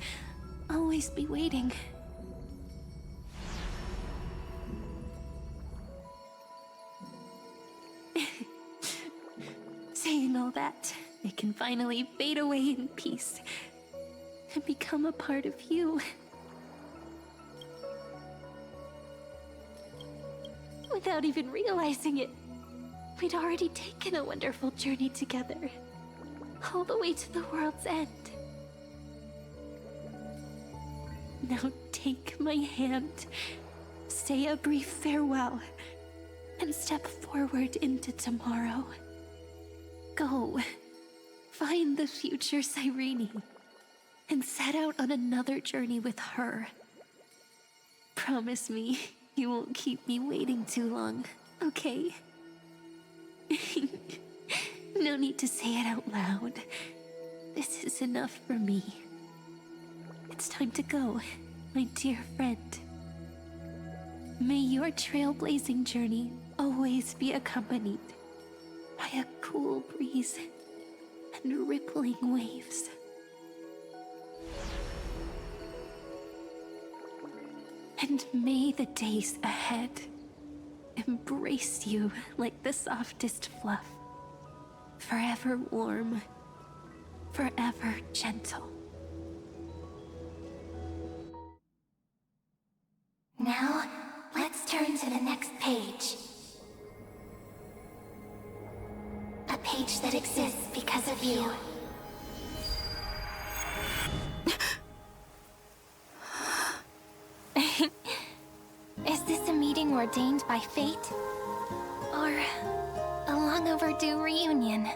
Speaker 7: be waiting. Saying all that, I can finally fade away in peace and become a part of you. Without even realizing it, we'd already taken a wonderful journey together, all the way to the world's end. Now take my hand, say a brief farewell, and step forward into tomorrow. Go, find the future Cyrene, and set out on another journey with her. Promise me you won't keep me waiting too long, okay? No need to say it out loud. This is enough for me. It's time to go, my dear friend. May your trailblazing journey always be accompanied by a cool breeze and rippling waves. And may the days ahead embrace you like the softest fluff, forever warm, forever gentle.
Speaker 8: Now, let's turn to the next page. A page that exists because of you.
Speaker 2: Is this a meeting ordained by fate? Or a long overdue reunion?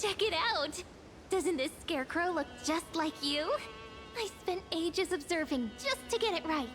Speaker 2: Check it out! Doesn't this scarecrow look just like you? I spent ages observing just to get it right.